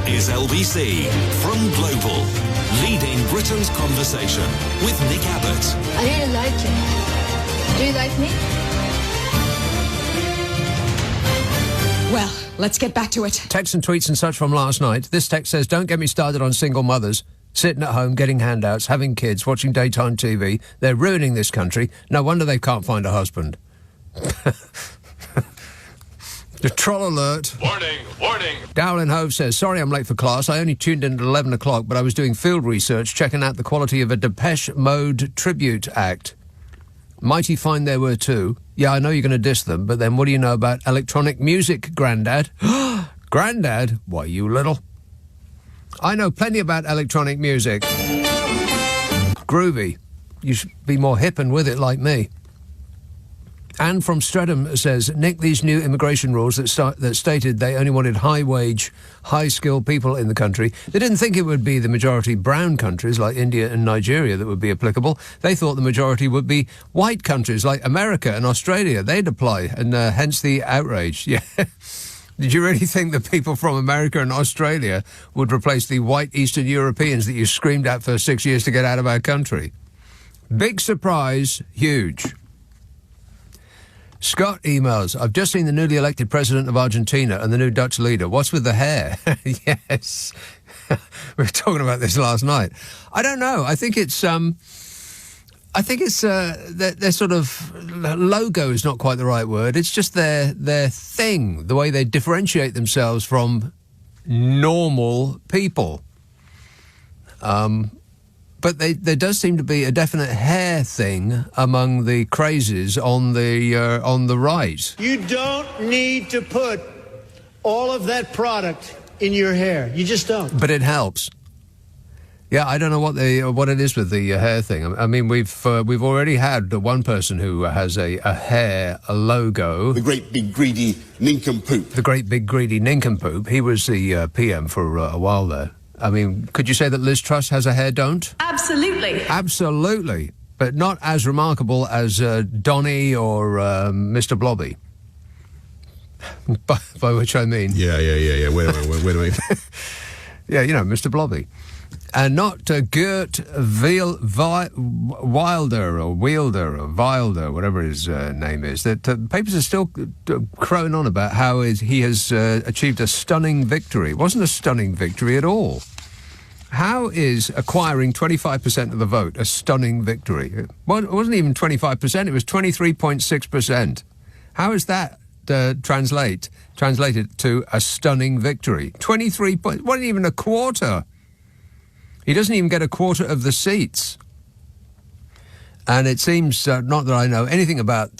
is LBC from Global, leading Britain's conversation with Nick Abbott. I really like you. Do you like me? Well, let's get back to it. Texts and tweets and such from last night. This text says, don't get me started on single mothers. Sitting at home, getting handouts, having kids, watching daytime TV. They're ruining this country. No wonder they can't find a husband. The troll alert. Warning, warning. Dowling Hove says, sorry I'm late for class. I only tuned in at 11 o'clock, but I was doing field research, checking out the quality of a Depeche Mode tribute act. Mighty fine they were too. Yeah, I know you're going to diss them, but then what do you know about electronic music, Grandad? Grandad? Why, you little... I know plenty about electronic music. Groovy. You should be more hip and with it like me. Anne from Streatham says, Nick, these new immigration rules that stated they only wanted high-wage, high-skilled people in the country, they didn't think it would be the majority brown countries like India and Nigeria that would be applicable. They thought the majority would be white countries like America and Australia. They'd apply, and hence the outrage. Yeah. Did you really think that people from America and Australia would replace the white Eastern Europeans that you screamed at for 6 years to get out of our country? Big surprise, huge. Scott emails, I've just seen the newly elected president of Argentina and the new Dutch leader. What's with the hair? Yes. We were talking about this last night. I don't know. I think it's their sort of logo is not quite the right word. It's just their thing, the way they differentiate themselves from normal people. But there does seem to be a definite hair thing among the crazes on the right. You don't need to put all of that product in your hair. You just don't. But it helps. Yeah, I don't know what it is with the hair thing. I mean, we've already had one person who has a hair logo. The great big greedy nincompoop. The great big greedy nincompoop. He was the PM for a while there. I mean, could you say that Liz Truss has a hair don't? Absolutely. Absolutely. But not as remarkable as Donny or Mr. Blobby. By which I mean... Yeah. Wait a minute. Yeah, you know, Mr. Blobby. And not Gert Wilder or whatever his name is. That papers are still crowing on about how he has achieved a stunning victory. It wasn't a stunning victory at all. How is acquiring 25% of the vote a stunning victory? Well, it wasn't even 25%, it was 23.6%. How is that translated to a stunning victory? 23 points, wasn't even a quarter. He doesn't even get a quarter of the seats. And it seems, not that I know anything about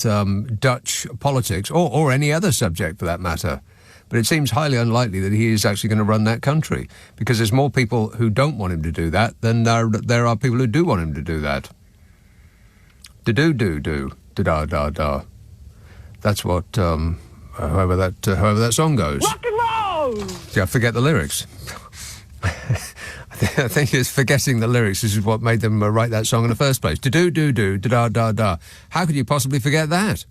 Dutch politics, or any other subject for that matter, but it seems highly unlikely that he is actually going to run that country, because there's more people who don't want him to do that than there are people who do want him to do that. Do-do-do-do, da-da-da-da. That's what, however that song goes. Rock and roll! See, I forget the lyrics. I think it's forgetting the lyrics. This is what made them write that song in the first place. Do-do-do-do, da-da-da-da. How could you possibly forget that?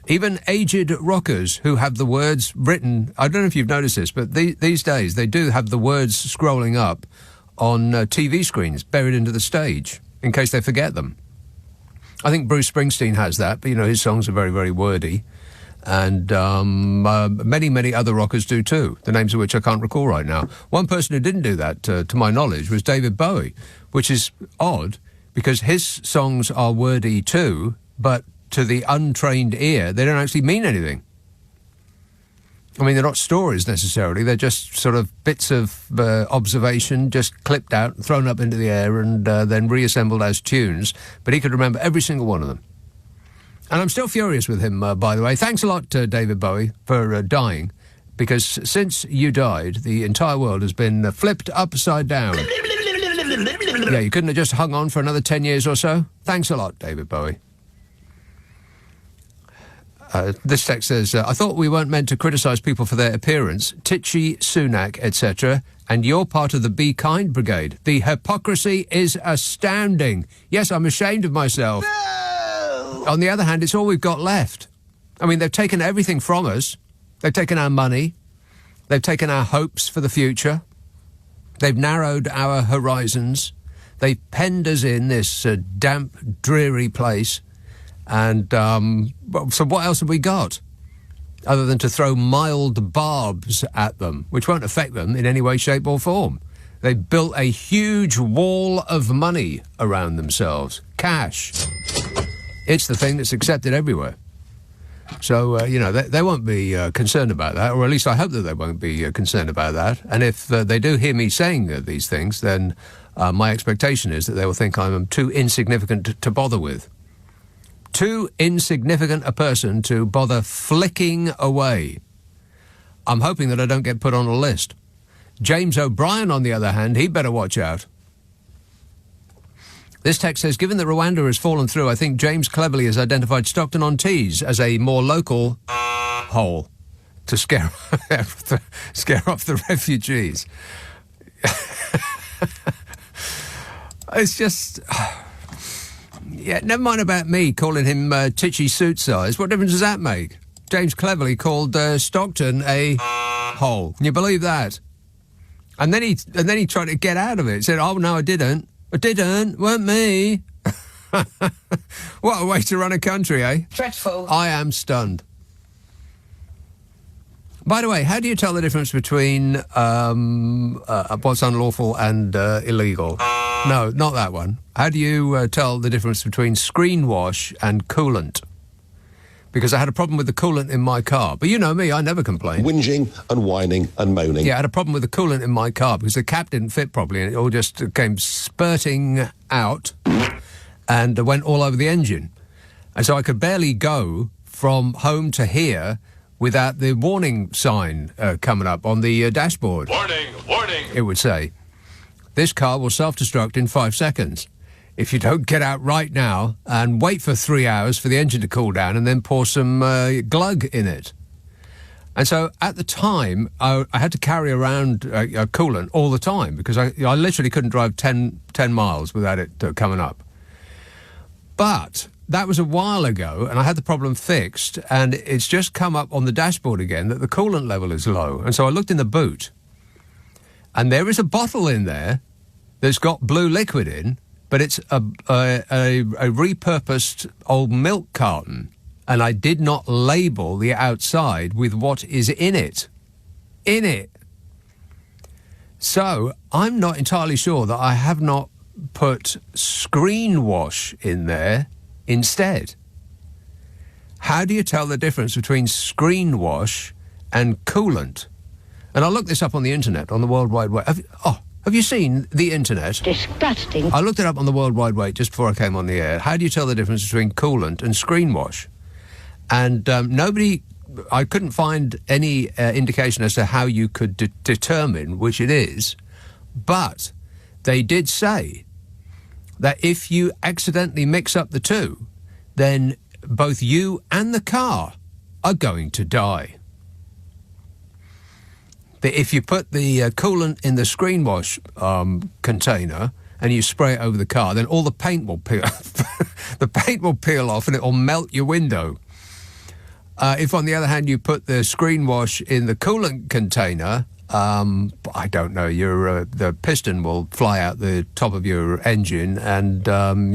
Even aged rockers who have the words written... I don't know if you've noticed this, but these days they do have the words scrolling up on TV screens, buried into the stage, in case they forget them. I think Bruce Springsteen has that, but, you know, his songs are very, very wordy. And many, many other rockers do too, the names of which I can't recall right now. One person who didn't do that, to my knowledge, was David Bowie, which is odd, because his songs are wordy too, but to the untrained ear, they don't actually mean anything. I mean, they're not stories necessarily, they're just sort of bits of observation, just clipped out, thrown up into the air, and then reassembled as tunes, but he could remember every single one of them. And I'm still furious with him, by the way. Thanks a lot, David Bowie, for dying, because since you died, the entire world has been flipped upside down. Yeah, you couldn't have just hung on for another 10 years or so? Thanks a lot, David Bowie. This text says, I thought we weren't meant to criticise people for their appearance, Titchy, Sunak, etc., and you're part of the Be Kind Brigade. The hypocrisy is astounding. Yes, I'm ashamed of myself. No! On the other hand, it's all we've got left. I mean, they've taken everything from us. They've taken our money. They've taken our hopes for the future. They've narrowed our horizons. They've penned us in this damp, dreary place. And so what else have we got other than to throw mild barbs at them, which won't affect them in any way, shape or form? They built a huge wall of money around themselves. Cash. It's the thing that's accepted everywhere. So, they won't be concerned about that, or at least I hope that they won't be concerned about that. And if they do hear me saying these things, then my expectation is that they will think I'm too insignificant to bother with. Too insignificant a person to bother flicking away. I'm hoping that I don't get put on a list. James O'Brien, on the other hand, he'd better watch out. This text says, given that Rwanda has fallen through, I think James cleverly has identified Stockton-on-Tees as a more local hole to scare off the refugees. It's just... Yeah, never mind about me calling him titchy suit size. What difference does that make? James cleverly called Stockton a hole. Can you believe that? And then he tried to get out of it. He said, "Oh no, I didn't. I didn't. Weren't me." What a way to run a country, eh? Dreadful. I am stunned. By the way, how do you tell the difference between what's unlawful and illegal? No, not that one. How do you tell the difference between screen wash and coolant? Because I had a problem with the coolant in my car. But you know me, I never complain. Whinging and whining and moaning. Yeah, I had a problem with the coolant in my car because the cap didn't fit properly and it all just came spurting out and went all over the engine. And so I could barely go from home to here without the warning sign coming up on the dashboard. Warning, warning. It would say, this car will self-destruct in 5 seconds. If you don't get out right now and wait for 3 hours for the engine to cool down and then pour some glug in it. And so at the time, I had to carry around a coolant all the time because I literally couldn't drive 10 miles without it coming up. But that was a while ago and I had the problem fixed and it's just come up on the dashboard again that the coolant level is low. And so I looked in the boot and there is a bottle in there that's got blue liquid in, but it's a repurposed old milk carton, and I did not label the outside with what is in it. In it. So I'm not entirely sure that I have not put screen wash in there instead. How do you tell the difference between screen wash and coolant? And I looked this up on the internet, on the World Wide Web. Have you seen the internet? Disgusting. I looked it up on the World Wide Web just before I came on the air. How do you tell the difference between coolant and screen wash? And I couldn't find any indication as to how you could determine which it is. But they did say that if you accidentally mix up the two, then both you and the car are going to die. That if you put the coolant in the screen wash container and you spray it over the car, then all the paint will peel. The paint will peel off and it will melt your window. If, on the other hand, you put the screen wash in the coolant container, I don't know, the piston will fly out the top of your engine and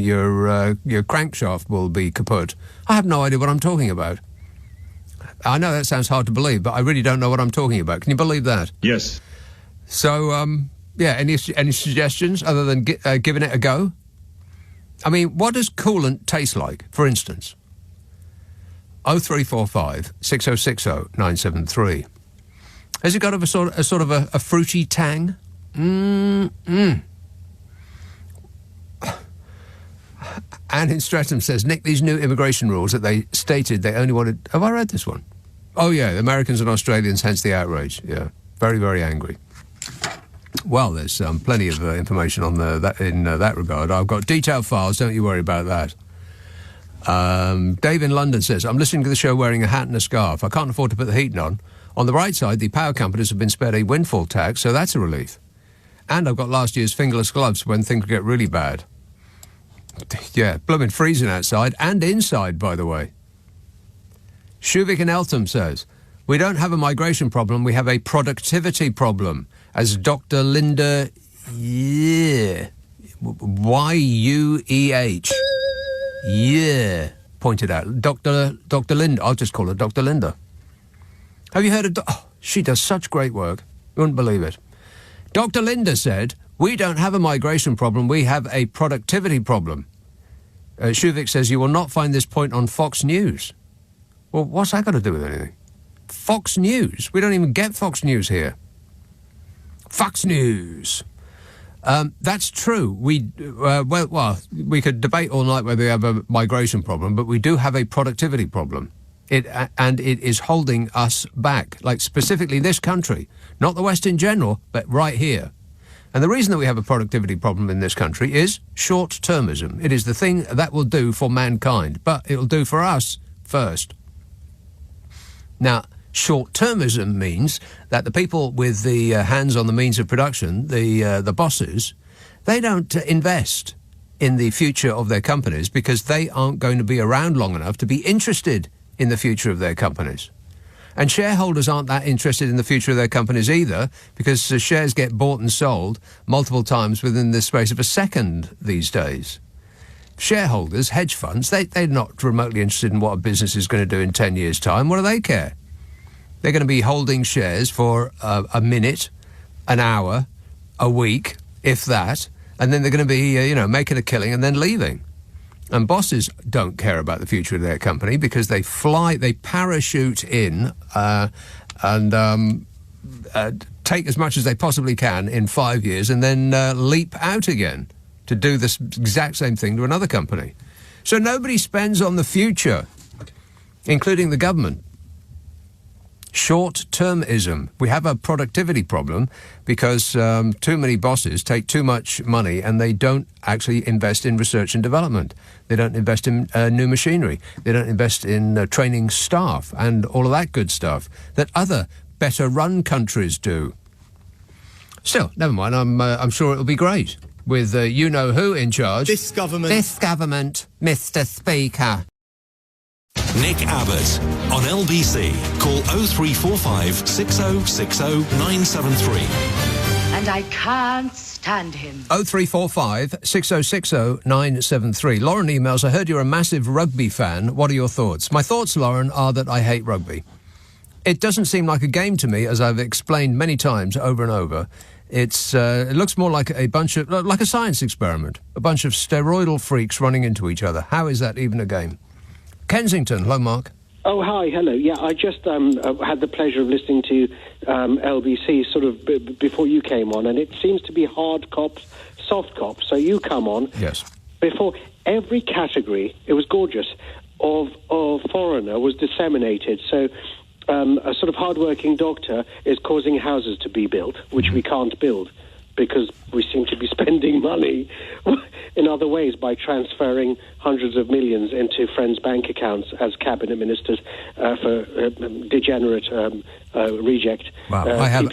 your crankshaft will be kaput. I have no idea what I'm talking about. I know that sounds hard to believe, but I really don't know what I'm talking about. Can you believe that? Yes. So, any suggestions other than giving it a go? I mean, what does coolant taste like, for instance? 0345 6060 973. Has it got a sort of a fruity tang? Anne in Streatham says, Nick, these new immigration rules that they stated they only wanted... Have I read this one? Oh, yeah, the Americans and Australians, hence the outrage. Yeah, very, very angry. Well, there's plenty of information on that regard. I've got detailed files, don't you worry about that. Dave in London says, I'm listening to the show wearing a hat and a scarf. I can't afford to put the heating on. On the right side, the power companies have been spared a windfall tax, so that's a relief. And I've got last year's fingerless gloves when things get really bad. Yeah, blooming freezing outside and inside, by the way. Shuvik in Eltham says, We don't have a migration problem, we have a productivity problem, as Dr. Linda Yueh pointed out. Dr. Linda, I'll just call her Dr. Linda. Have you heard of... she does such great work. You wouldn't believe it. Dr. Linda said, we don't have a migration problem, we have a productivity problem. Shuvik says, you will not find this point on Fox News. Well, what's that got to do with anything? Fox News? We don't even get Fox News here. Fox News. That's true. We could debate all night whether we have a migration problem, but we do have a productivity problem. And it is holding us back, like specifically this country, not the West in general, but right here. And the reason that we have a productivity problem in this country is short-termism. It is the thing that will do for mankind, but it will do for us first. Now, short-termism means that the people with the hands on the means of production, the bosses, they don't invest in the future of their companies because they aren't going to be around long enough to be interested in the future of their companies. And shareholders aren't that interested in the future of their companies either, because shares get bought and sold multiple times within the space of a second these days. Shareholders, hedge funds, they're not remotely interested in what a business is going to do in 10 years' time. What do they care? They're going to be holding shares for a minute, an hour, a week, if that, and then they're going to be, making a killing and then leaving. And bosses don't care about the future of their company because they parachute in and take as much as they possibly can in 5 years and then leap out again to do this exact same thing to another company. So nobody spends on the future, including the government. Short-termism. We have a productivity problem because too many bosses take too much money and they don't actually invest in research and development. They don't invest in new machinery. They don't invest in training staff and all of that good stuff that other better-run countries do. Still, never mind. I'm sure it'll be great with you-know-who in charge. This government, Mr. Speaker. Nick Abbott on LBC. Call 0345 6060 973. And I can't stand him. 0345 6060 973. Lauren emails, I heard you're a massive rugby fan. What are your thoughts? My thoughts, Lauren, are that I hate rugby. It doesn't seem like a game to me, as I've explained many times over and over. It looks more like like a science experiment. A bunch of steroidal freaks running into each other. How is that even a game? Kensington, hello, Mark. Oh, hi, hello. Yeah, I just had the pleasure of listening to LBC sort of before you came on, and it seems to be hard cops, soft cops. So you come on. Yes. Before every category, it was gorgeous, of foreigner was disseminated. So a sort of hard-working doctor is causing houses to be built, which we can't build because we seem to be spending money in other ways by transferring hundreds of millions into friends' bank accounts as cabinet ministers for degenerate reject. Wow, I have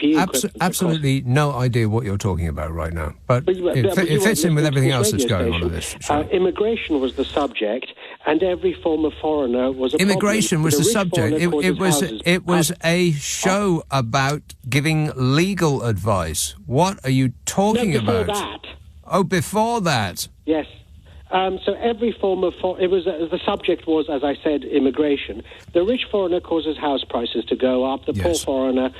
absolutely no idea what you're talking about right now. But it fits in with everything else that's going on in this show. Immigration was the subject, and every form of foreigner was a Immigration problem. was the subject. It was a show about giving legal advice. What are you talking about? Before that. Oh, before that. Yes. So every form of the subject was, as I said, immigration. The rich foreigner causes house prices to go up. The poor foreigner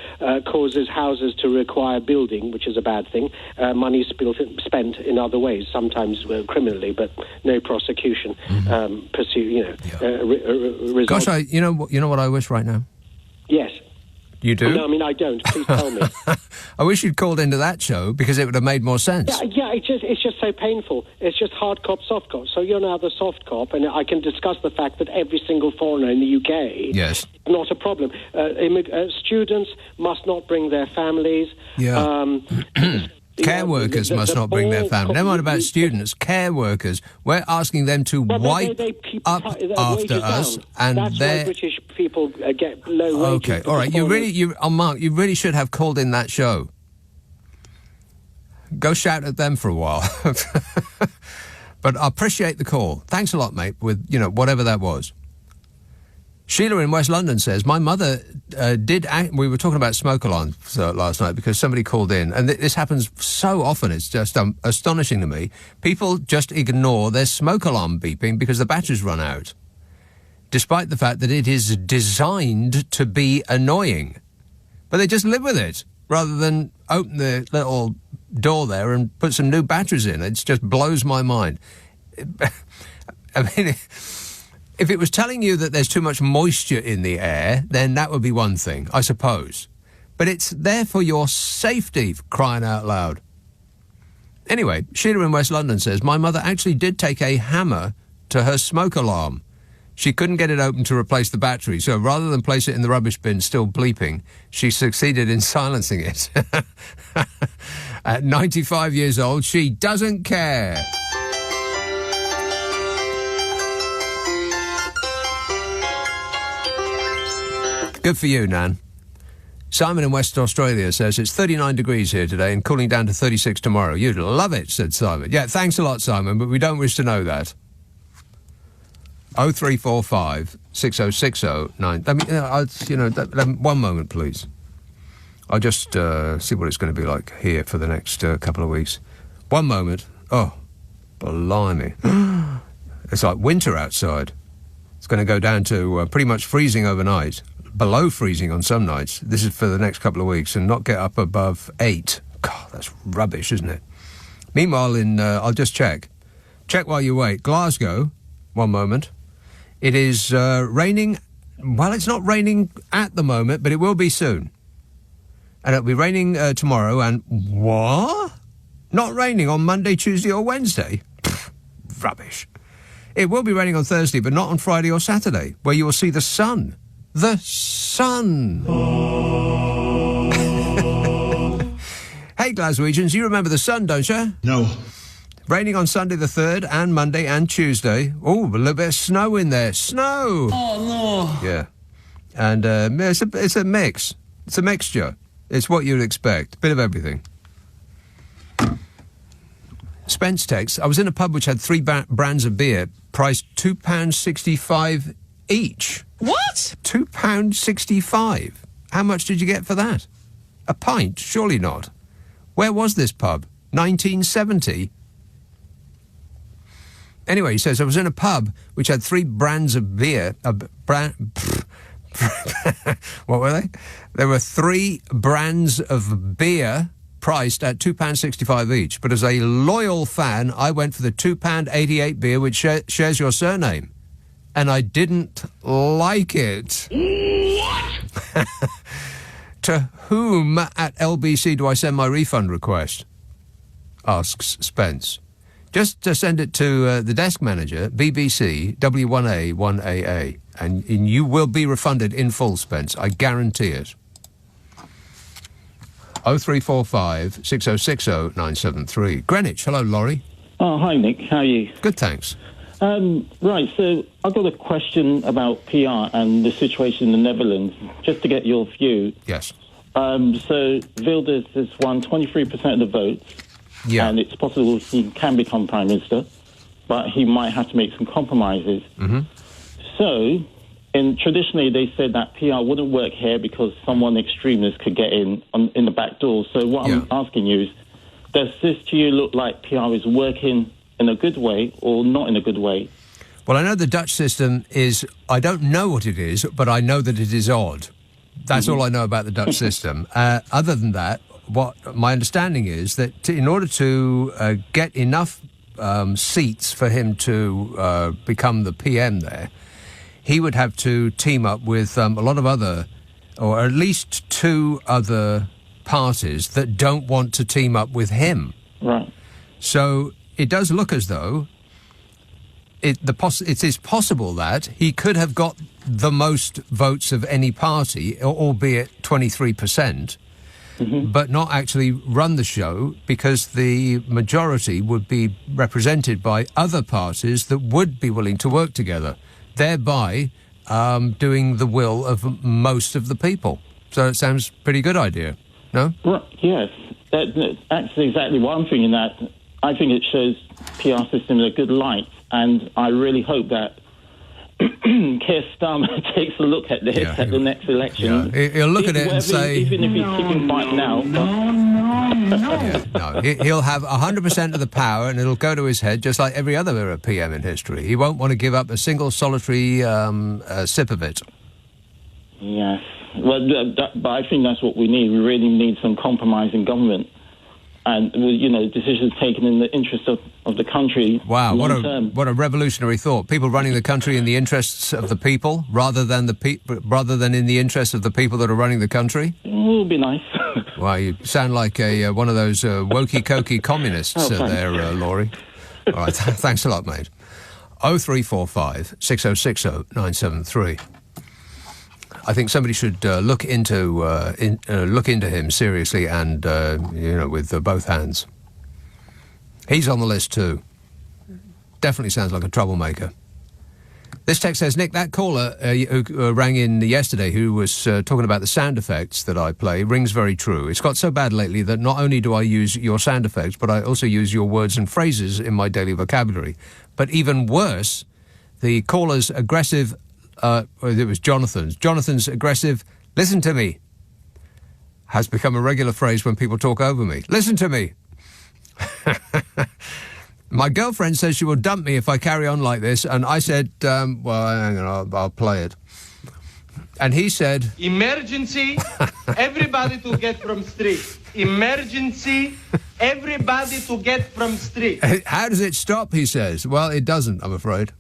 causes houses to require building, which is a bad thing. Money spent in other ways, sometimes criminally, but no prosecution. Gosh, you know what I wish right now? Yes. You do? No, I mean, I don't. Please tell me. I wish you'd called into that show because it would have made more sense. Yeah, it's just so painful. It's just hard cop, soft cop. So you're now the soft cop, and I can discuss the fact that every single foreigner in the UK is not a problem. Students must not bring their families. Yeah. Care workers must not bring their family. Never mind about students. Care workers. We're asking them to wipe up after us, and that's why British people get low wages. Okay, all right. Mark, you really should have called in that show. Go shout at them for a while. But I appreciate the call. Thanks a lot, mate. With whatever that was. Sheila in West London says, my mother we were talking about smoke alarms last night because somebody called in, and this happens so often, it's just astonishing to me. People just ignore their smoke alarm beeping because the batteries run out, despite the fact that it is designed to be annoying. But they just live with it, rather than open the little door there and put some new batteries in. It just blows my mind. I mean, if it was telling you that there's too much moisture in the air, then that would be one thing, I suppose. But it's there for your safety, for crying out loud. Anyway, Sheila in West London says, my mother actually did take a hammer to her smoke alarm. She couldn't get it open to replace the battery, so rather than place it in the rubbish bin still bleeping, she succeeded in silencing it. At 95 years old, she doesn't care. Good for you, Nan. Simon in West Australia says it's 39 degrees here today and cooling down to 36 tomorrow. You'd love it, said Simon. Yeah, thanks a lot, Simon, but we don't wish to know that. 0345 6060 9. One moment, please. I'll just see what it's going to be like here for the next couple of weeks. One moment. Oh, blimey. It's like winter outside. It's going to go down to pretty much freezing overnight. Below freezing on some nights. This is for the next couple of weeks, and not get up above 8. God, that's rubbish, isn't it? Meanwhile, I'll just check. Check while you wait. Glasgow, one moment. It is raining. Well, it's not raining at the moment, but it will be soon. And it'll be raining tomorrow, and what? Not raining on Monday, Tuesday or Wednesday? Pfft, rubbish. It will be raining on Thursday, but not on Friday or Saturday, where you will see the sun. The sun. Hey, Glaswegians, you remember the sun, don't you? No. Raining on Sunday the 3rd and Monday and Tuesday. Oh, a little bit of snow in there. Snow! Oh, no. Yeah. And it's a mix. It's a mixture. It's what you'd expect. Bit of everything. Spence text, I was in a pub which had 3 brands of beer, priced £2.65 each. What? £2.65. How much did you get for that? A pint? Surely not. Where was this pub? 1970? Anyway, he says, I was in a pub which had 3 brands of beer. What were they? There were 3 brands of beer priced at £2.65 each. But as a loyal fan, I went for the £2.88 beer which shares your surname. And I didn't like it. What? To whom at LBC do I send my refund request? Asks Spence. Just to send it to the desk manager, BBC W1A 1AA, and you will be refunded in full, Spence. I guarantee it. 0345 6060 973. Greenwich. Hello, Laurie. Oh, hi, Nick. How are you? Good, thanks. Right, so I've got a question about PR and the situation in the Netherlands, just to get your view. Yes. So Wilders has won 23% of the votes, yeah, and it's possible he can become Prime Minister, but he might have to make some compromises. Mm-hmm. So, traditionally they said that PR wouldn't work here because someone extremist could get in the back door. So what I'm asking you is, does this to you look like PR is working in a good way or not in a good way? Well, I know the Dutch system is, I don't know what it is, but I know that it is odd. That's all I know about the Dutch system. Other than that, what my understanding is that in order to get enough seats for him to become the PM there, he would have to team up with a lot of other, or at least 2 other parties that don't want to team up with him. Right. So it does look as though it is possible that he could have got the most votes of any party, albeit 23%, but not actually run the show because the majority would be represented by other parties that would be willing to work together, thereby doing the will of most of the people. So it sounds a pretty good idea, no? Well, yes, that's exactly what I'm thinking. That I think it shows PR system in a good light, and I really hope that Keir Starmer takes a look at this at the next election. Yeah. He'll look at it and say... Even if he's kicking right now... He'll have 100% of the power and it'll go to his head just like every other PM in history. He won't want to give up a single solitary sip of it. Yes. Well, but I think that's what we need. We really need some compromise in government. And, decisions taken in the interest of the country. Wow, what a revolutionary thought. People running the country in the interests of the people rather than in the interests of the people that are running the country? It will be nice. Wow, you sound like one of those wokey-cokey communists there, Laurie. All right, thanks a lot, mate. 0345 6060 973. I think somebody should look into him seriously and with both hands. He's on the list too. Definitely sounds like a troublemaker. This text says, Nick, that caller who rang in yesterday, who was talking about the sound effects that I play, rings very true. It's got so bad lately that not only do I use your sound effects, but I also use your words and phrases in my daily vocabulary. But even worse, the caller's aggressive. It was Jonathan's. Jonathan's aggressive, listen to me, has become a regular phrase when people talk over me. Listen to me. My girlfriend says she will dump me if I carry on like this, and I said, well, hang on, I'll play it. And he said... Emergency, everybody to get from street. Emergency, everybody to get from street. How does it stop, he says? Well, it doesn't, I'm afraid.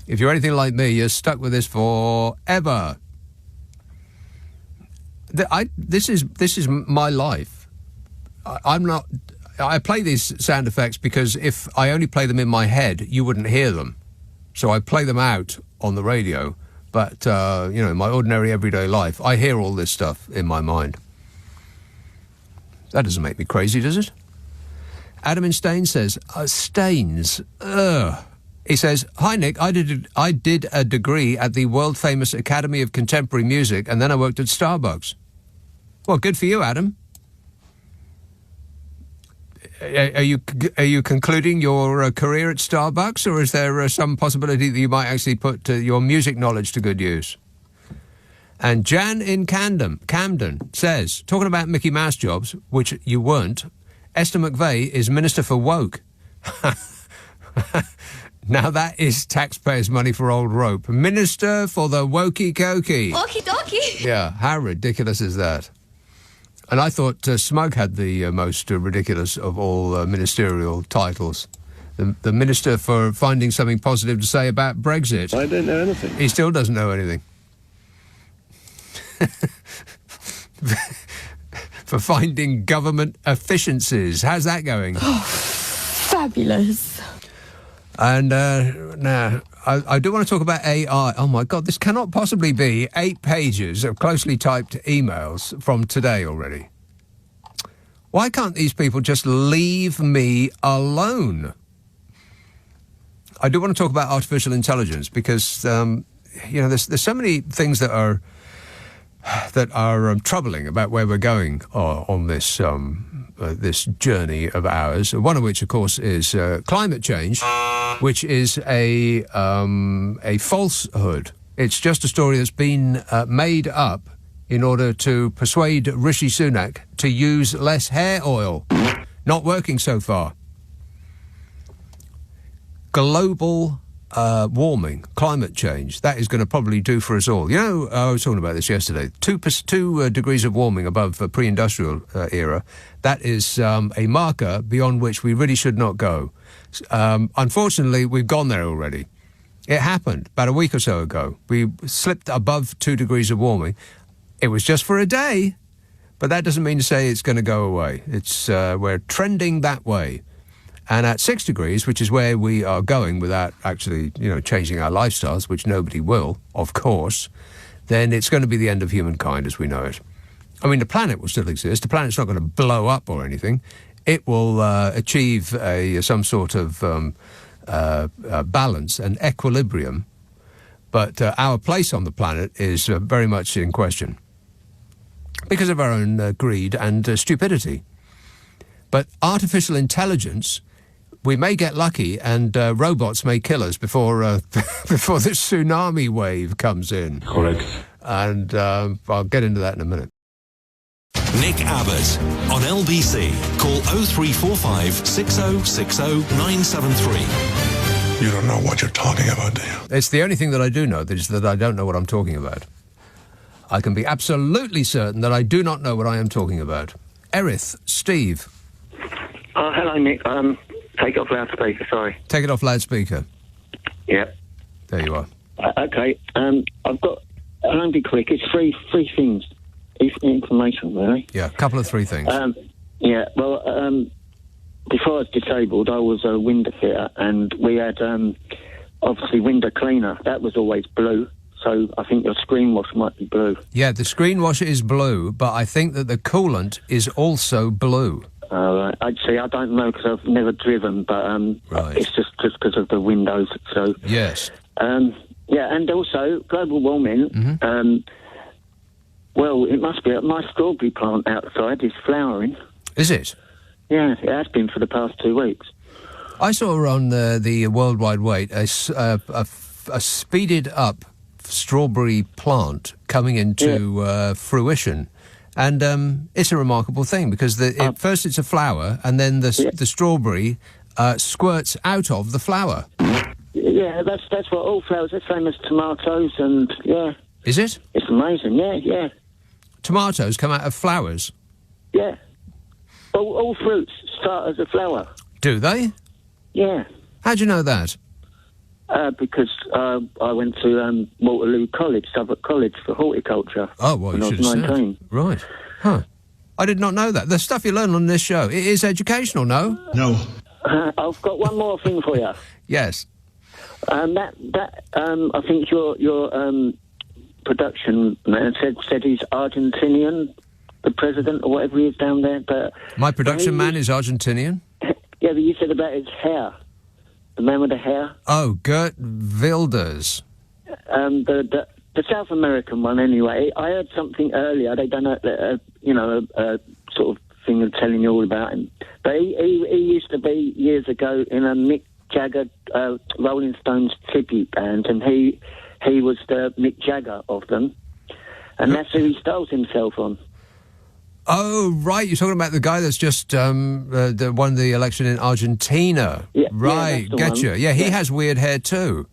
If you're anything like me, you're stuck with this forever. This is my life. I play these sound effects because if I only play them in my head, you wouldn't hear them. So I play them out on the radio. But, in my ordinary everyday life, I hear all this stuff in my mind. That doesn't make me crazy, does it? Adam in Staines says, Staines, ugh. He says, hi, Nick, I did a degree at the world-famous Academy of Contemporary Music, and then I worked at Starbucks. Well, good for you, Adam. Are you concluding your career at Starbucks, or is there some possibility that you might actually put your music knowledge to good use? And Jan in Camden says, talking about Mickey Mouse jobs, which you weren't, Esther McVeigh is Minister for Woke. Now that is taxpayers' money for old rope. Minister for the wokey-cokey. Okie dokie. Yeah, how ridiculous is that? And I thought Smug had the most ridiculous of all ministerial titles. The Minister for finding something positive to say about Brexit. I don't know anything. He still doesn't know anything. For finding government efficiencies. How's that going? Oh, fabulous. And now, I do want to talk about AI. Oh, my God, this cannot possibly be 8 pages of closely typed emails from today already. Why can't these people just leave me alone? I do want to talk about artificial intelligence because, there's so many things that are troubling about where we're going on this this journey of ours. One of which, of course, is climate change, which is a falsehood. It's just a story that's been made up in order to persuade Rishi Sunak to use less hair oil. Not working so far. Global warming, climate change, that is going to probably do for us all. I was talking about this yesterday. 2 degrees of warming above the pre-industrial era. That is a marker beyond which we really should not go. Unfortunately, we've gone there already. It happened about a week or so ago. We slipped above 2 degrees of warming. It was just for a day, but that doesn't mean to say it's going to go away. It's we're trending that way. And at 6 degrees, which is where we are going without actually, changing our lifestyles, which nobody will, of course, then it's going to be the end of humankind as we know it. I mean, the planet will still exist. The planet's not going to blow up or anything. It will achieve some sort of balance and equilibrium. But our place on the planet is very much in question because of our own greed and stupidity. But artificial intelligence we may get lucky and robots may kill us before before this tsunami wave comes in. Correct. And I'll get into that in a minute. Nick Abbott on LBC. Call 0345 6060 973. You don't know what you're talking about, do you? It's the only thing that I do know, is that I don't know what I'm talking about. I can be absolutely certain that I do not know what I am talking about. Erith, Steve. Oh, hello, Nick. Take it off loudspeaker, sorry. Take it off loudspeaker. Yeah. There you are. Okay. I've got... I'll only be quick. It's three things. Information, really. Yeah, a couple of three things. Yeah, well, before I was disabled, I was a window fitter, and we had, obviously, window cleaner. That was always blue, so I think your screen wash might be blue. Yeah, the screen wash is blue, but I think that the coolant is also blue. Right. I don't know because I've never driven, but it's just because of the windows, so... Yes. Yeah, and also, global warming, well, it must be. My strawberry plant outside is flowering. Is it? Yeah, it has been for the past 2 weeks. I saw on the World Wide Web a speeded up strawberry plant coming into fruition. And it's a remarkable thing because first it's a flower and then the strawberry squirts out of the flower. Yeah, that's what all flowers are, same as tomatoes and, yeah. Is it? It's amazing, yeah. Tomatoes come out of flowers? Yeah. All fruits start as a flower. Do they? Yeah. How do you know that? Because I went to Waterloo College, Southwark College, for horticulture. Oh, well, you should have said. Right. Huh. I did not know that. The stuff you learn on this show, it is educational, no? No. I've got one more thing for you. Yes. I think your production man said he's Argentinian, the president or whatever he is down there. But my production man is Argentinian? Yeah, but you said about his hair. The man with the hair. Oh, Gert Wilders. The South American one, anyway. I heard something earlier. They done a sort of thing of telling you all about him. But he used to be years ago in a Mick Jagger Rolling Stones tribute band, and he was the Mick Jagger of them, and that's who he styles himself on. Oh, right, you're talking about the guy that's just won the election in Argentina. Yeah, right, getcha. Yeah, he has weird hair too.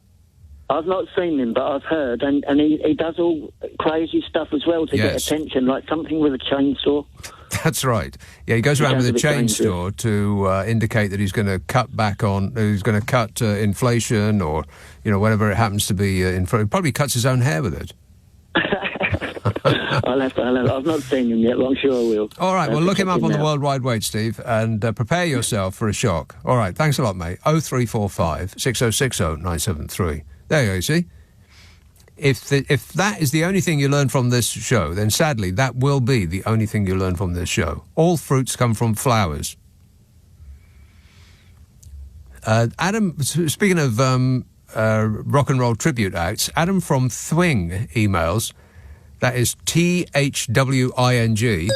I've not seen him, but I've heard, and he does all crazy stuff as well to get attention, like something with a chainsaw. That's right. Yeah, he goes around with a chainsaw to indicate that he's going to cut back on, he's going to cut inflation or, whatever it happens to be. He probably cuts his own hair with it. I've not seen him yet, but I'm sure I will. All right, well, look him up on the World Wide Web, Steve, and prepare yourself for a shock. All right, thanks a lot, mate. 0345 6060 973. There you see. If that is the only thing you learn from this show, then sadly that will be the only thing you learn from this show. All fruits come from flowers. Adam, speaking of rock and roll tribute acts, Adam from Thwing emails. That is THWING.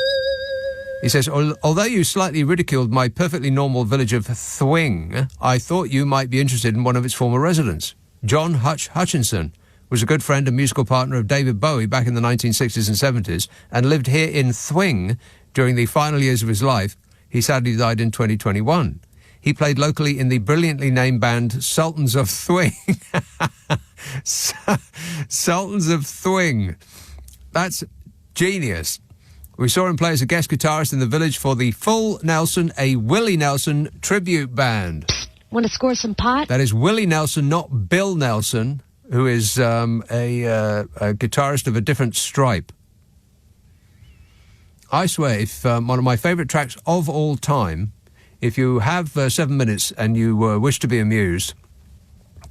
He says, although you slightly ridiculed my perfectly normal village of Thwing, I thought you might be interested in one of its former residents. John Hutchinson was a good friend and musical partner of David Bowie back in the 1960s and 70s and lived here in Thwing during the final years of his life. He sadly died in 2021. He played locally in the brilliantly named band Sultans of Thwing. Sultans of Thwing. That's genius. We saw him play as a guest guitarist in the village for the Full Nelson, a Willie Nelson tribute band. Want to score some pot? That is Willie Nelson, not Bill Nelson, who is a guitarist of a different stripe. I swear, if one of my favourite tracks of all time, if you have 7 minutes and you wish to be amused,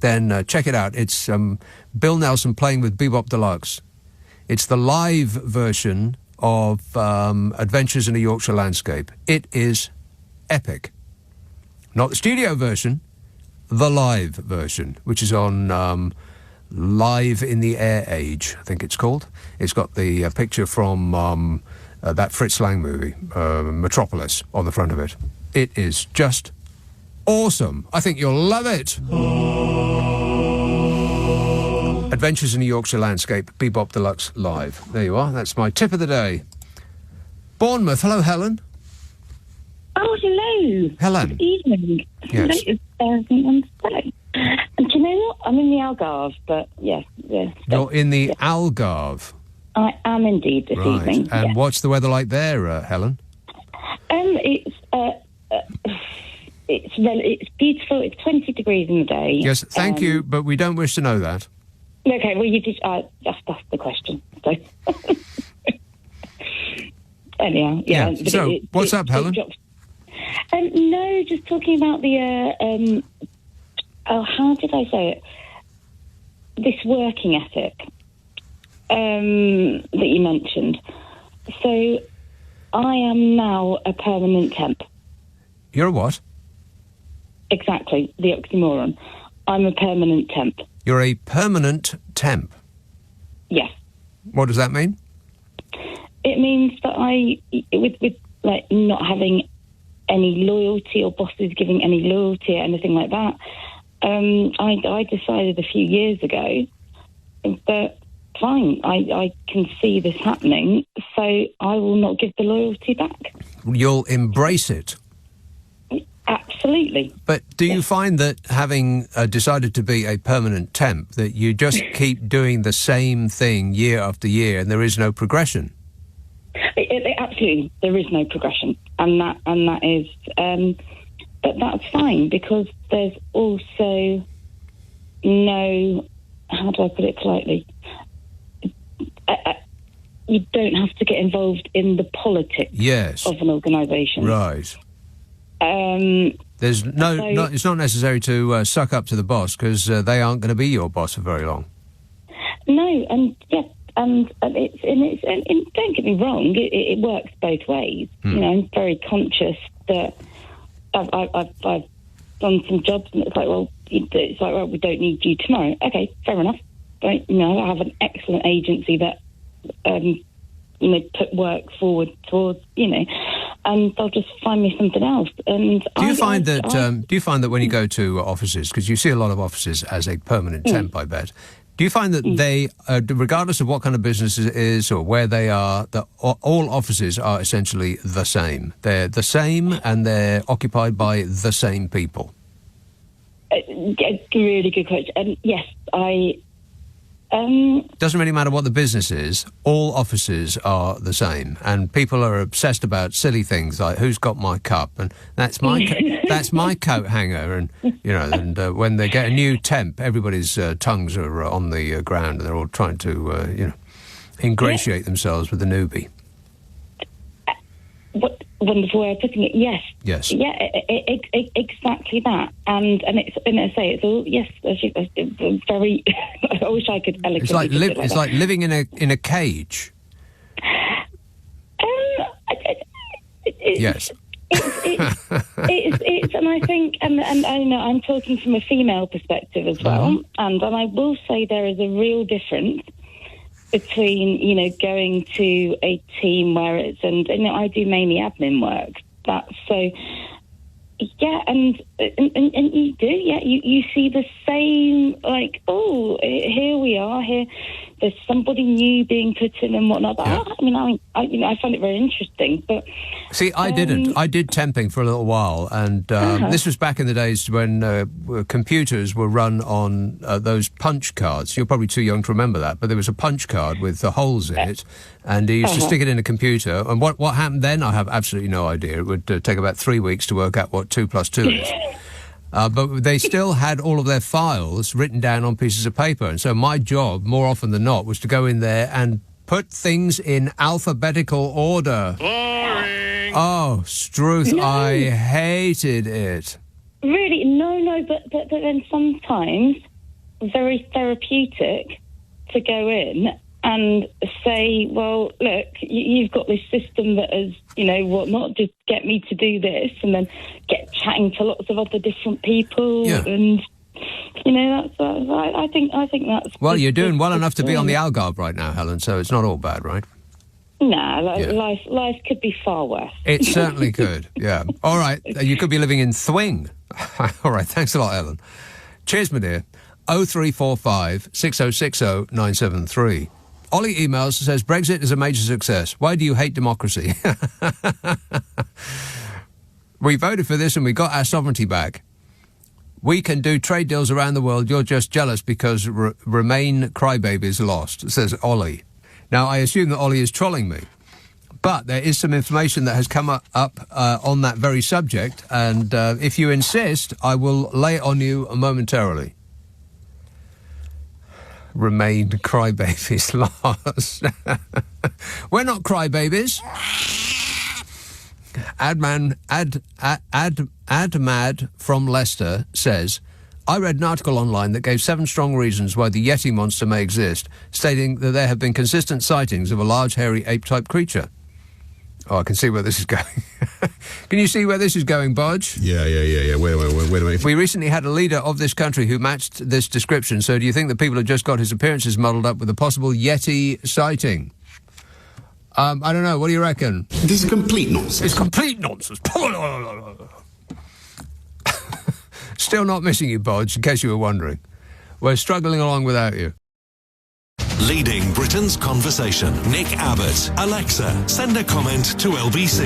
then check it out. It's Bill Nelson playing with Bebop Deluxe. It's the live version of Adventures in a Yorkshire Landscape. It is epic. Not the studio version, the live version, which is on Live in the Air Age, I think it's called. It's got the picture from that Fritz Lang movie, Metropolis, on the front of it. It is just awesome. I think you'll love it. Adventures in a Yorkshire Landscape, Bebop Deluxe Live. There you are. That's my tip of the day. Bournemouth. Hello, Helen. Oh, hello. Helen. Good evening. Yes. And do you know what? I'm in the Algarve, but yes. You're in the Algarve. I am indeed this evening. And what's the weather like there, Helen? It's beautiful. It's 20 degrees in the day. Yes, thank you, but we don't wish to know that. Okay, well, you did. That's the question. So. Anyhow, yeah. So, what's up, Helen? No, just talking about the. How did I say it? This working ethic that you mentioned. So, I am now a permanent temp. You're a what? Exactly, the oxymoron. I'm a permanent temp. You're a permanent temp? Yes. What does that mean? It means that with like not having any loyalty or bosses giving any loyalty or anything like that, I decided a few years ago that fine, I can see this happening, so I will not give the loyalty back. You'll embrace it. Absolutely. But do you find that having decided to be a permanent temp, that you just keep doing the same thing year after year and there is no progression? Absolutely, there is no progression, and that is, but that's fine because there's also no. How do I put it politely? You don't have to get involved in the politics of an organisation. Right. There's it's not necessary to suck up to the boss because they aren't going to be your boss for very long. No, and don't get me wrong, it works both ways. You know, I'm very conscious that I've done some jobs and it's like, well, we don't need you tomorrow. Okay, fair enough. But, I have an excellent agency that put work forward towards, and they'll just find me something else. And do you find that when you go to offices, because you see a lot of offices as a permanent temp, I bet, do you find that they, regardless of what kind of business it is or where they are, that all offices are essentially the same? They're the same and they're occupied by the same people? Really good question. Yes, doesn't really matter what the business is. All offices are the same, and people are obsessed about silly things like who's got my cup and that's my that's my coat hanger, and and when they get a new temp, everybody's tongues are on the ground, and they're all trying to ingratiate themselves with the newbie. What wonderful way of putting it. Yes. Yeah, exactly that. And it's all very. I wish I could eloquently. It's like living in a cage. Yes. It's and I think and I know I'm talking from a female perspective as well, and I will say there is a real difference between going to a team where it's I do mainly admin work. That's so and you do you see the same, like, oh, here we are, here there's somebody new being put in and whatnot. Yeah. I find it very interesting. But see, I didn't. I did temping for a little while, and this was back in the days when computers were run on those punch cards. You're probably too young to remember that, but there was a punch card with the holes in it, and you used to stick it in a computer. And what happened then, I have absolutely no idea. It would take about 3 weeks to work out what 2 + 2 is. But they still had all of their files written down on pieces of paper. And so my job, more often than not, was to go in there and put things in alphabetical order. Boring! Oh, Struth, no. I hated it. Really? No, but then sometimes very therapeutic to go in and say, well, look, you've got this system that is, whatnot, just get me to do this, and then get chatting to lots of other different people, and, that's, I think that's... Well, you're doing well enough to be on the Algarve right now, Helen, so it's not all bad, right? Nah, life could be far worse. It certainly could, yeah. All right, you could be living in Thwing. All right, thanks a lot, Ellen. Cheers, my dear. 0345 6060 973. Ollie emails, says, Brexit is a major success. Why do you hate democracy? We voted for this and we got our sovereignty back. We can do trade deals around the world. You're just jealous because Remain crybabies lost, says Ollie. Now, I assume that Ollie is trolling me. But there is some information that has come up on that very subject. And if you insist, I will lay it on you momentarily. Remain crybabies lost. We're not crybabies. Admad from Leicester says, I read an article online that gave 7 strong reasons why the Yeti monster may exist, stating that there have been consistent sightings of a large, hairy, ape-type creature. Oh, I can see where this is going. Can you see where this is going, Bodge? Yeah. Wait a minute. We recently had a leader of this country who matched this description, so do you think that people have just got his appearances muddled up with a possible Yeti sighting? I don't know. What do you reckon? This is complete nonsense. It's complete nonsense. Still not missing you, Bodge, in case you were wondering. We're struggling along without you. Leading Britain's conversation. Nick Abbott. Alexa, send a comment to LBC.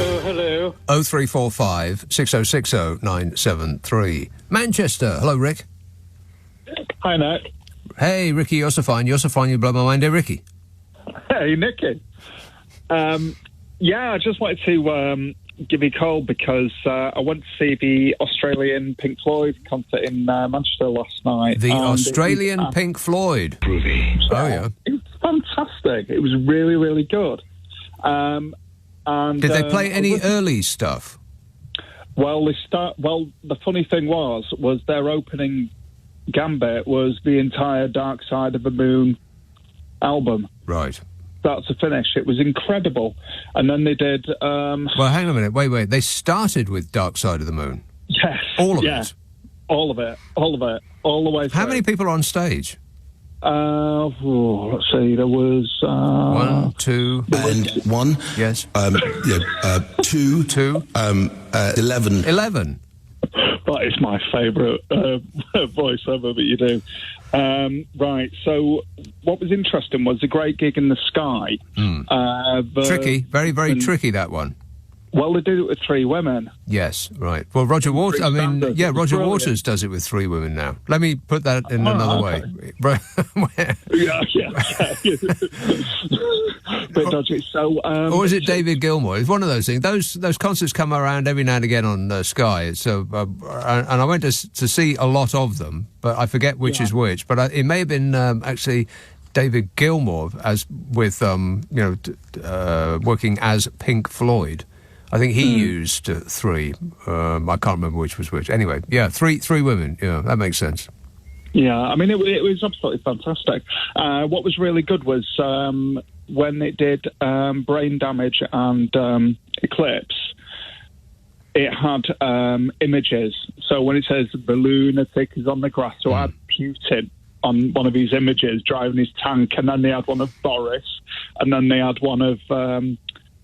Oh, hello. 0345 6060 973. Manchester. Hello, Rick. Hi, Nick. Hey, Ricky, you're so fine. You're so fine, you blow my mind. Hey, Ricky. Hey, Nicky. I just wanted to give you a call because I went to see the Australian Pink Floyd concert in Manchester last night. The Australian Pink Floyd. Groovy. Oh, yeah. It was fantastic. It was really, really good. And did they play any early stuff? Well, the funny thing was their opening gambit was the entire Dark Side of the Moon album. Right. Start to finish. It was incredible. And then they did... Well, hang on a minute. Wait. They started with Dark Side of the Moon? Yes. All of it? All of it. All the way through. How many people are on stage? Let's see. There was... 1, 2... And 1. Yes. 2. 2. 11. 11. That is my favourite voiceover that you do. Right, so what was interesting was the Great Gig in the Sky. Tricky, very, very tricky, that one. Well, they did it with 3 women. Yes, right. Well, Roger Waters, Roger Waters does it with 3 women now. Let me put that in another way. Bit dodgy. So, or is it David Gilmour? It's one of those things. Those concerts come around every now and again on Sky. So, and I went to see a lot of them, but I forget which is which. But it may have been actually David Gilmour as with working as Pink Floyd. I think he used 3. I can't remember which was which. Anyway, yeah, three women. Yeah, that makes sense. Yeah, I mean, it was absolutely fantastic. What was really good was when it did Brain Damage and Eclipse, it had images. So when it says the lunatic is on the grass, so I had Putin on one of his images driving his tank, and then they had one of Boris, and then they had one of...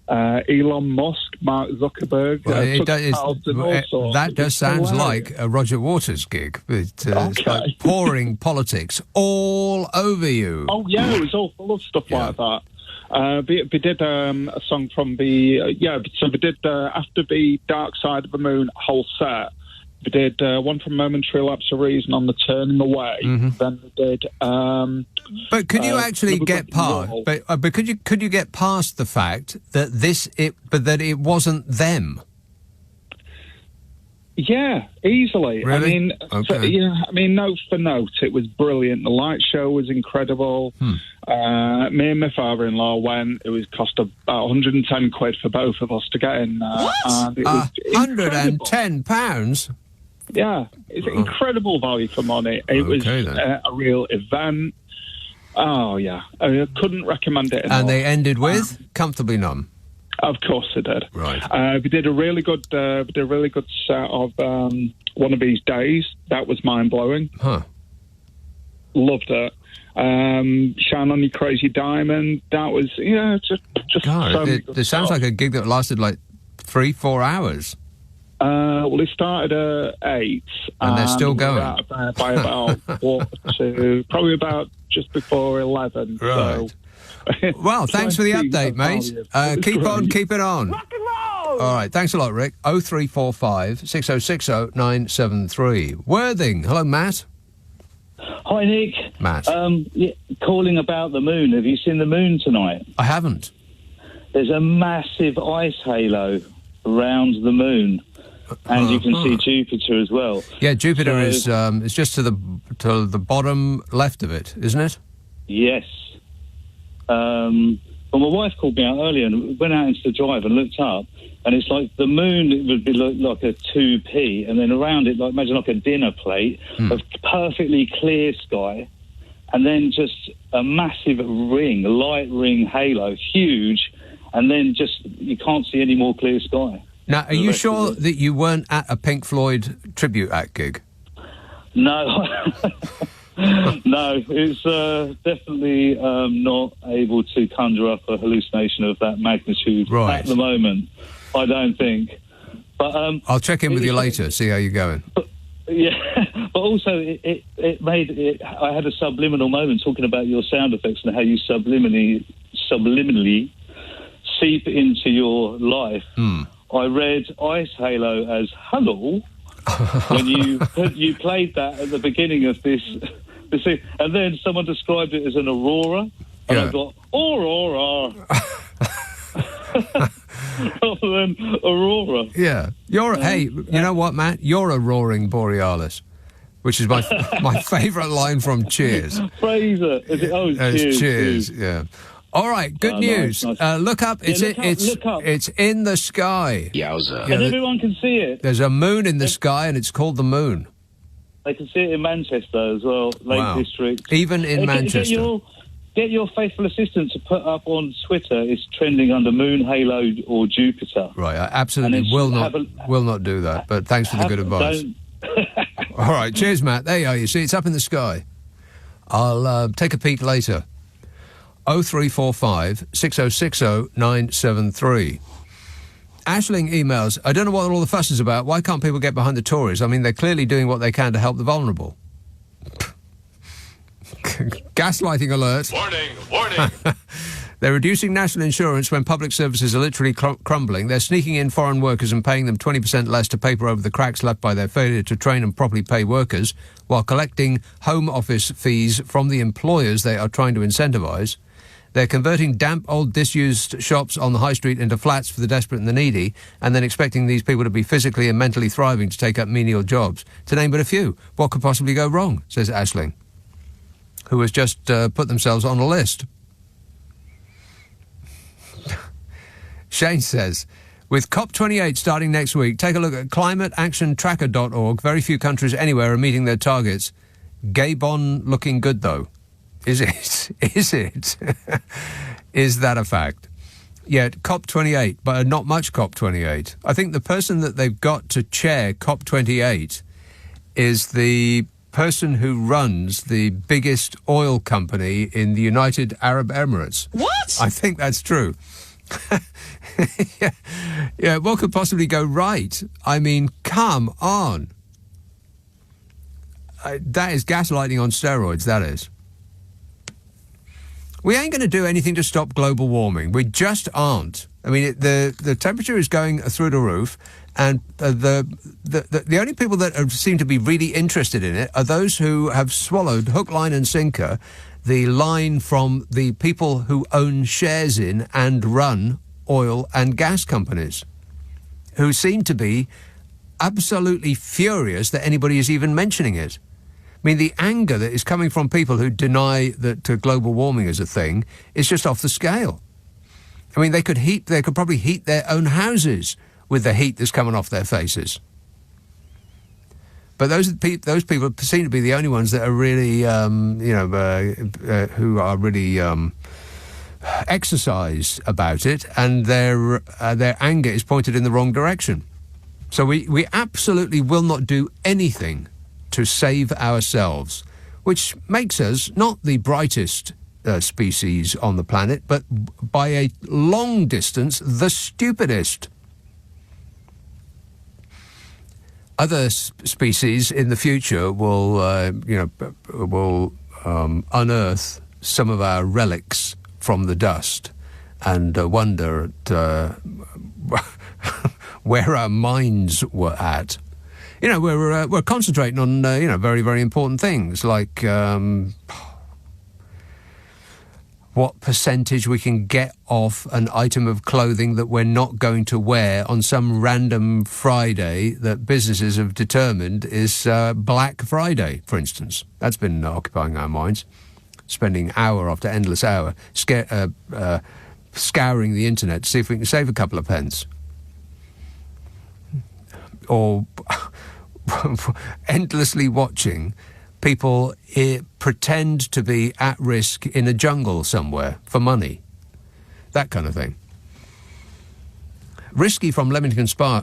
Elon Musk, Mark Zuckerberg. That just sounds like a Roger Waters gig. It's like pouring politics all over you. Oh, yeah, it was all full of stuff like that. We did a song from the... so we did, after the Dark Side of the Moon whole set, we did one from Momentary Lapse of Reason on the Turning Away. Then we did... but could you actually get past? But could you get past the fact that that it wasn't them? Yeah, easily. Really? I mean, note for note, it was brilliant. The light show was incredible. Me and my father-in-law went. It was cost about £110 for both of us to get in. And it was £110? Yeah, it's incredible value for money. It was a real event. Oh, yeah. I couldn't recommend it enough. And they ended with Comfortably Numb. Of course they did. Right. We did a really good set of One of These Days. That was mind-blowing. Huh. Loved it. Shine On You Crazy Diamond. That was, just God, so it sounds like a gig that lasted like 3-4 hours. Well, it started at 8. And they're still we were going. out of there by about probably about just before 11. Right. So, well, thanks for the update, mate. Keep on keeping on. Rock and roll! All right, thanks a lot, Rick. 0345 6060 973. Worthing. Hello, Matt. Hi, Nick. Matt. Calling about the moon. Have you seen the moon tonight? I haven't. There's a massive ice halo around the moon, and you can see Jupiter as well. Yeah, Jupiter is just to the bottom left of it, isn't it? Yes. Well, my wife called me out earlier and went out into the drive and looked up, and it's like the moon, it would be like a 2p, and then around it, like imagine like a dinner plate of perfectly clear sky, and then just a massive ring, a light ring halo, huge, and then just you can't see any more clear sky. Now, are you sure that you weren't at a Pink Floyd tribute act gig? No. No, it's definitely not able to conjure up a hallucination of that magnitude at the moment, I don't think. But I'll check in with you later, see how you're going. Yeah, but also it made it. I had a subliminal moment talking about your sound effects and how you subliminally seep into your life. I read Ice Halo as hello when you played that at the beginning of this thing, and then someone described it as an aurora, and I got aurora rather than aurora. Yeah, hey, you know what, Matt? You're a roaring borealis, which is my favourite line from Cheers. Fraser, is it? Oh, Cheers. Yeah. All right, good news. Nice. Look up. It's in the sky. Yowza. And everyone can see it. There's a moon in the sky, and it's called the moon. They can see it in Manchester as well, Lake District. Even in Manchester. Get your faithful assistant to put up on Twitter. It's trending under Moon, Halo, or Jupiter. Right, I absolutely will not do that. But thanks for the good advice. All right, cheers, Matt. There you are. You see, it's up in the sky. I'll take a peek later. 0345 6060 973. Aisling emails, I don't know what all the fuss is about. Why can't people get behind the Tories? I mean, they're clearly doing what they can to help the vulnerable. Gaslighting alert. Warning. They're reducing national insurance when public services are literally crumbling. They're sneaking in foreign workers and paying them 20% less to paper over the cracks left by their failure to train and properly pay workers, while collecting home office fees from the employers they are trying to incentivise. They're converting damp, old, disused shops on the high street into flats for the desperate and the needy, and then expecting these people to be physically and mentally thriving to take up menial jobs. To name but a few, what could possibly go wrong, says Aisling, who has just put themselves on a list. Shane says, with COP28 starting next week, take a look at climateactiontracker.org. Very few countries anywhere are meeting their targets. Gabon looking good, though. Is it? Is it? Is that a fact? Yet COP28, but not much COP28. I think the person that they've got to chair COP28 is the person who runs the biggest oil company in the United Arab Emirates. What? I think that's true. Yeah, what could possibly go right? I mean, come on. That is gaslighting on steroids, that is. We ain't going to do anything to stop global warming. We just aren't. I mean, the temperature is going through the roof, and the only people that seem to be really interested in it are those who have swallowed hook, line and sinker the line from the people who own shares in and run oil and gas companies, who seem to be absolutely furious that anybody is even mentioning it. I mean, the anger that is coming from people who deny that global warming is a thing is just off the scale. I mean, they could probably heat their own houses with the heat that's coming off their faces. But those people seem to be the only ones that are really, who are really exercised about it, and their anger is pointed in the wrong direction. So we absolutely will not do anything to save ourselves, which makes us not the brightest species on the planet, but by a long distance, the stupidest. other species in the future will unearth some of our relics from the dust and wonder at where our minds were at. You know, we're concentrating on very, very important things like what percentage we can get off an item of clothing that we're not going to wear on some random Friday that businesses have determined is Black Friday, for instance. That's been occupying our minds, spending hour after endless hour scouring the internet to see if we can save a couple of pence. Or endlessly watching people pretend to be at risk in a jungle somewhere for money. That kind of thing. Risky from Leamington Spa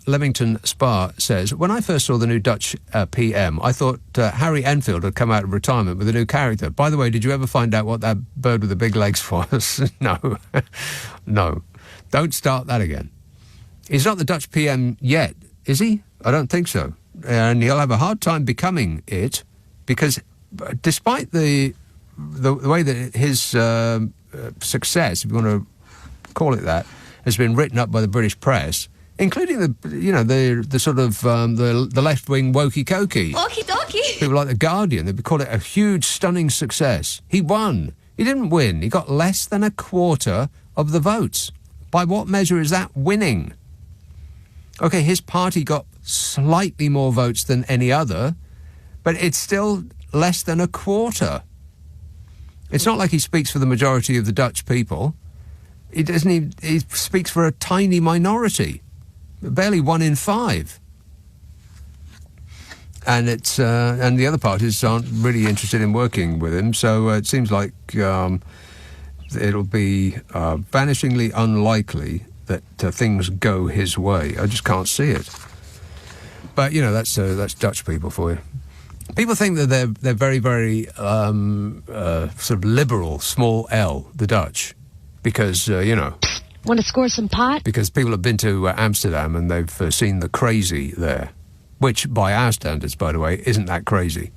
says, when I first saw the new Dutch PM, I thought Harry Enfield had come out of retirement with a new character. By the way, did you ever find out what that bird with the big legs was? No. No. Don't start that again. He's not the Dutch PM yet, is he? I don't think so. And he'll have a hard time becoming it because despite the way that his success, if you want to call it that, has been written up by the British press, including the sort of the left-wing wokey-cokey. Okie-dokie. People like The Guardian, they'd call it a huge, stunning success. He won. He didn't win. He got less than a quarter of the votes. By what measure is that winning? Okay, his party got slightly more votes than any other, but it's still less than a quarter. It's not like he speaks for the majority of the Dutch people. He speaks for a tiny minority, barely 1 in 5. And and the other parties aren't really interested in working with him, so it seems like it'll be vanishingly unlikely that things go his way. I just can't see it. But that's Dutch people for you. People think that they're very, very sort of liberal, small L, the Dutch, because want to score some pot? Because people have been to Amsterdam and they've seen the crazy there, which by our standards, by the way, isn't that crazy.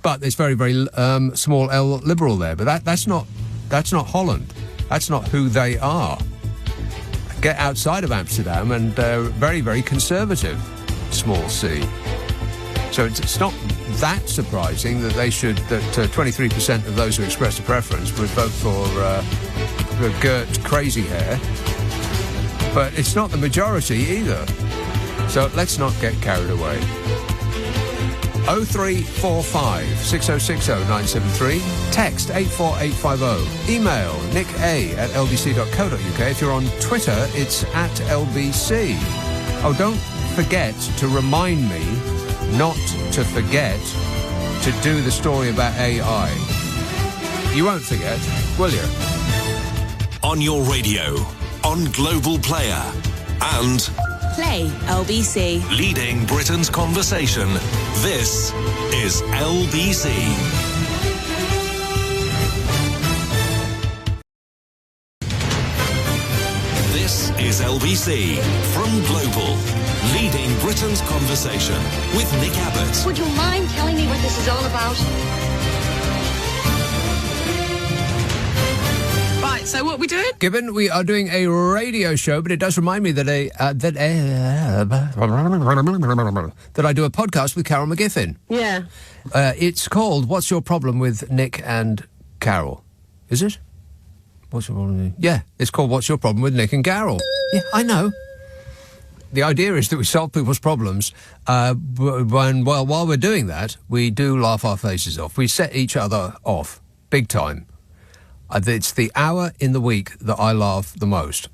But it's very, very small L liberal there. But that's not Holland. That's not who they are. Get outside of Amsterdam and they're very, very conservative, small c. So it's not that surprising that 23% of those who expressed a preference would vote for Gert Crazy Hair. But it's not the majority either. So let's not get carried away. 0345 6060 973. Text 84850. Email nick@lbc.co.uk. If you're on Twitter, it's @LBC. Oh, don't forget to remind me not to forget to do the story about AI. You won't forget, will you? On your radio, on Global Player, and Play LBC. leading Britain's conversation. This is LBC. This is LBC from Global, leading Britain's conversation with Nick Abbot. Would you mind telling me what this is all about? Right, so what are we doing? Given we are doing a radio show, but it does remind me that that I do a podcast with Carol McGiffin. Yeah. It's called What's Your Problem with Nick and Carol? Is it? What's your problem? Yeah, it's called What's Your Problem with Nick and Carol? Yeah, I know. The idea is that we solve people's problems, while we're doing that, we do laugh our faces off. We set each other off, big time. It's the hour in the week that I laugh the most.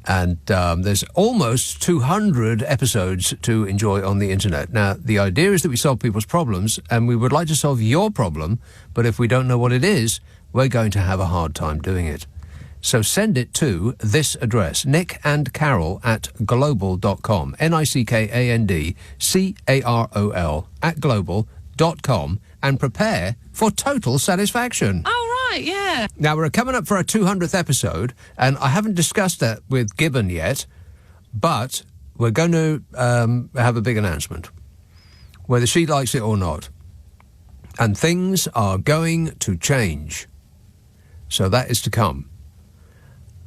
And there's almost 200 episodes to enjoy on the internet. Now, the idea is that we solve people's problems, and we would like to solve your problem, but if we don't know what it is, we're going to have a hard time doing it. So send it to this address, nickandcarol@global.com, nickandcarol @global.com, and prepare for total satisfaction. Oh, right, yeah. Now, we're coming up for our 200th episode, and I haven't discussed that with Gibbon yet, but we're going to have a big announcement. whether she likes it or not. And things are going to change. So that is to come.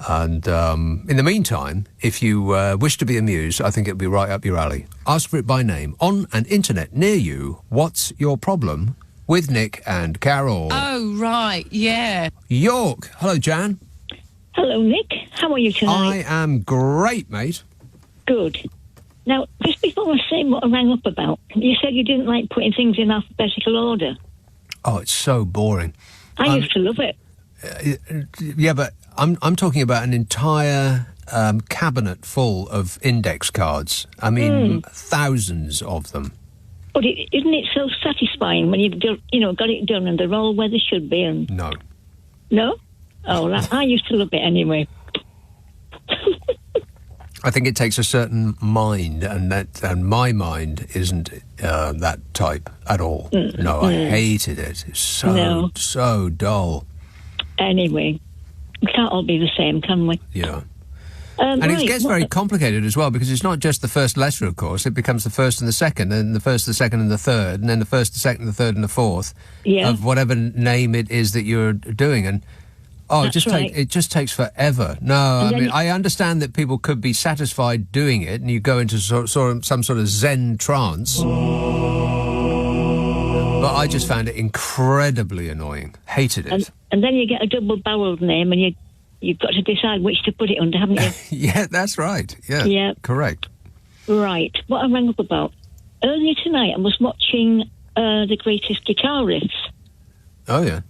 And in the meantime, if you wish to be amused, I think it'll be right up your alley. Ask for it by name. On an internet near you, what's your problem? With Nick and Carol. Oh, right, yeah. York. Hello, Jan. Hello, Nick. How are you tonight? I am great, mate. Good. Now, just before I say what I rang up about, you said you didn't like putting things in alphabetical order. Oh, it's so boring. I used to love it. Yeah, but I'm talking about an entire cabinet full of index cards. I mean, thousands of them. But isn't it so satisfying when you've got it done and they're all where they should be? And No. No? Oh, I used to love it anyway. I think it takes a certain mind, and my mind isn't that type at all. No, I hated it. It's so dull. Anyway, we can't all be the same, can we? Yeah. And it gets very complicated as well, because it's not just the first letter, of course. It becomes the first and the second, and the first, the second, and the third, and then the first, the second, the third, and the fourth of whatever name it is that you're doing. And it just takes forever. No, I mean, I understand that people could be satisfied doing it, and you go into some sort of Zen trance. But I just found it incredibly annoying. Hated it. And then you get a double-barreled name, and you've got to decide which to put it under, haven't you? Yeah, that's right. Yeah, correct. Right. What I rang up about. Earlier tonight, I was watching The Greatest Guitar Riffs. Oh, yeah.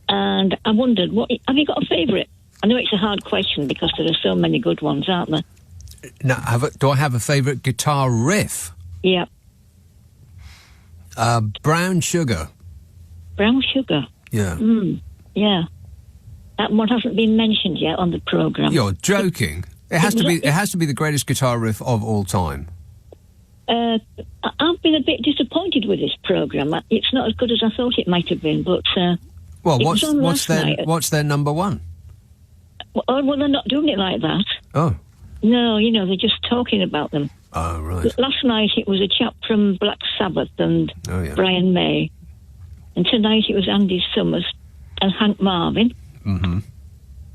And I wondered, have you got a favourite? I know it's a hard question because there are so many good ones, aren't there? Now, do I have a favourite guitar riff? Yeah. Brown Sugar. Brown Sugar? Yeah. Yeah. That one hasn't been mentioned yet on the programme. You're joking. It has to be the greatest guitar riff of all time. I've been a bit disappointed with this programme. It's not as good as I thought it might have been, but well, what's their number one? Well, they're not doing it like that. Oh. No, they're just talking about them. Oh, right. Last night it was a chap from Black Sabbath and Brian May. And tonight it was Andy Summers and Hank Marvin. Mm-hmm.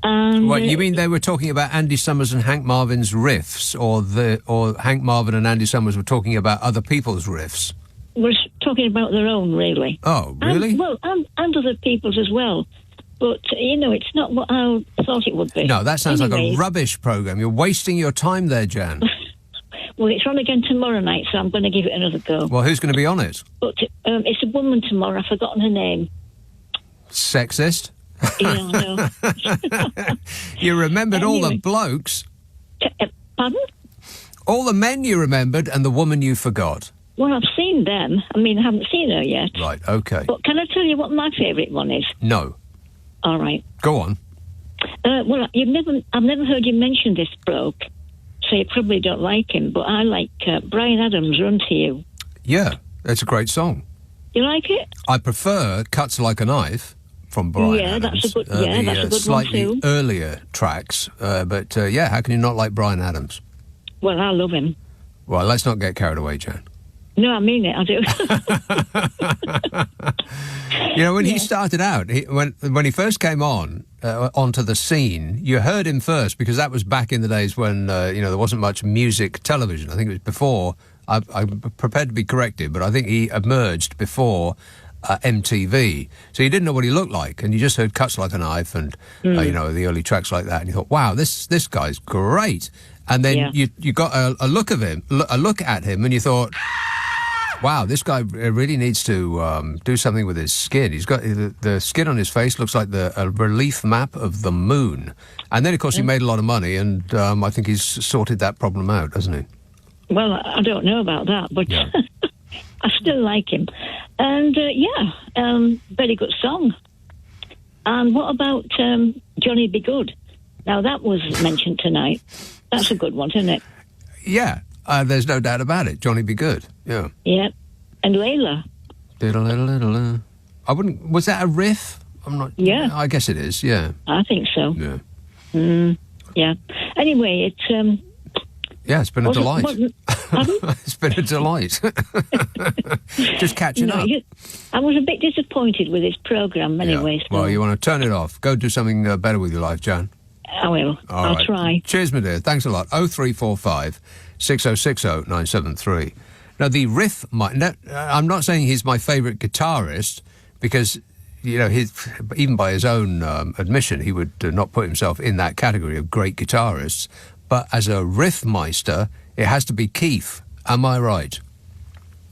And, what, you mean they were talking about Andy Summers and Hank Marvin's riffs, or Hank Marvin and Andy Summers were talking about other people's riffs? We're talking about their own, really. Oh, really? And other people's as well. But, it's not what I thought it would be. No, that sounds like a rubbish programme. You're wasting your time there, Jan. Well, it's on again tomorrow night, so I'm going to give it another go. Well, who's going to be on it? But it's a woman tomorrow. I've forgotten her name. Sexist? Yeah, I know. You remembered all the blokes. Pardon? All the men you remembered and the woman you forgot. Well, I've seen them. I mean, I haven't seen her yet. Right, OK. But can I tell you what my favourite one is? No. All right. Go on. Well, I've never heard you mention this bloke, so you probably don't like him, but I like Bryan Adams' Run to You. Yeah, that's a great song. You like it? I prefer Cuts Like a Knife from Bryan Adams. That's a good slightly one too. Earlier tracks, but how can you not like Bryan Adams? Well, I love him. Well, let's not get carried away, Jan. No, I mean it, I do. When he started out, when he first came onto the scene, you heard him first, because that was back in the days when, there wasn't much music television. I think it was before, I'm prepared to be corrected, but I think he emerged before MTV. So you didn't know what he looked like, and you just heard Cuts Like a Knife and, the early tracks like that, and you thought, wow, this guy's great. And then you got a look at him, and you thought, wow, this guy really needs to do something with his skin. He's got the skin on his face looks like a relief map of the moon. And then, of course, he made a lot of money, and I think he's sorted that problem out, hasn't he? Well, I don't know about that, but I still like him. And, very good song. And what about Johnny Be Good? Now, that was mentioned tonight. That's a good one, isn't it? Yeah. There's no doubt about it. Johnny Be Good. Yeah. Yeah. And Layla. I wouldn't. Was that a riff? I'm not. Yeah. I guess it is. Yeah. I think so. Yeah. Yeah. Anyway, it's. Yeah, it's been a delight. It's been a delight. Just catching up. I was a bit disappointed with this programme anyway. Yeah. Well, you want to turn it off. Go do something better with your life, Jan. I will. I'll try. Cheers, my dear. Thanks a lot. 0345 6060 973. Now, the riff... I'm not saying he's my favourite guitarist because, you know, even by his own admission, he would not put himself in that category of great guitarists. But as a riffmeister, it has to be Keith. Am I right?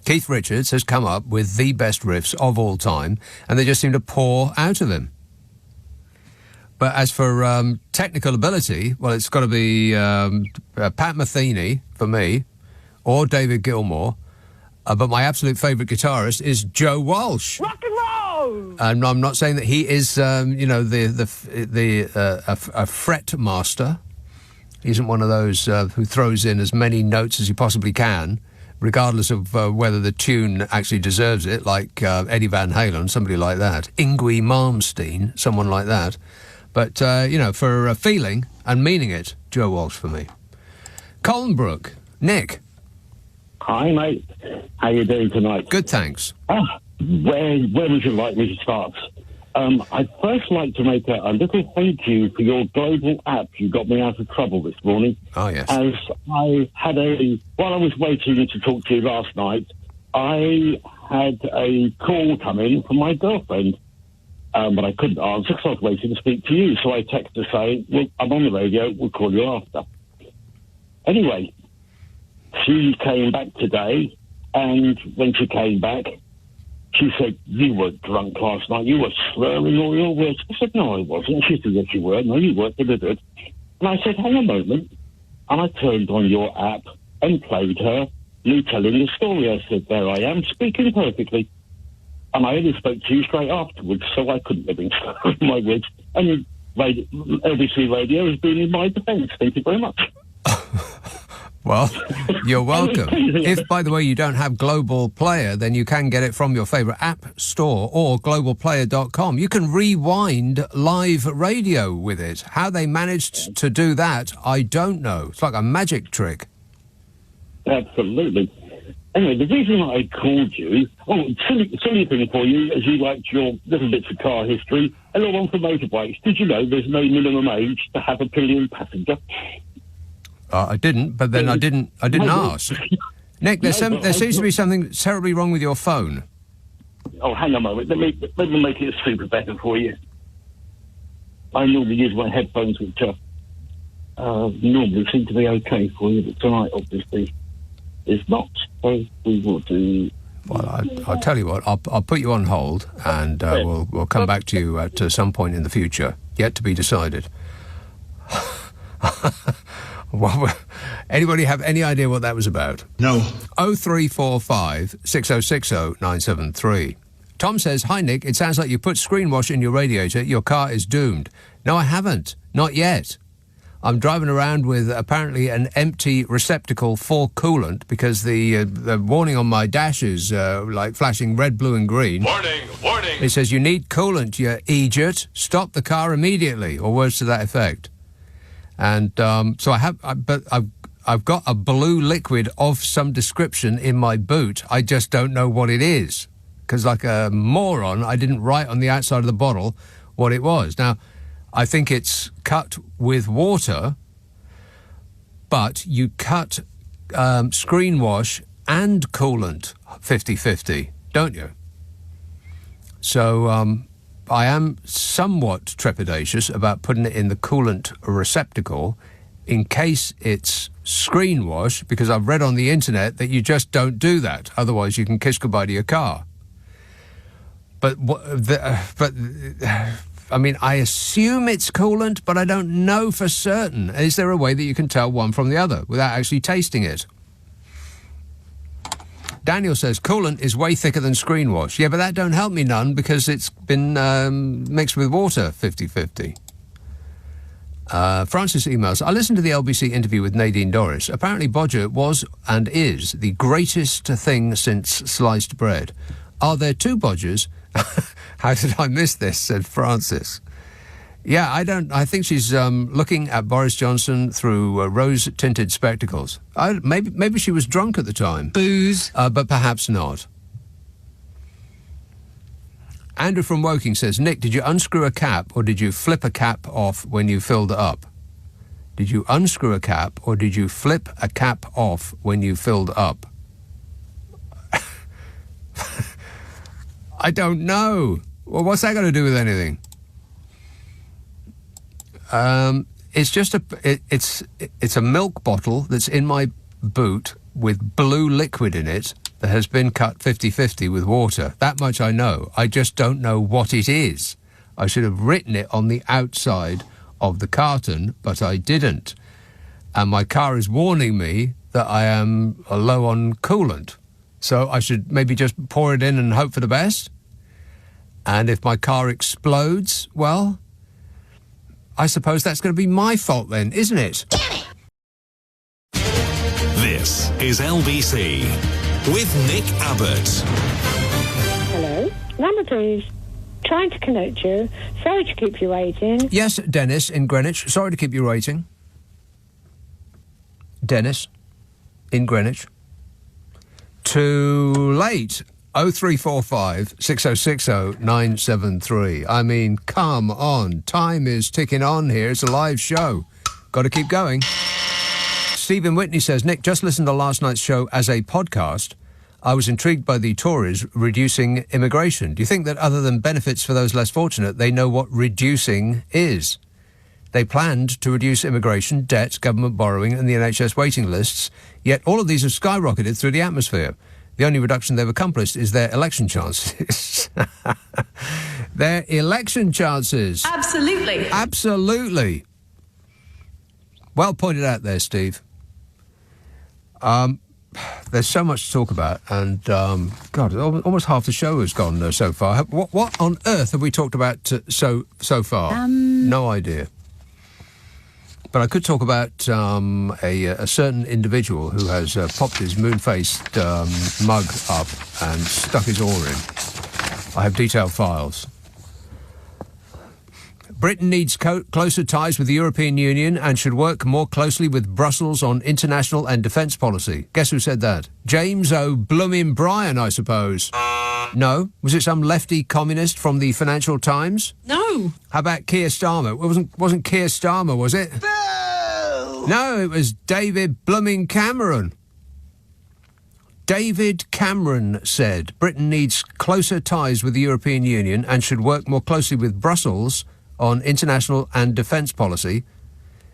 Keith Richards has come up with the best riffs of all time, and they just seem to pour out of him. But as for technical ability, well, it's got to be Pat Metheny for me, or David Gilmour. But my absolute favourite guitarist is Joe Walsh. Rock and roll! And I'm not saying that he is, you know, a fret master. He isn't one of those who throws in as many notes as he possibly can, regardless of whether the tune actually deserves it, like Eddie Van Halen, somebody like that. Yngwie Malmsteen, someone like that. But, you know, for feeling and meaning it, Joe Walsh for me. Colnbrook, Nick. Hi, mate. How you doing tonight? Good, thanks. Where would you like me to start? I'd first like to make a little thank you for your global app. You got me out of trouble this morning. Oh, yes. As I had while I was waiting to talk to you last night, I had a call come in from my girlfriend. But I couldn't answer because I was waiting to speak to you. So I texted her saying, well, I'm on the radio, we'll call you after. Anyway, she came back today, and when she came back, she said, you were drunk last night, you were slurring all your words. I said, no, I wasn't. She said, yes, you were. No, you weren't. And I said, hang on a moment. And I turned on your app and played her, you telling the story. I said, there I am, speaking perfectly. And I only spoke to you straight afterwards, so I couldn't have been slurring my words. And LBC Radio has been in my defence. Thank you very much. Well, you're welcome. If, by the way, you don't have Global Player, then you can get it from your favourite app store or globalplayer.com. You can rewind live radio with it. How they managed to do that, I don't know. It's like a magic trick. Absolutely. Anyway, the reason I called you... Oh, silly thing for you, as you liked your little bits of car history. A little one for motorbikes. Did you know there's no minimum age to have a pillion passenger? I didn't, but then I didn't ask. Nick, there seems to be something terribly wrong with your phone. Oh, hang on a moment. Let me make it super better for you. I normally use my headphones, which normally seem to be okay for you, but tonight, obviously, is not. So we will do... Well, I'll tell you what, I'll put you on hold, and we'll come back to you at some point in the future. Yet to be decided. Well, anybody have any idea what that was about? No. 0345 6060 973. Tom says, hi, Nick. It sounds like you put screen wash in your radiator. Your car is doomed. No, I haven't. Not yet. I'm driving around with apparently an empty receptacle for coolant because the warning on my dash is like flashing red, blue and green. Warning, warning. It says, you need coolant, you idiot. Stop the car immediately, or words to that effect. And so I've got a blue liquid of some description in my boot. I just don't know what it is. Because like a moron, I didn't write on the outside of the bottle what it was. Now, I think it's cut with water, but you cut screen wash and coolant 50-50, don't you? So I am somewhat trepidatious about putting it in the coolant receptacle in case it's screen wash, because I've read on the internet that you just don't do that. Otherwise, you can kiss goodbye to your car. But I mean, I assume it's coolant, but I don't know for certain. Is there a way that you can tell one from the other without actually tasting it? Daniel says, coolant is way thicker than screen wash. Yeah, but that don't help me none because it's been mixed with water 50-50. Francis emails, I listened to the LBC interview with Nadine Dorris. Apparently Bodger was and is the greatest thing since sliced bread. Are there two Bodgers? How did I miss this, said Francis. Yeah, I think she's looking at Boris Johnson through rose-tinted spectacles. Maybe she was drunk at the time. Booze. But perhaps not. Andrew from Woking says, Nick, did you unscrew a cap or did you flip a cap off when you filled it up? Did you unscrew a cap or did you flip a cap off when you filled up? I don't know. Well, what's that got to do with anything? It's just it's a milk bottle that's in my boot with blue liquid in it that has been cut 50-50 with water. That much I know. I just don't know what it is. I should have written it on the outside of the carton, but I didn't. And my car is warning me that I am low on coolant. So I should maybe just pour it in and hope for the best. And if my car explodes, well, I suppose that's going to be my fault then, isn't it? This is LBC with Nick Abbott. Hello, number please. Trying to connect you. Sorry to keep you waiting. Yes, Dennis in Greenwich. Sorry to keep you waiting. Dennis in Greenwich. Too late. 0345 6060 973. I mean, come on. Time is ticking on here. It's a live show. Got to keep going. Stephen Whitney says, Nick, just listened to last night's show as a podcast. I was intrigued by the Tories reducing immigration. Do you think that other than benefits for those less fortunate, they know what reducing is? They planned to reduce immigration, debt, government borrowing and the NHS waiting lists, yet all of these have skyrocketed through the atmosphere. The only reduction they've accomplished is their election chances. Their election chances. Absolutely. Absolutely. Well pointed out there, Steve. There's so much to talk about, and God, almost half the show has gone so far. What on earth have we talked about so far? No idea. But I could talk about a certain individual who has popped his moon-faced mug up and stuck his oar in. I have detailed files. Britain needs closer ties with the European Union and should work more closely with Brussels on international and defence policy. Guess who said that? James O'Brien, I suppose. No? Was it some lefty communist from the Financial Times? No. How about Keir Starmer? It wasn't Keir Starmer, was it? No, it was David Cameron. David Cameron said Britain needs closer ties with the European Union and should work more closely with Brussels on international and defence policy.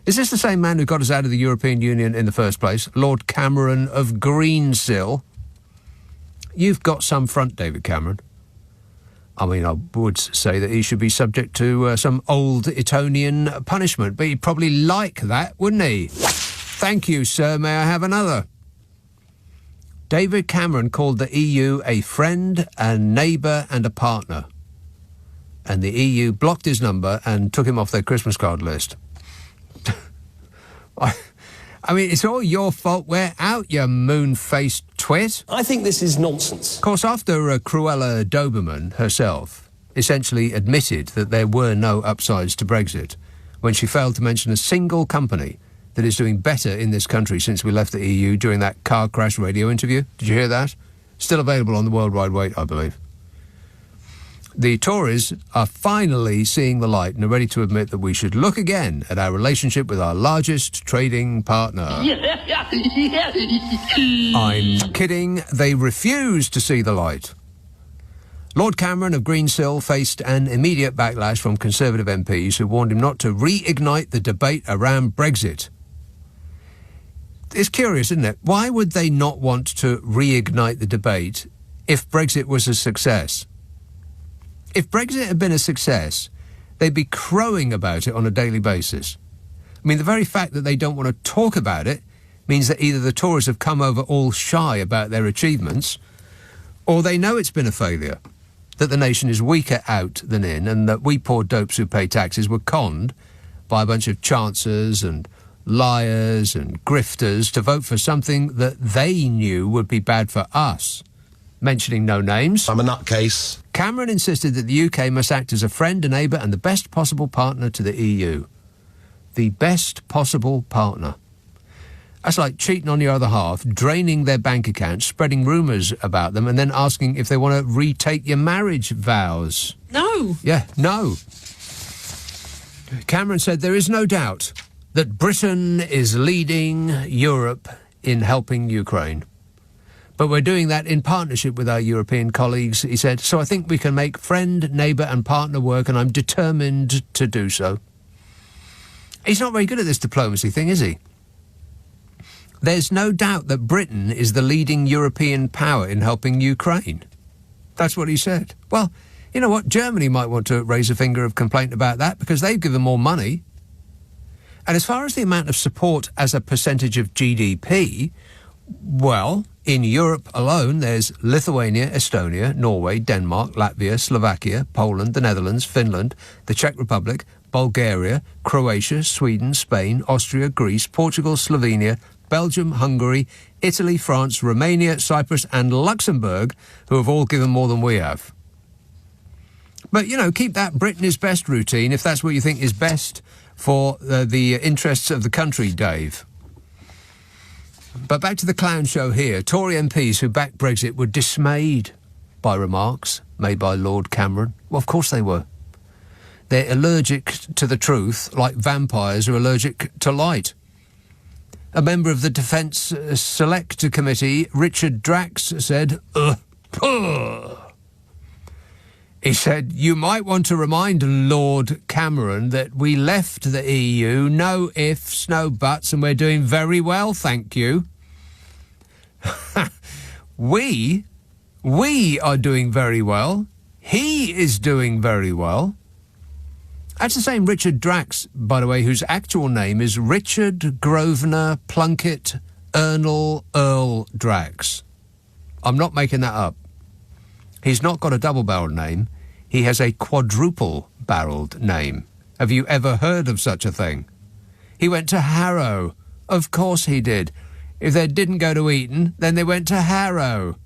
Is this the same man who got us out of the European Union in the first place? Lord Cameron of Greensill? You've got some front, David Cameron. I mean, I would say that he should be subject to some old Etonian punishment, but he'd probably like that, wouldn't he? Thank you, sir. May I have another? David Cameron called the EU a friend, a neighbour and a partner. And the EU blocked his number and took him off their Christmas card list. I mean, it's all your fault we're out, you moon-faced twit. I think this is nonsense. Of course, after Cruella Doberman herself essentially admitted that there were no upsides to Brexit, when she failed to mention a single company that is doing better in this country since we left the EU during that car crash radio interview. Did you hear that? Still available on the World Wide Wait, I believe. The Tories are finally seeing the light and are ready to admit that we should look again at our relationship with our largest trading partner. I'm kidding. They refuse to see the light. Lord Cameron of Greensill faced an immediate backlash from Conservative MPs who warned him not to reignite the debate around Brexit. It's curious, isn't it? Why would they not want to reignite the debate if Brexit was a success? If Brexit had been a success, they'd be crowing about it on a daily basis. I mean, the very fact that they don't want to talk about it means that either the Tories have come over all shy about their achievements, or they know it's been a failure, that the nation is weaker out than in, and that we poor dopes who pay taxes were conned by a bunch of chancers and liars and grifters to vote for something that they knew would be bad for us. mentioning no names. I'm a nutcase. Cameron insisted that the UK must act as a friend, a neighbour and the best possible partner to the EU. The best possible partner. That's like cheating on your other half, draining their bank accounts, spreading rumours about them, and then asking if they want to retake your marriage vows. No. Yeah, no. Cameron said there is no doubt that Britain is leading Europe in helping Ukraine. But we're doing that in partnership with our European colleagues, he said, so I think we can make friend, neighbour and partner work, and I'm determined to do so. He's not very good at this diplomacy thing, is he? There's no doubt that Britain is the leading European power in helping Ukraine. That's what he said. Well, you know what? Germany might want to raise a finger of complaint about that because they've given more money. And as far as the amount of support as a percentage of GDP, well, in Europe alone, there's Lithuania, Estonia, Norway, Denmark, Latvia, Slovakia, Poland, the Netherlands, Finland, the Czech Republic, Bulgaria, Croatia, Sweden, Spain, Austria, Greece, Portugal, Slovenia, Belgium, Hungary, Italy, France, Romania, Cyprus and Luxembourg, who have all given more than we have. But, you know, keep that Britain is best routine if that's what you think is best for the interests of the country, Dave. But back to the clown show here. Tory MPs who backed Brexit were dismayed by remarks made by Lord Cameron. Well, of course they were. They're allergic to the truth, like vampires are allergic to light. A member of the Defence Select Committee, Richard Drax, said, He said, you might want to remind Lord Cameron that we left the EU, no ifs, no buts, and we're doing very well, thank you. We are doing very well. He is doing very well. That's the same Richard Drax, by the way, whose actual name is Richard Grosvenor Plunkett Ernle Earl Drax. I'm not making that up. He's not got a double-barreled name. He has a quadruple-barreled name. Have you ever heard of such a thing? He went to Harrow. Of course he did. If they didn't go to Eton, then they went to Harrow.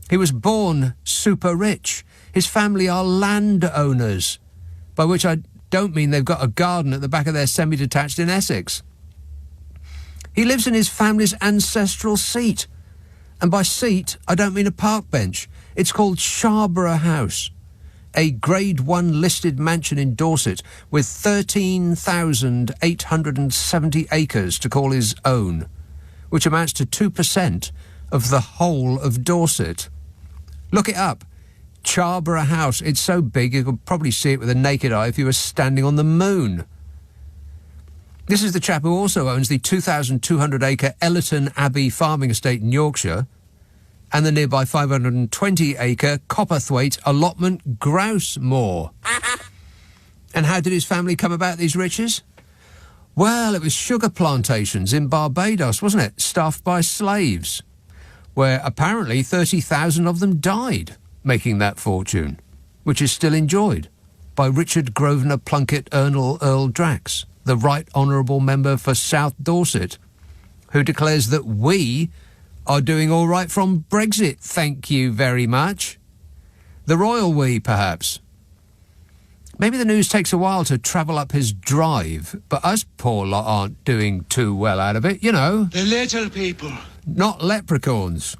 He was born super rich. His family are landowners, by which I don't mean they've got a garden at the back of their semi-detached in Essex. He lives in his family's ancestral seat. And by seat, I don't mean a park bench. It's called Scarborough House, a Grade 1 listed mansion in Dorset with 13,870 acres to call his own, which amounts to 2% of the whole of Dorset. Look it up. Charborough House. It's so big you could probably see it with a naked eye if you were standing on the moon. This is the chap who also owns the 2,200-acre Ellerton Abbey farming estate in Yorkshire and the nearby 520-acre Copperthwaite allotment grouse moor. And how did his family come about these riches? Well, it was sugar plantations in Barbados, wasn't it? Staffed by slaves, where apparently 30,000 of them died making that fortune, which is still enjoyed by Richard Grosvenor Plunkett Ernle Earl Drax, the Right Honourable Member for South Dorset, who declares that we are doing all right from Brexit, thank you very much. The royal we, perhaps. Maybe the news takes a while to travel up his drive, but us poor lot aren't doing too well out of it, you know. The little people. Not leprechauns.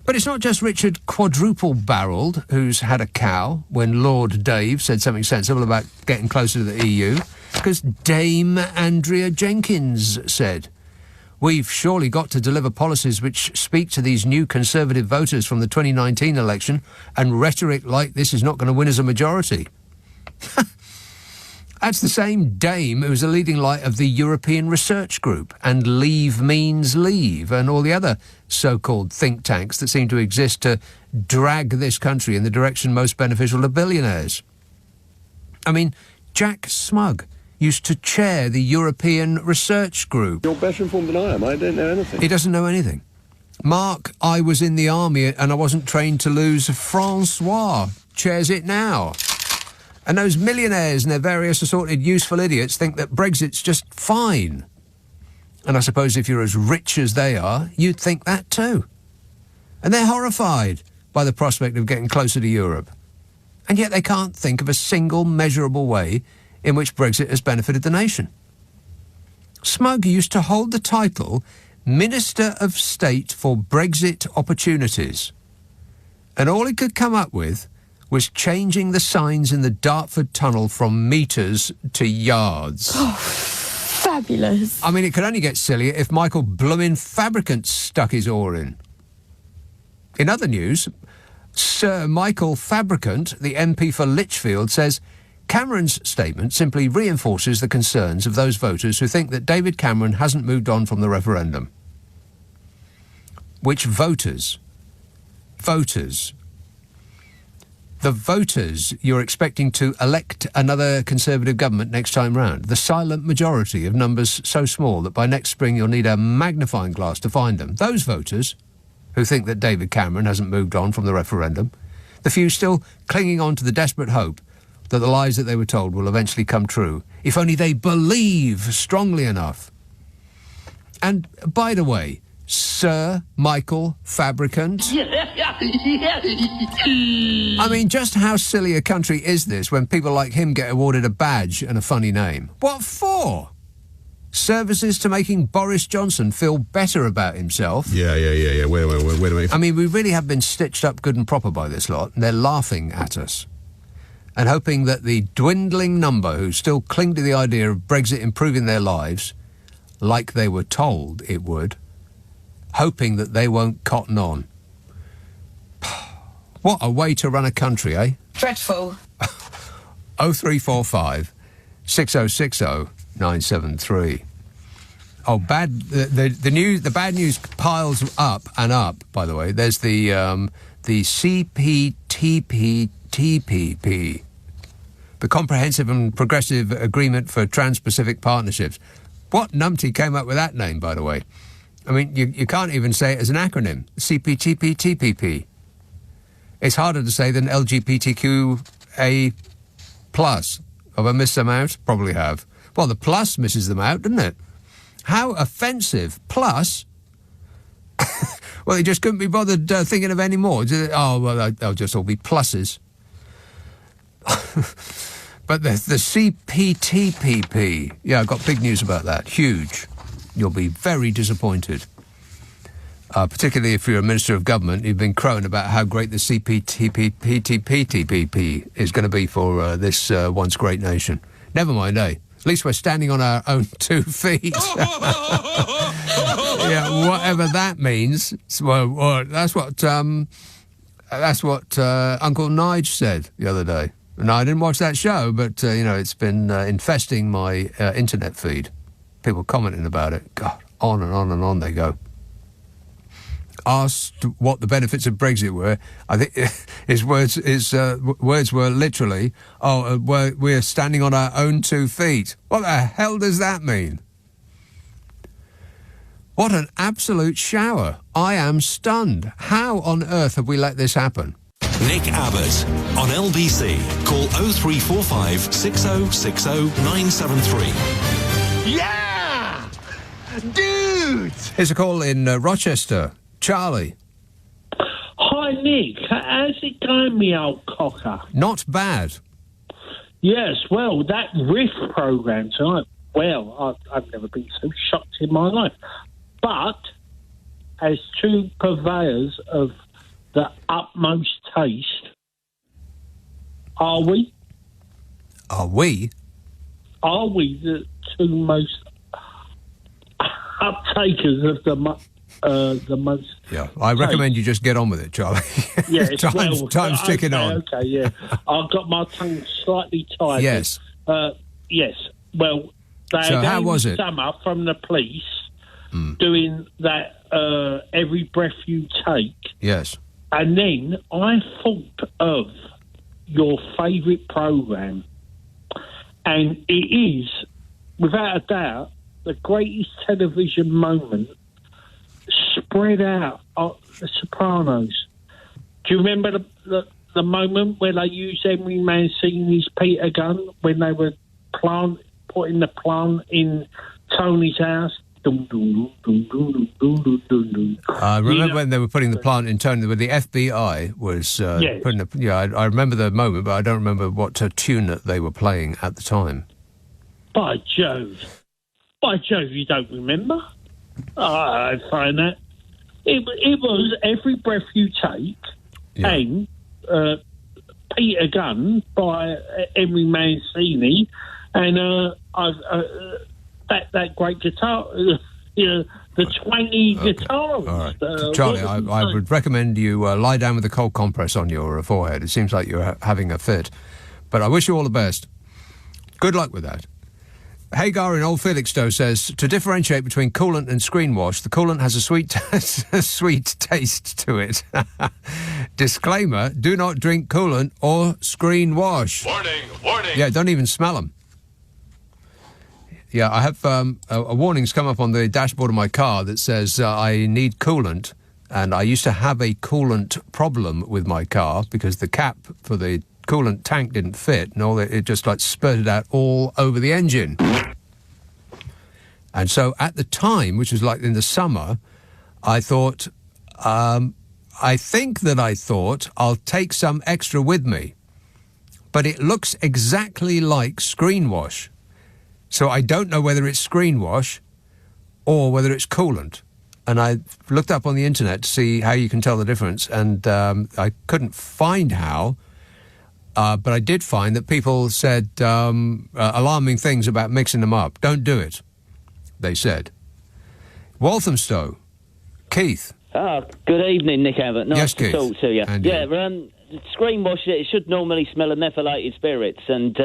But it's not just Richard Quadruple-Barrelled who's had a cow when Lord Dave said something sensible about getting closer to the EU, because Dame Andrea Jenkins said, we've surely got to deliver policies which speak to these new Conservative voters from the 2019 election, and rhetoric like this is not going to win us a majority. That's the same Dame who's the leading light of the European Research Group and Leave Means Leave and all the other so-called think tanks that seem to exist to drag this country in the direction most beneficial to billionaires. I mean, Jack Smug used to chair the European Research Group. You're better informed than I am. I don't know anything. He doesn't know anything. Mark, I was in the army and I wasn't trained to lose. Francois chairs it now. And those millionaires and their various assorted useful idiots think that Brexit's just fine. And I suppose if you're as rich as they are, you'd think that too. And they're horrified by the prospect of getting closer to Europe. And yet they can't think of a single measurable way in which Brexit has benefited the nation. Smug used to hold the title Minister of State for Brexit Opportunities. And all he could come up with was changing the signs in the Dartford Tunnel from metres to yards. Oh, fabulous. I mean, it could only get sillier if Michael Bloomin' Fabricant stuck his oar in. In other news, Sir Michael Fabricant, the MP for Lichfield, says Cameron's statement simply reinforces the concerns of those voters who think that David Cameron hasn't moved on from the referendum. Which voters? Voters. The voters you're expecting to elect another Conservative government next time round. The silent majority of numbers so small that by next spring you'll need a magnifying glass to find them. Those voters who think that David Cameron hasn't moved on from the referendum. The few still clinging on to the desperate hope that the lies that they were told will eventually come true, if only they believe strongly enough. And, by the way, Sir Michael Fabricant. I mean, just how silly a country is this when people like him get awarded a badge and a funny name? What for? Services to making Boris Johnson feel better about himself. Yeah. Wait a minute. I mean, we really have been stitched up good and proper by this lot, and they're laughing at us and hoping that the dwindling number who still cling to the idea of Brexit improving their lives, like they were told it would, hoping that they won't cotton on. What a way to run a country, eh? Dreadful. 0345 6060 973. Oh, the bad news piles up and up, by the way. There's the CPTPP, the Comprehensive and Progressive Agreement for Trans-Pacific Partnerships. What numpty came up with that name, by the way? I mean, you can't even say it as an acronym. CPTPP. It's harder to say than LGBTQA+. Have I missed them out? Probably have. Well, the plus misses them out, doesn't it? How offensive. Plus? Well, they just couldn't be bothered thinking of any more. Oh, well, they'll just all be pluses. But the CPTPP, yeah, I've got big news about that. Huge. You'll be very disappointed. Particularly if you're a Minister of Government, you've been crowing about how great the CPTPP is going to be for this once great nation. Never mind, eh? At least we're standing on our own 2 feet. Yeah, whatever that means. Well, that's what Uncle Nige said the other day. No, I didn't watch that show, but, it's been infesting my internet feed. People commenting about it. God, on and on and on they go. Asked what the benefits of Brexit were, I think his words were literally, we're standing on our own 2 feet. What the hell does that mean? What an absolute shower. I am stunned. How on earth have we let this happen? Nick Abbott on LBC. Call 0345 6060 973. Yeah! Dude! Here's a call in Rochester. Charlie. Hi, Nick. How's it going, me old cocker? Not bad. Yes, well, that Riff programme tonight, I've never been so shocked in my life. But as two purveyors of the utmost taste, are we? Are we? Are we the two most uptakers of the most? Yeah, I recommend you just get on with it, Charlie. Yes, time's ticking on. Okay, yeah. I've got my tongue slightly tied. Yes. Yes. Well, they so how was it? Summer from the police doing that every breath you take. Yes. And then I thought of your favourite programme, and it is, without a doubt, the greatest television moment spread out of The Sopranos. Do you remember the moment where they used Henry Mancini's Peter gun when they were putting the plant in Tony's house? Dum, dum, dum, dum, dum, dum, dum, dum. I remember when they were putting the plant in tone, where the FBI was Yes. putting I remember the moment, but I don't remember what tune that they were playing at the time. By Jove. By Jove, you don't remember? I find that. It was Every Breath You Take and Peter Gunn by Henry Mancini and that great guitar, the twangy guitarist. All right. Charlie, I would recommend you lie down with a cold compress on your forehead. It seems like you're having a fit. But I wish you all the best. Good luck with that. Hagar in Old Felixstowe says, to differentiate between coolant and screen wash, the coolant has a sweet taste to it. Disclaimer, do not drink coolant or screen wash. Warning, warning. Yeah, don't even smell them. Yeah, I have a warning's come up on the dashboard of my car that says I need coolant, and I used to have a coolant problem with my car because the cap for the coolant tank didn't fit, and it just like spurted out all over the engine. And so at the time, which was like in the summer, I thought, I'll take some extra with me. But it looks exactly like screen wash. So I don't know whether it's screen wash or whether it's coolant. And I looked up on the internet to see how you can tell the difference, and I couldn't find how. But I did find that people said alarming things about mixing them up. Don't do it, they said. Walthamstow, Keith. Good evening, Nick Abbott. Nice to Keith. talk to you. And screen wash, it should normally smell of methylated spirits, and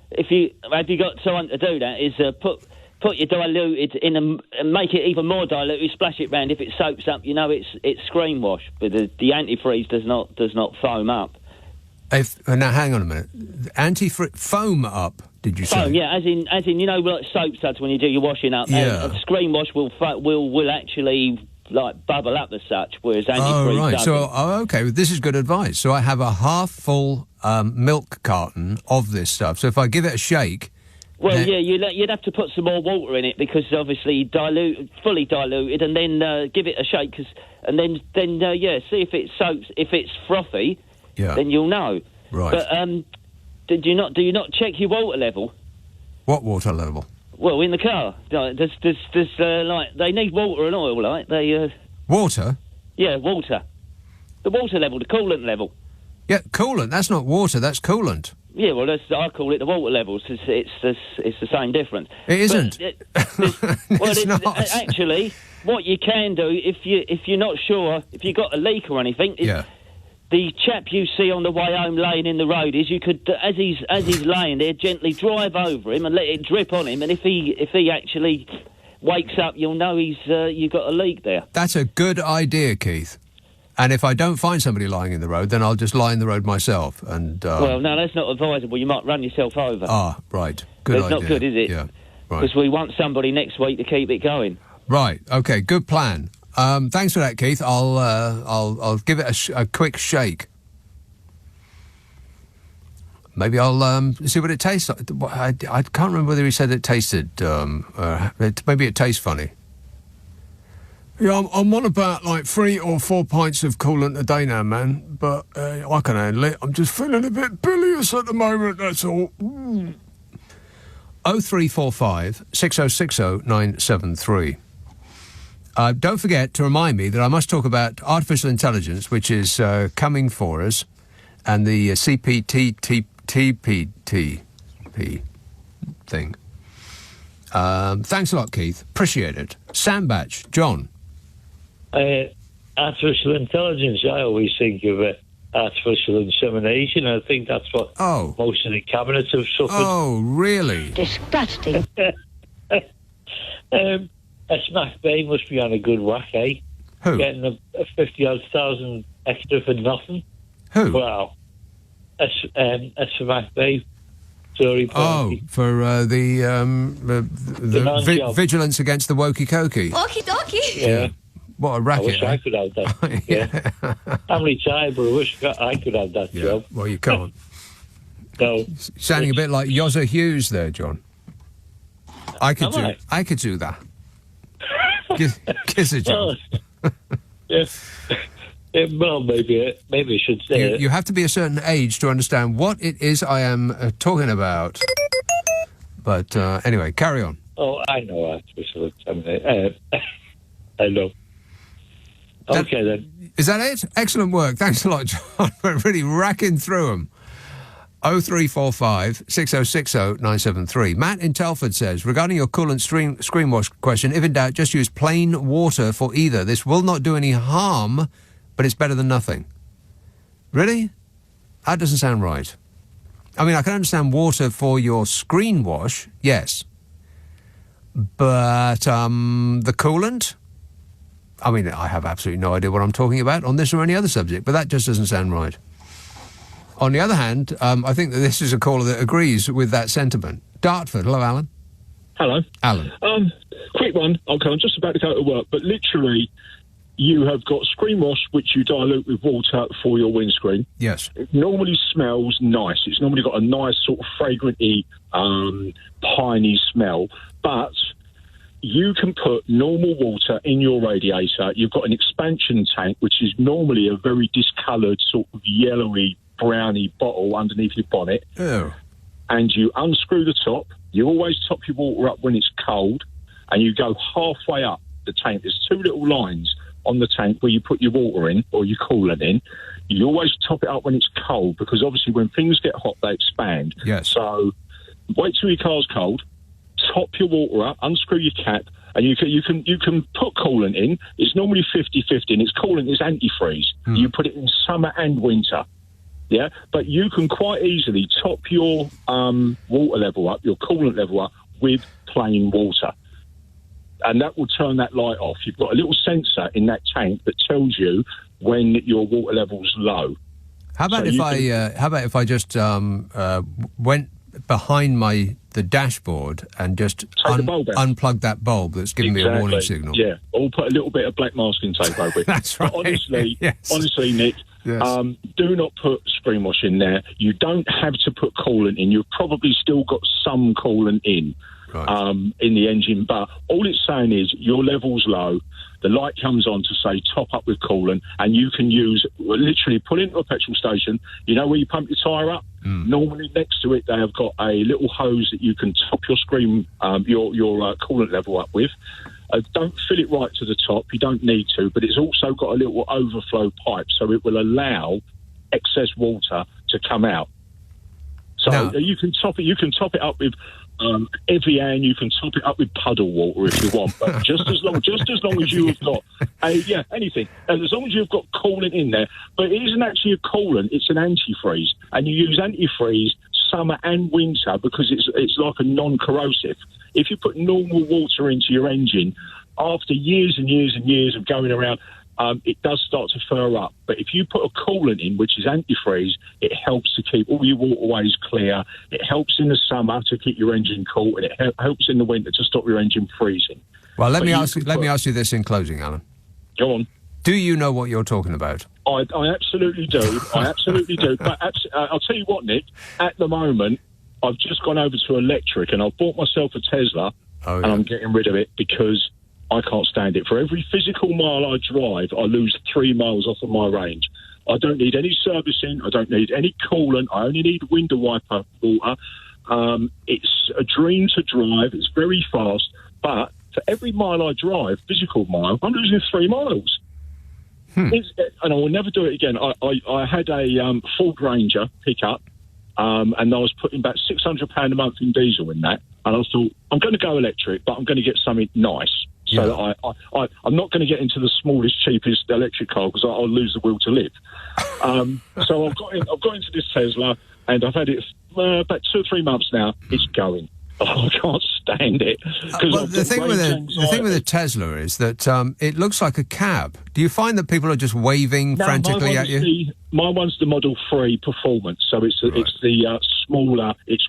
if you got time to do that, is put your diluted in and make it even more diluted, splash it round. If it soaks up, you know it's screen wash, but the antifreeze does not foam up. Now, hang on a minute. Foam up, did you say? Foam, yeah, as in, you know, like soap suds when you do your washing up. Yeah. Screen wash will actually like bubble up as such, whereas antifreeze Oh, right. doesn't. So, okay, this is good advice. So I have a half full milk carton of this stuff. So if I give it a shake... Well, yeah, you'd have to put some more water in it because obviously fully diluted, and then give it a shake, and then see if it soaks. If it's frothy, then you'll know. Right. But do you not check your water level? What water level? Well, in the car, like, there's they need water and oil, like they. Water? Yeah, water. The water level, the coolant level. Yeah, coolant. That's not water. That's coolant. Yeah, well, I call it the water levels. It's the same difference. It isn't. It's not. Actually, what you can do if you're not sure if you got a leak or anything. The chap you see on the way home laying in the road is you could, as he's laying there, gently drive over him and let it drip on him, and if he actually wakes up, you'll know you've got a leak there. That's a good idea, Keith. And if I don't find somebody lying in the road, then I'll just lie in the road myself. And well, no, that's not advisable. You might run yourself over. Ah, right. Good idea. It's not good, is it? Yeah, right. Because we want somebody next week to keep it going. Right. Okay. Good plan. Thanks for that, Keith. I'll give it a quick shake. Maybe I'll see what it tastes like. I can't remember whether he said it tasted. Maybe it tastes funny. Yeah, I'm on about like 3 or 4 pints of coolant a day now, man. But I can handle it. I'm just feeling a bit bilious at the moment, that's all. 0345 6060 973. Don't forget to remind me that I must talk about artificial intelligence, which is coming for us, and the CPTPP thing. Thanks a lot, Keith. Appreciate it. Sam Batch, John. Artificial intelligence, I always think of artificial insemination. I think that's what most of the cabinets have suffered. Oh, really? Disgusting. Smack Bay must be on a good whack, eh? Who? Getting a 50,000 extra for nothing. Who? Wow. Smack Bay. Sorry, oh, for the vigilance against the wokey-cokey. Okie dokie. Yeah. What a racket. I wish I could have that. Yeah. I'm retired, but I wish I could have that job. Well, you can't. No. Sounding a bit like Yozza Hughes there, John. I could do that. Kiss it, John. Yeah. Well, maybe I should say it. You have to be a certain age to understand what it is I am talking about. But anyway, carry on. Oh, I know artificial insemination. I know. Okay, then. Is that it? Excellent work. Thanks a lot, John. We're really racking through them. 0345 6060 973. Matt in Telford says, regarding your coolant screen wash question, if in doubt, just use plain water for either. This will not do any harm, but it's better than nothing. Really? That doesn't sound right. I mean, I can understand water for your screen wash, yes. But the coolant? I mean, I have absolutely no idea what I'm talking about on this or any other subject, but that just doesn't sound right. On the other hand, I think that this is a caller that agrees with that sentiment. Dartford, hello, Alan. Hello. Alan. Quick one. Okay, I'm just about to go to work, but literally, you have got screen wash, which you dilute with water for your windscreen. Yes. It normally smells nice. It's normally got a nice sort of fragranty, piney smell, but you can put normal water in your radiator. You've got an expansion tank, which is normally a very discoloured, sort of yellowy, browny bottle underneath your bonnet. Oh. And you unscrew the top. You always top your water up when it's cold, and you go halfway up the tank. There's two little lines on the tank where you put your water in or your coolant in. You always top it up when it's cold, because obviously when things get hot, they expand. Yes. So wait till your car's cold, top your water up, unscrew your cap, and you can put coolant in. It's normally 50-50, and it's coolant is antifreeze. You put it in summer and winter. Yeah, but you can quite easily top your water level up, your coolant level up, with plain water. And that will turn that light off. You've got a little sensor in that tank that tells you when your water level's low. How about if I just went behind the dashboard and just unplug that bulb that's giving me a warning signal? Yeah, or put a little bit of black masking tape over it. That's right. But honestly, Yes. honestly, Nick, Yes. do not put screen wash in there. You don't have to put coolant in. You've probably still got some coolant in. Right. In the engine, but all it's saying is your level's low, the light comes on to say top up with coolant, and you can literally pull into a petrol station, you know where you pump your tyre up? Normally next to it they have got a little hose that you can top your your coolant level up with. Don't fill it right to the top, you don't need to, but it's also got a little overflow pipe, so it will allow excess water to come out. So you can top it up with Evian, you can top it up with puddle water if you want, but just as long as you have got anything, and as long as you've got coolant in there. But it isn't actually a coolant; it's an antifreeze, and you use antifreeze summer and winter because it's like a non-corrosive. If you put normal water into your engine, after years and years and years of going around, it does start to fur up. But if you put a coolant in, which is antifreeze, it helps to keep all your waterways clear. It helps in the summer to keep your engine cool, and it helps in the winter to stop your engine freezing. Well, let me ask you this in closing, Alan. Go on. Do you know what you're talking about? I absolutely do. I absolutely do. But I'll tell you what, Nick. At the moment, I've just gone over to electric, and I've bought myself a Tesla, and I'm getting rid of it because I can't stand it. For every physical mile I drive, I lose 3 miles off of my range. I don't need any servicing. I don't need any coolant. I only need window wiper water. It's a dream to drive. It's very fast. But for every mile I drive, physical mile, I'm losing 3 miles. And I will never do it again. I had a Ford Ranger pickup, and I was putting about £600 a month in diesel in that. And I thought, I'm going to go electric, but I'm going to get something nice. So that I'm not going to get into the smallest, cheapest electric car because I'll lose the will to live. So I've got into this Tesla, and I've had it about 2 or 3 months now. It's going. I can't stand it. Well, the thing with a Tesla is that it looks like a cab. Do you find that people are just waving frantically at you? My one's the Model 3 Performance, so it's the smaller. It's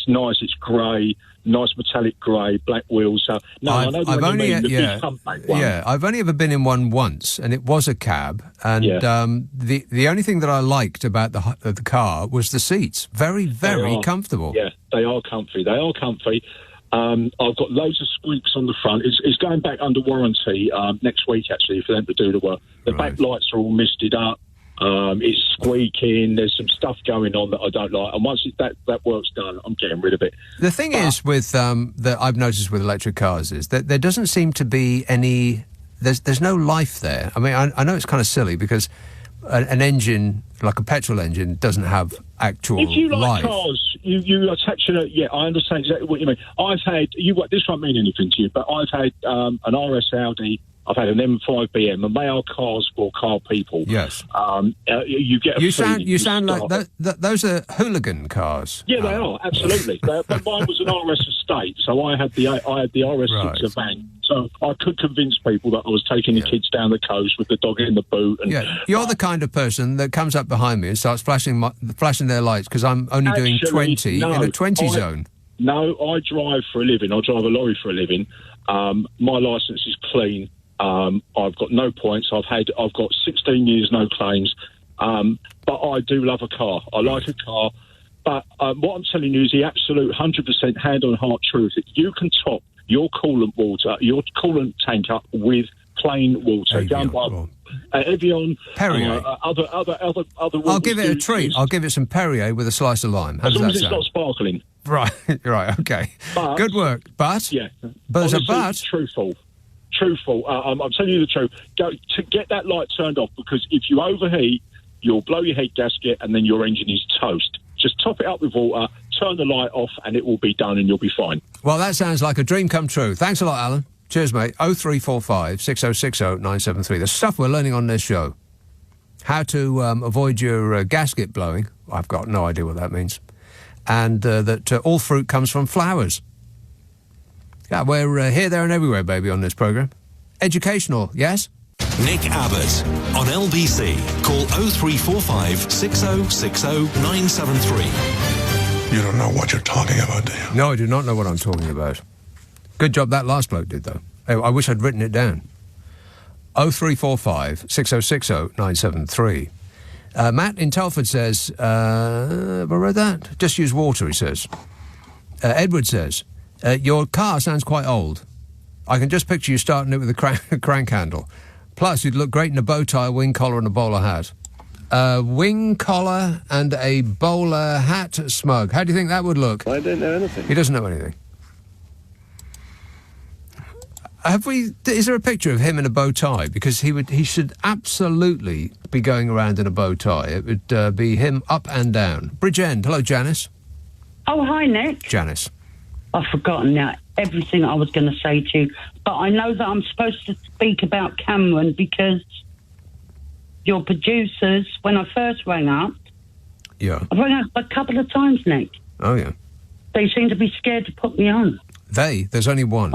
nice. It's grey, nice metallic grey, black wheels. So I've only ever been in one once, and it was a cab. And the only thing that I liked about the car was the seats. Very, very comfortable. Yeah, they are comfy. I've got loads of squeaks on the front. It's going back under warranty next week, actually, for them to do the work. The back lights are all misted up. It's squeaking. There's some stuff going on that I don't like. And once that work's done, I'm getting rid of it. The thing is with that I've noticed with electric cars is that there doesn't seem to be any. There's no life there. I mean, I know it's kind of silly because an engine like a petrol engine doesn't have actual If you like life. cars, you attach it. Yeah, I understand exactly what you mean. I've had this won't mean anything to you, but I've had an RS Audi. I've had an M5 BM, and they are cars for car people. Yes. You get. You sound like those are hooligan cars. Yeah, they are absolutely. But mine was an RS Estate, so I had the RS6 van. So I could convince people that I was taking the kids down the coast with the dog in the boot. And, you're the kind of person that comes up behind me and starts flashing their lights because I'm only doing 20 in a 20 zone. No, I drive for a living. I drive a lorry for a living. My licence is clean. I've got no points. I've got 16 years, no claims. But I do love a car. I like a car. But what I'm telling you is the absolute 100% hand on heart truth that you can top your coolant water, your coolant tank up with plain water. Go and buy Evian, Perrier. other. I'll give it a treat. I'll give it some Perrier with a slice of lime. How As does long that as it's sound? not sparkling. Right, okay. But, good work. But? Yeah. But there's a Honestly, but? Truthful. I'm telling you the truth. Go to get that light turned off, because if you overheat, you'll blow your head gasket and then your engine is toast. Just top it up with water, turn the light off, and it will be done and you'll be fine. Well, that sounds like a dream come true. Thanks a lot, Alan. Cheers, mate. 0345 6060 973. The stuff we're learning on this show. How to avoid your gasket blowing. I've got no idea what that means. And that all fruit comes from flowers. Yeah, we're here, there and everywhere, baby, on this programme. Educational, yes? Nick Abbott on LBC. Call 0345 6060 973. You don't know what you're talking about, do you? No, I do not know what I'm talking about. Good job that last bloke did, though. I wish I'd written it down. 0345 6060 973. Matt in Telford says, have I read that? Just use water, he says. Edward says, your car sounds quite old. I can just picture you starting it with a crank handle. Plus, you'd look great in a bow tie, a wing collar and a bowler hat. Wing collar and a bowler hat, Smug. How do you think that would look? I don't know anything. He doesn't know anything. Is there a picture of him in a bow tie? Because he should absolutely be going around in a bow tie. It would be him up and down. Bridgend. Hello, Janice. Oh, hi, Nick. Janice. I've forgotten now everything I was going to say to you, but I know that I'm supposed to speak about Cameron because your producers, when I first rang up, I rang up a couple of times, Nick. Oh, yeah. They seem to be scared to put me on. There's only one.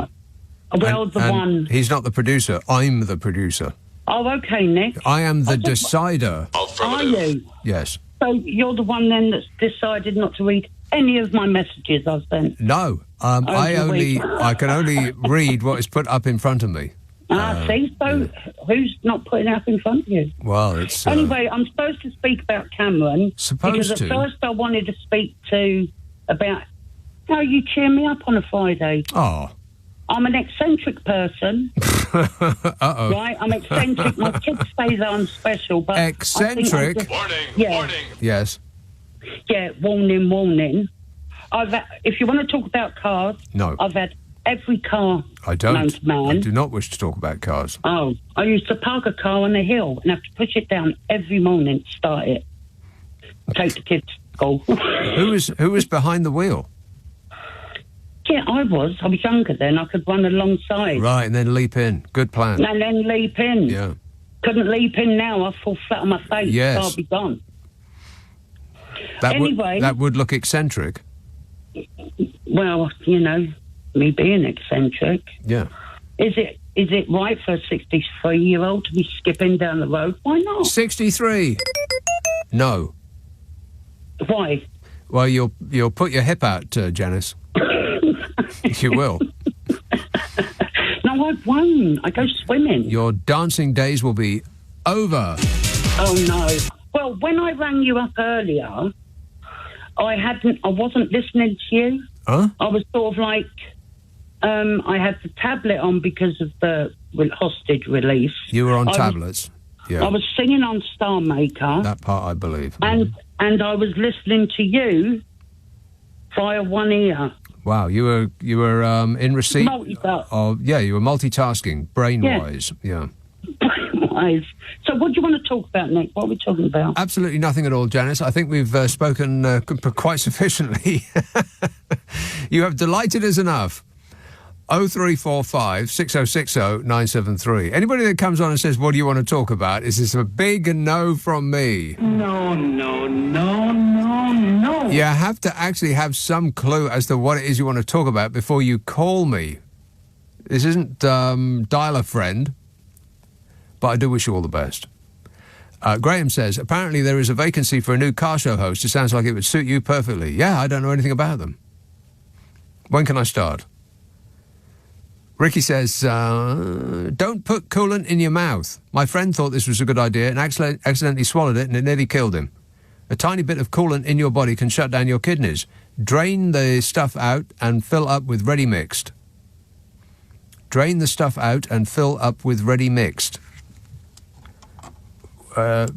Well, and the one. He's not the producer. I'm the producer. Oh, okay, Nick. I am the decider. Are you? Yes. So you're the one then that's decided not to read any of my messages I've sent? No. I can only read what is put up in front of me. See? So who's not putting it up in front of you? Well, it's... Anyway, I'm supposed to speak about Cameron. Supposed because to? at first I wanted to speak about how you cheer me up on a Friday. Oh. I'm an eccentric person. Uh-oh. Right? I'm eccentric. My kids say that I'm special, but... Eccentric? Warning. Yes. Yeah, warning. If you want to talk about cars... No. I've had every car I don't. known to man. I do not wish to talk about cars. Oh, I used to park a car on the hill and have to push it down every morning to start it. Take the kids to school. Who was behind the wheel? Yeah, I was younger then. I could run alongside. Right, and then leap in. Good plan. And then leap in. Yeah. Couldn't leap in now. I fall flat on my face. Yes. So I'll be gone. Anyway. That would look eccentric. Well, me being eccentric. Yeah. Is it right for a 63-year-old to be skipping down the road? Why not? 63? No. Why? Well, you'll put your hip out, Janice. You will. No, I won't. I go swimming. Your dancing days will be over. Oh, no. Well, when I rang you up earlier, I wasn't listening to you. Huh? I was sort of like I had the tablet on because of the hostage release. You were on tablets. Yeah. I was singing on Star Maker. That part, I believe. And I was listening to you via one ear. Wow, you were in receipt. You were multitasking, brain-wise. Yeah. Brain-wise. So, what do you want to talk about, Nick? What are we talking about? Absolutely nothing at all, Janice. I think we've spoken quite sufficiently. You have delighted us enough. 0345 6060 973. Anybody that comes on and says, "What do you want to talk about?" is this a big no from me? No. You have to actually have some clue as to what it is you want to talk about before you call me. This isn't dial a friend, but I do wish you all the best. Graham says, apparently there is a vacancy for a new car show host. It sounds like it would suit you perfectly. Yeah, I don't know anything about them. When can I start? Ricky says, don't put coolant in your mouth. My friend thought this was a good idea and accidentally swallowed it and it nearly killed him. A tiny bit of coolant in your body can shut down your kidneys. Drain the stuff out and fill up with ready mixed. Drain the stuff out and fill up with ready mixed. No,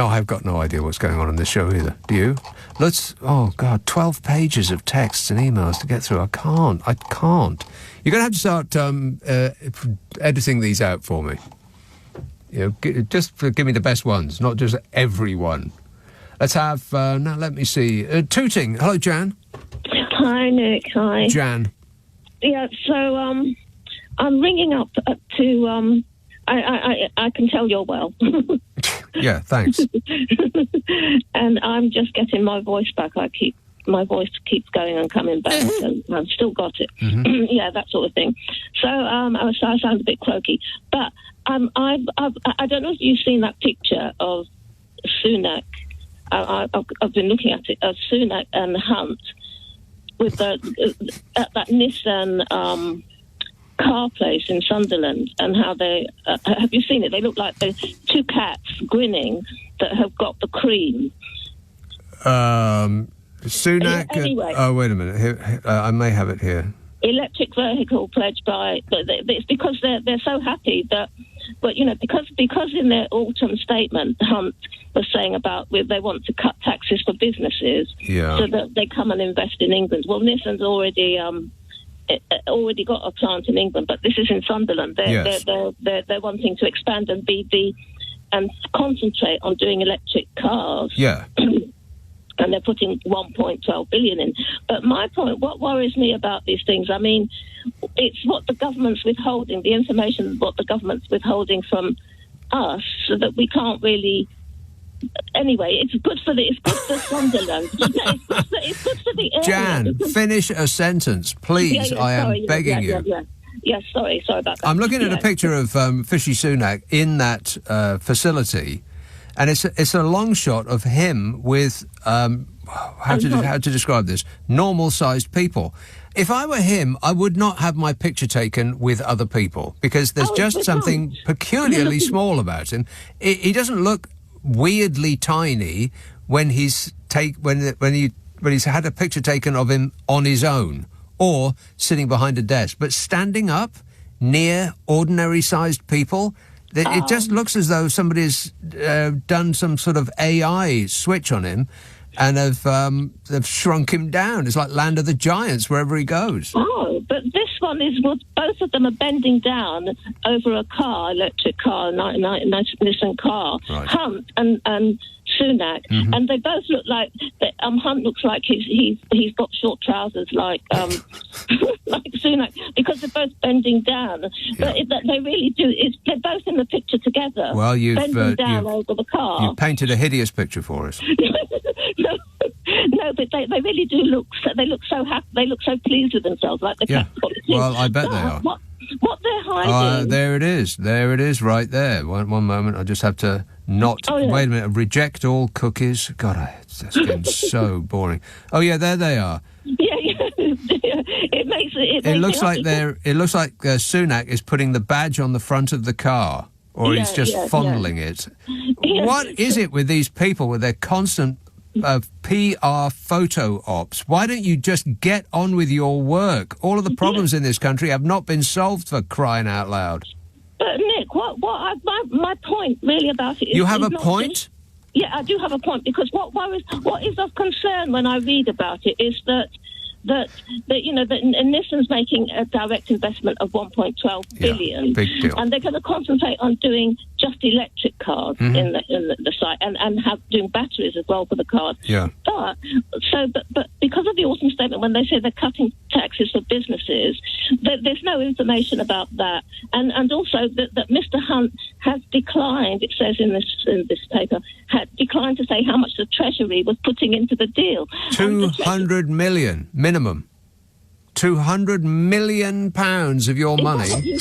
I've got no idea what's going on in this show either. Do you? 12 pages of texts and emails to get through. I can't. You're going to have to start editing these out for me. Just give me the best ones, not just every one. Let's have, now let me see. Tooting. Hello, Jan. Hi, Nick. Hi. Jan. Yeah, so I'm ringing up to... I can tell you're well. Yeah, thanks. And I'm just getting my voice back. My voice keeps going and coming back, and I've still got it. Mm-hmm. Yeah, that sort of thing. So I sound a bit croaky, but I don't know if you've seen that picture of Sunak. I've been looking at it of Sunak and Hunt with at that Nissan car place in Sunderland, and how they have you seen it? They look like the two cats grinning that have got the cream. Sunak. Anyway. Oh, wait a minute. Here, I may have it here. Electric vehicle pledged by, but it's because they're so happy that, but because in their autumn statement, Hunt was saying about they want to cut taxes for businesses, so that they come and invest in England. Well, Nissan's already got a plant in England, but this is in Sunderland. They're wanting to expand and and concentrate on doing electric cars. Yeah. And they're putting 1.12 billion in. But my point, what worries me about these things, I mean, it's what the government's withholding, the information what the government's withholding from us, so that we can't really. Anyway, it's good for Sunderland. It's good for the area. Jan, finish a sentence, please. I am begging you. Yes, sorry about that. I'm looking at a picture of Fishy Sunak in that facility, and it's a long shot of him with how to describe this, normal-sized people. If I were him, I would not have my picture taken with other people, because there's just something peculiarly small about him. He doesn't look weirdly tiny when he's had a picture taken of him on his own or sitting behind a desk, but standing up near ordinary-sized people, it just looks as though somebody's done some sort of AI switch on him and have shrunk him down. It's like Land of the Giants wherever he goes. Oh, but this one is, both of them are bending down over a car, electric car, nice Nissan car. Right. Hunt and Sunak, and they both look like Hunt looks like he's got short trousers like like Sunak, because they're both bending down. But they really do. They're both in the picture together. Well, bending down over the car. You've painted a hideous picture for us. No, but they really do look. They look so happy. They look so pleased with themselves, like the cat. Well, I bet they are. What they're hiding? There it is. There it is, right there. One moment. I just have to not. Wait a minute. Reject all cookies. God, that's getting so boring. Oh yeah, there they are. Yeah. It makes it. It looks like Sunak is putting the badge on the front of the car, or he's just fondling it. Yeah. What is it with these people with their constant PR photo ops. Why don't you just get on with your work? All of the problems in this country have not been solved, for crying out loud. But Nick, my point really about it is... You have a not point? just- yeah, I do have a point, because what is of concern when I read about it is that Nissan's making a direct investment of 1.12 billion, big deal. and they're going to concentrate on doing just electric cars in the site, and doing batteries as well for the cars. Yeah. But because of the autumn statement, when they say they're cutting taxes for businesses, there's no information about that, and also that Mr. Hunt has declined. It says in this paper, had declined to say how much the Treasury was putting into the deal. 200 million minimum. 200 million pounds of your money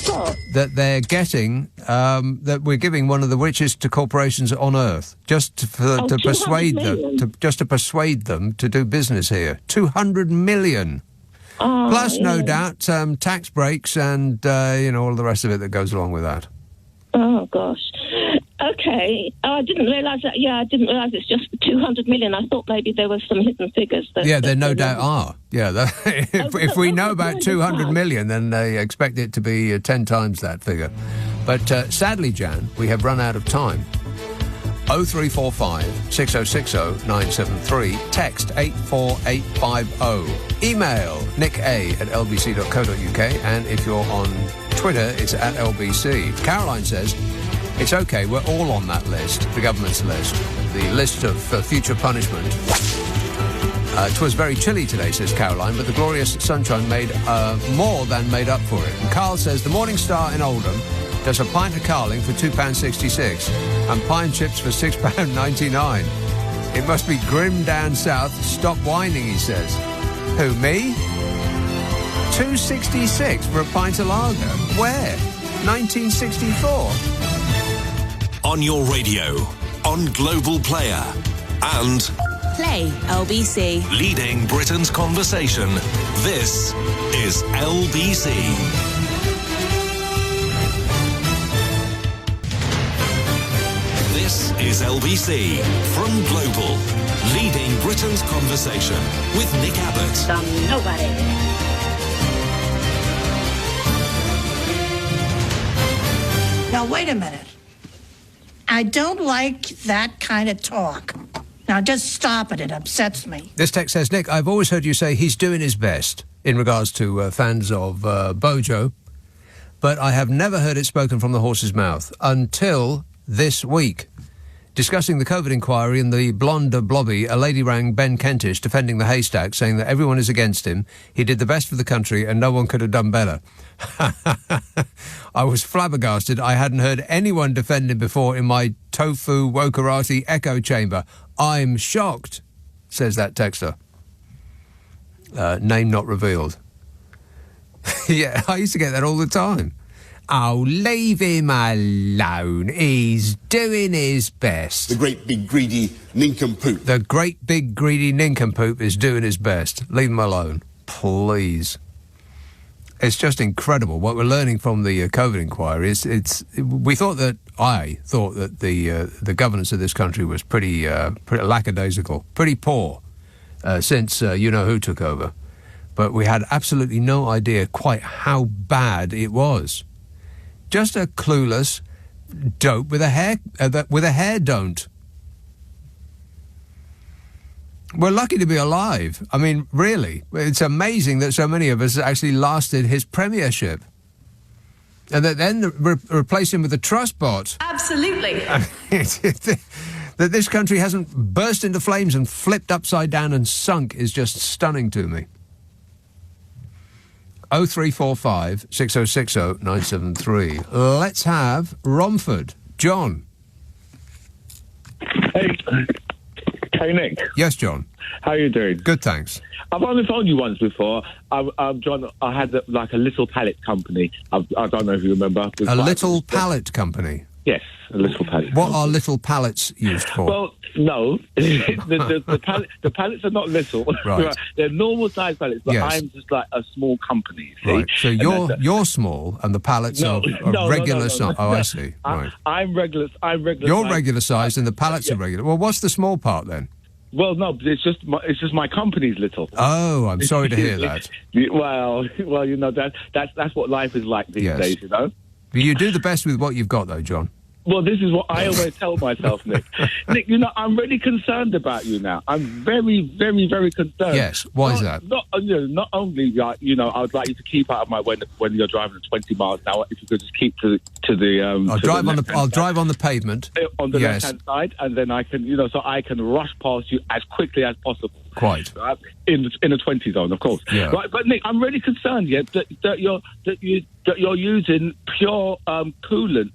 that they're getting, that we're giving one of the richest corporations on earth, just to persuade them to do business here. 200 million. Plus, no doubt, tax breaks and all the rest of it that goes along with that. Oh gosh. Okay. Oh, I didn't realise that. Yeah, I didn't realise it's just 200 million. I thought maybe there were some hidden figures. There no doubt are. Yeah, if we know about 200 million, then they expect it to be 10 times that figure. But sadly, Jan, we have run out of time. 0345 6060 973. Text 84850. Email nicka@lbc.co.uk. And if you're on Twitter, it's @LBC. Caroline says, it's okay, we're all on that list, the government's list, the list of future punishment. 'Twas very chilly today, says Caroline, but the glorious sunshine more than made up for it. And Carl says, the Morning Star in Oldham does a pint of carling for £2.66 and pine chips for £6.99. It must be grim down south. Stop whining, he says. Who, me? £2.66 for a pint of lager. Where? 1964. On your radio, on Global Player, and Play LBC. leading Britain's conversation. This is LBC. This is LBC from Global, leading Britain's conversation with Nick Abbot. Nobody. Now, wait a minute. I don't like that kind of talk. Now, just stop it. It upsets me. This text says, Nick, I've always heard you say he's doing his best in regards to fans of Bojo, but I have never heard it spoken from the horse's mouth until this week. Discussing the COVID inquiry and the blonde blobby, a lady rang Ben Kentish defending the haystack, saying that everyone is against him. He did the best for the country and no one could have done better. I was flabbergasted. I hadn't heard anyone defend him before in my tofu wokarati echo chamber. I'm shocked, says that texter. Name not revealed. Yeah, I used to get that all the time. Oh, leave him alone. He's doing his best. The great big greedy nincompoop. The great big greedy nincompoop is doing his best. Leave him alone, please. It's just incredible what we're learning from the COVID inquiry. I thought that the governance of this country was pretty lackadaisical, pretty poor since who took over. But we had absolutely no idea quite how bad it was. Just a clueless dope with a hair don't. We're lucky to be alive. I mean, really, it's amazing that so many of us actually lasted his premiership, and that then replace him with a trust bot. Absolutely. That this country hasn't burst into flames and flipped upside down and sunk is just stunning to me. 0345 6060 973. Let's have Romford. John. Hey, Nick. Yes, John. How you doing? Good, thanks. I've only phoned you once before. John, I had a little pallet company. I don't know if you remember. A little pallet company? Yes, a little pallet. What are little pallets used for? Well, no. the pallets are not little. Right. They're normal size pallets, but Yes. I'm just like a small company, see? Right. So you're small and the pallets are regular size. Oh, I see. Right. I'm regular. You're regular size and the pallets are regular. Well, what's the small part then? Well, no, it's just my company's little. Oh, I'm sorry to hear that. Well, you know that's what life is like these days, you know. But you do the best with what you've got, though, John. Well, this is what I always tell myself, Nick. Nick, you know, I'm really concerned about you now. I'm very, very, very concerned. Yes, why is that? Not only, you know, I would like you to keep out of my way when you're driving at 20 miles an hour. If you could just keep to the. I'll drive on the pavement. On the left-hand side, and then I can, you know, so I can rush past you as quickly as possible. Quite. Right? In the 20 zone, of course. Yeah. Right, but Nick, I'm really concerned that you're using pure coolant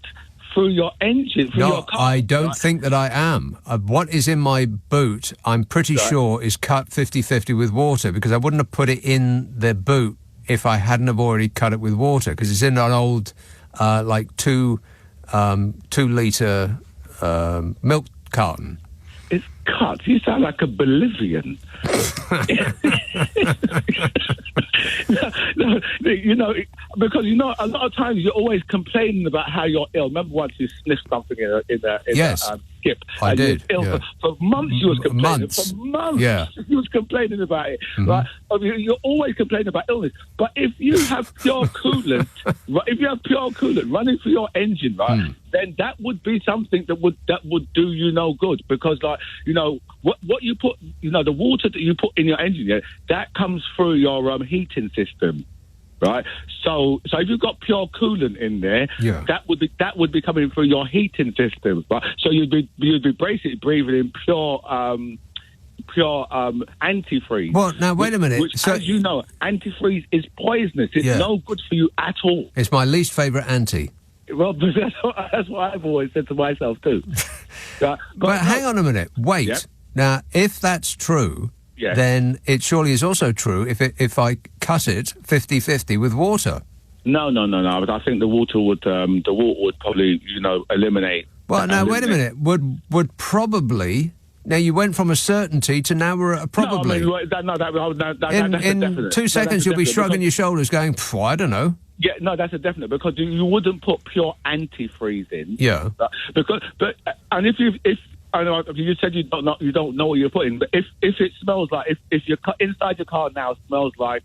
through your engine, through your car. I don't think that I am. What is in my boot, I'm pretty sure, is cut 50-50 with water, because I wouldn't have put it in the boot if I hadn't have already cut it with water, because it's in an old, 2-litre milk carton. It's cut. You sound like a Bolivian. No, you know, because you know, a lot of times you're always complaining about how you're ill. Remember once you sniffed something in a skip? I did. You was ill for months. You was complaining for months. Yeah. You was complaining about it. Right? I mean, you're always complaining about illness. But if you have pure coolant, running through your engine, right, then that would be something that would do you no good, because, like, you know, what you put, you know, the water that you put in your engine, that comes through your heating system, right? So if you've got pure coolant in there, that would be coming through your heating system, right? So you'd be basically breathing in pure antifreeze. Well, now wait a minute. Which, as you know, antifreeze is poisonous. It's no good for you at all. It's my least favourite anti. Well, that's what I've always said to myself too. But hang on a minute. Wait. Yeah. Now, if that's true, then it surely is also true if I cut it 50-50 with water. No. But I think the water would probably, you know, eliminate. Well, now wait a minute. Would probably. Now you went from a certainty to now we're at a probably. No, I mean, in 2 seconds you'll be shrugging your shoulders, going, I don't know. Yeah, no, that's a definite, because you wouldn't put pure antifreeze in. Yeah. And if I know you said you don't know what you're putting, but if it smells like if your inside your car now smells like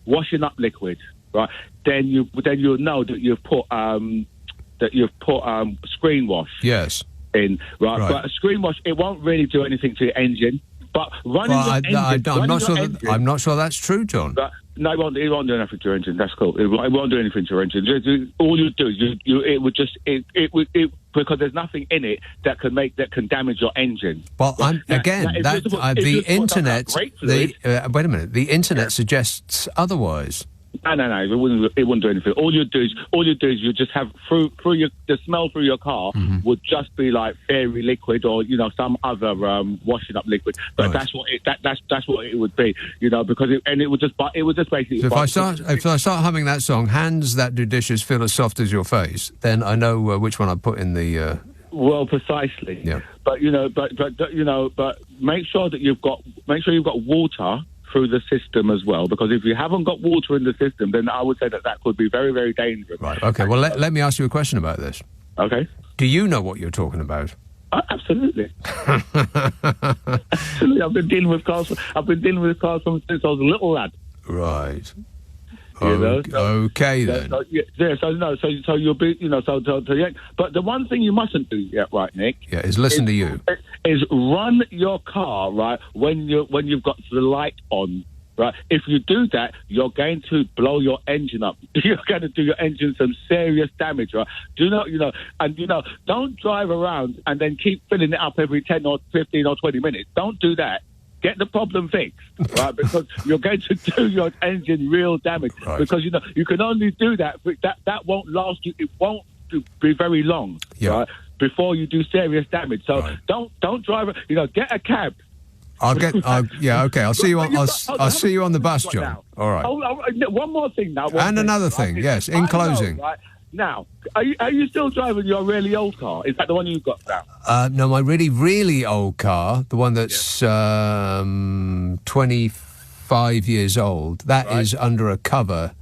washing up liquid, right? Then you'll know that you've put screen wash. Yes. In right, but a screen wash, it won't really do anything to your engine. But I'm not sure that's true, John. But, no, it won't do anything to your engine. That's cool. It won't do anything to your engine. All you do is because there's nothing in it that can damage your engine. Well, the internet. Wait a minute. The internet suggests otherwise. No. It wouldn't do anything. All you do is you just have the smell through your car would just be like fairy liquid, or, you know, some other washing up liquid. But that's what it would be, you know, because it would just basically. So if I start humming that song, hands that do dishes feel as soft as your face, then I know which one I put in the. Well, precisely. Yeah. But make sure you've got water through the system as well, because if you haven't got water in the system, then I would say that could be very, very dangerous. Right. Okay. Well, let me ask you a question about this. Okay. Do you know what you're talking about? Absolutely. Absolutely. I've been dealing with cars since I was a little lad. Right. You know, okay then. So you'll be, you know, but the one thing you mustn't do yet, right, Nick? Yeah, is listen to you. Is run your car, right, when you've got the light on, right? If you do that, you're going to blow your engine up. You're going to do your engine some serious damage, right? Don't drive around and then keep filling it up every 10 or 15 or 20 minutes. Don't do that. Get the problem fixed, right? Because you're going to do your engine real damage. Right. Because, you know, you can only do that. That won't last you. It won't be very long, right? Before you do serious damage. So don't drive. You know, get a cab. Okay. I'll see you on. I'll see you on the bus, John. Now. All right. One more thing now. Another thing. Yes. In closing. Right? Now, are you still driving your really old car? Is that the one you've got now? No, my really, really old car, the one that's 25 years old, that is under a cover.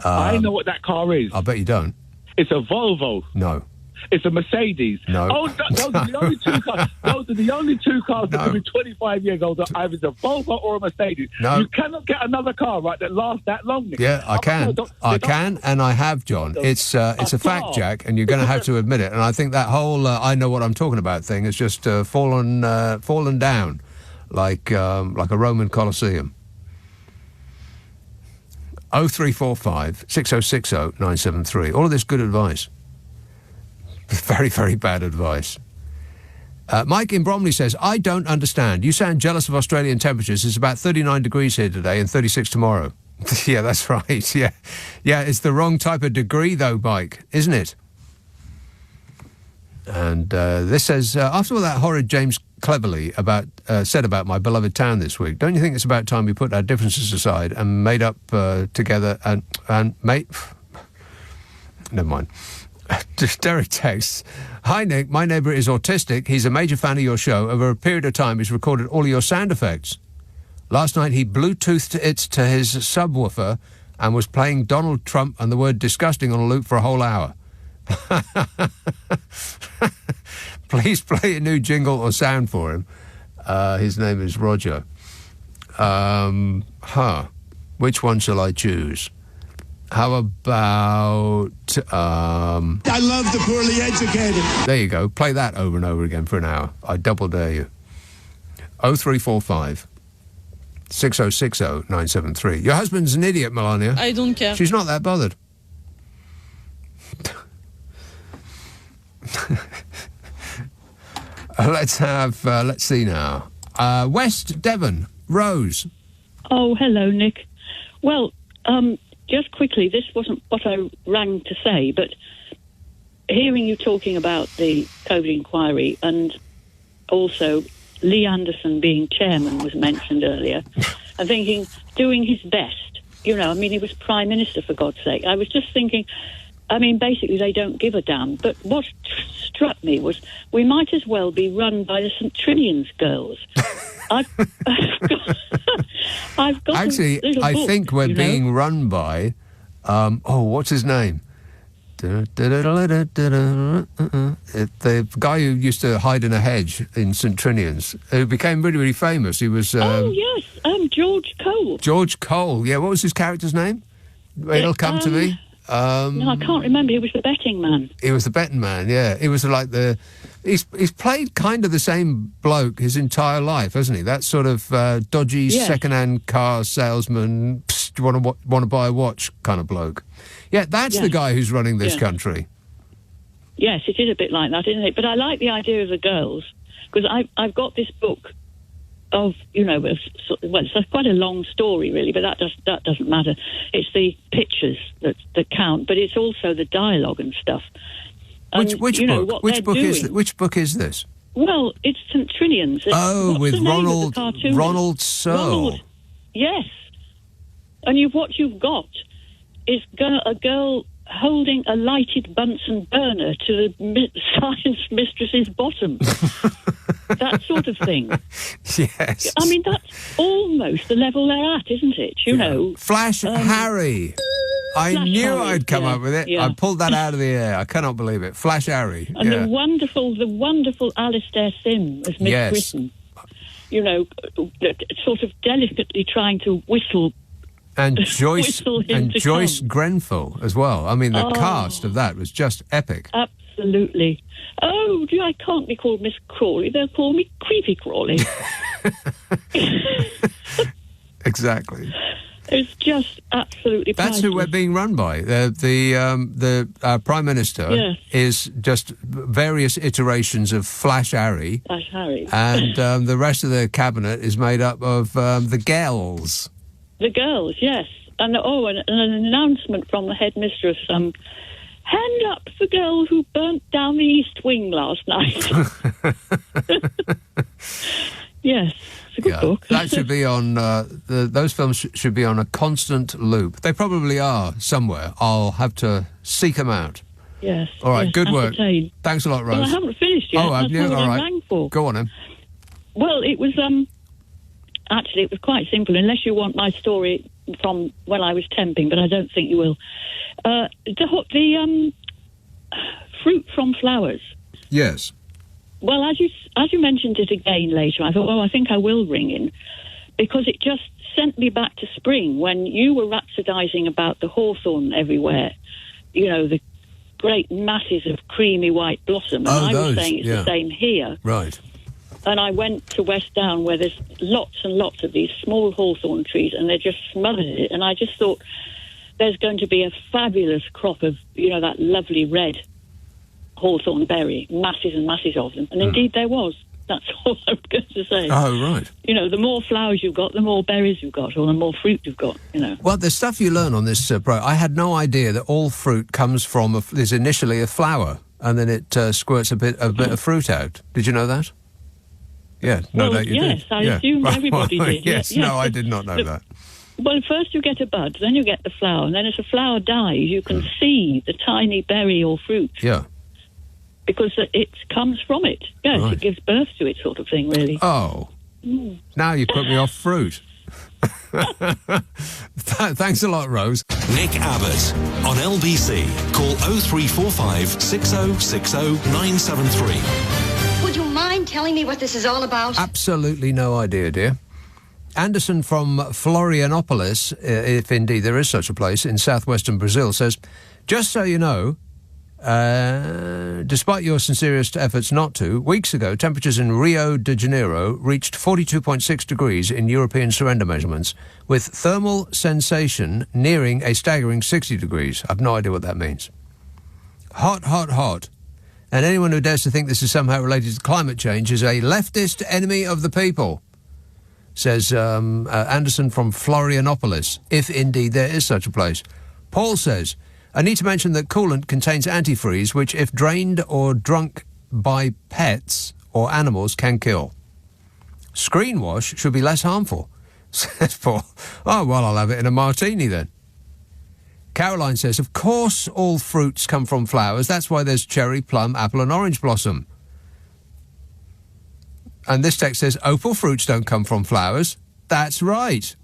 I know what that car is. I bet you don't. It's a Volvo. No. It's a Mercedes. No. Oh, those are the only two cars. Those are the only two cars that can be 25 years old. Either a Volvo or a Mercedes. No. You cannot get another car, right, that lasts that long, Nick. Yeah, I can. I can, and I have, John. It's a fact, Jack, and you're going to have to admit it. And I think that whole I know what I'm talking about thing has just fallen down like a Roman Colosseum. 0345 6060 973. All of this good advice. Very, very bad advice. Mike in Bromley says, I don't understand. You sound jealous of Australian temperatures. It's about 39 degrees here today and 36 tomorrow. Yeah, that's right. Yeah, it's the wrong type of degree, though, Mike, isn't it? And this says, after all that horrid James Cleverly said about my beloved town this week, don't you think it's about time we put our differences aside and made up together and made... Never mind. Derek texts, hi Nick, my neighbour is autistic. He's a major fan of your show. Over a period of time he's recorded all of your sound effects. Last night he Bluetoothed it to his subwoofer and was playing Donald Trump and the word disgusting on a loop for a whole hour. Please play a new jingle or sound for him. His name is Roger. Which one shall I choose? How about... I love the poorly educated. There you go. Play that over and over again for an hour. I double dare you. 0345 6060 973. Your husband's an idiot, Melania. I don't care. She's not that bothered. Let's see now. West Devon, Rose. Oh, hello, Nick. Well, just quickly, this wasn't what I rang to say, but hearing you talking about the COVID inquiry and also Lee Anderson being chairman was mentioned earlier, and thinking, doing his best. You know, I mean, he was Prime Minister, for God's sake. I was just thinking, I mean, basically, they don't give a damn. But what struck me was we might as well be run by the St. Trinian's girls. I've got Actually, I think we're being run by, what's his name? The guy who used to hide in a hedge in St. Trinian's, who became really, really famous. He was... George Cole. George Cole, yeah. What was his character's name? It'll come to me. No, I can't remember. He was the betting man. He was the betting man, yeah. He was like the... He's played kind of the same bloke his entire life, hasn't he? That sort of dodgy second-hand car salesman, psst, want to buy a watch kind of bloke. Yeah, that's the guy who's running this country. Yes, it is a bit like that, isn't it? But I like the idea of the girls, because I've got this book of, you know, it's quite a long story, really, but that doesn't matter. It's the pictures that count, but it's also the dialogue and stuff. Which book? Which book is this? Well, it's St. Trinian's. With Ronald Searle. Yes. And what you've got is a girl holding a lighted Bunsen burner to the science mistress's bottom. That sort of thing. Yes. I mean, that's almost the level they're at, isn't it? You know. Flash Harry. I knew I'd come up with it. Yeah. I pulled that out of the air. I cannot believe it. Flash Harry. And the wonderful Alistair Sim as Miss Britain. You know, sort of delicately trying to whistle. And Joyce Grenfell as well. I mean, the cast of that was just epic. Absolutely. Oh, I can't be called Miss Crawley. They'll call me Creepy Crawley. Exactly. It's just absolutely That's priceless. who we're being run by. The Prime Minister is just various iterations of Flash Harry. Flash Harry. And the rest of the cabinet is made up of the girls. The girls, yes. And an announcement from the headmistress, hand up the girl who burnt down the East Wing last night. Yes, it's a good book. That should be on, those films should be on a constant loop. They probably are somewhere. I'll have to seek them out. Yes. All right, good work. Ascertain. Thanks a lot, Rose. Well, I haven't finished yet. Oh, have you? All right. Rang for. Go on, then. Well, it was, actually, it was quite simple, unless you want my story from when I was temping, but I don't think you will. The fruit from flowers. Yes. Well, as you mentioned it again later, I thought, I think I will ring in, because it just sent me back to spring when you were rhapsodising about the hawthorn everywhere. You know, the great masses of creamy white blossom. And I was saying it's the same here. Right. And I went to West Down where there's lots and lots of these small hawthorn trees, and they're just smothered in it. And I just thought there's going to be a fabulous crop of, that lovely red hawthorn berry, masses and masses of them. And indeed there was. That's all I'm going to say. Oh, right. The more flowers you've got, the more berries you've got, or the more fruit you've got, Well, the stuff you learn on this I had no idea that all fruit comes from, there's initially a flower, and then it squirts a bit of fruit out. Did you know that? Yeah, no doubt you did. Yes, I assumed everybody did. Yes, no, I did not know that. Well, first you get a bud, then you get the flower, and then as the flower dies, you can see the tiny berry or fruit. Yeah. Because it comes from it. Yes, Right. It gives birth to it, sort of thing, really. Oh. Now you put me off fruit. Thanks a lot, Rose. Nick Abbot on LBC. Call 0345 6060 973. Would you mind telling me what this is all about? Absolutely no idea, dear. Anderson from Florianopolis, if indeed there is such a place, in southwestern Brazil, says, just so you know, despite your sincerest efforts not to, weeks ago, temperatures in Rio de Janeiro reached 42.6 degrees in European surrender measurements, with thermal sensation nearing a staggering 60 degrees. I've no idea what that means. Hot, hot, hot. And anyone who dares to think this is somehow related to climate change is a leftist enemy of the people, says Anderson from Florianopolis, if indeed there is such a place. Paul says, I need to mention that coolant contains antifreeze, which, if drained or drunk by pets or animals, can kill. Screen wash should be less harmful, says Paul. Oh, well, I'll have it in a martini then. Caroline says, of course all fruits come from flowers. That's why there's cherry, plum, apple and orange blossom. And this text says, opal fruits don't come from flowers. That's right.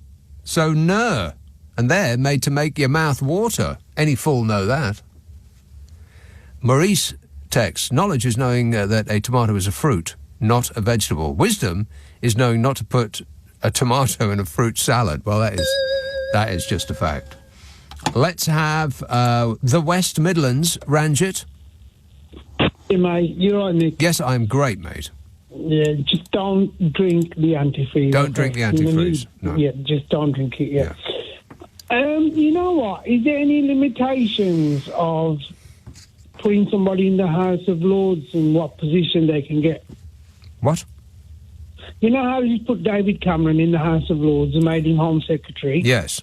So, no. And they're made to make your mouth water. Any fool know that. Maurice texts, knowledge is knowing that a tomato is a fruit, not a vegetable. Wisdom is knowing not to put a tomato in a fruit salad. Well, that is just a fact. Let's have the West Midlands, Ranjit. Hey, mate, you're right, Nick. Yes, I'm great, mate. Yeah, just don't drink the antifreeze. Don't drink the antifreeze. No. Yeah, just don't drink it, yeah. You know what? Is there any limitations of putting somebody in the House of Lords and what position they can get? What? You know how you put David Cameron in the House of Lords and made him Home Secretary? Yes.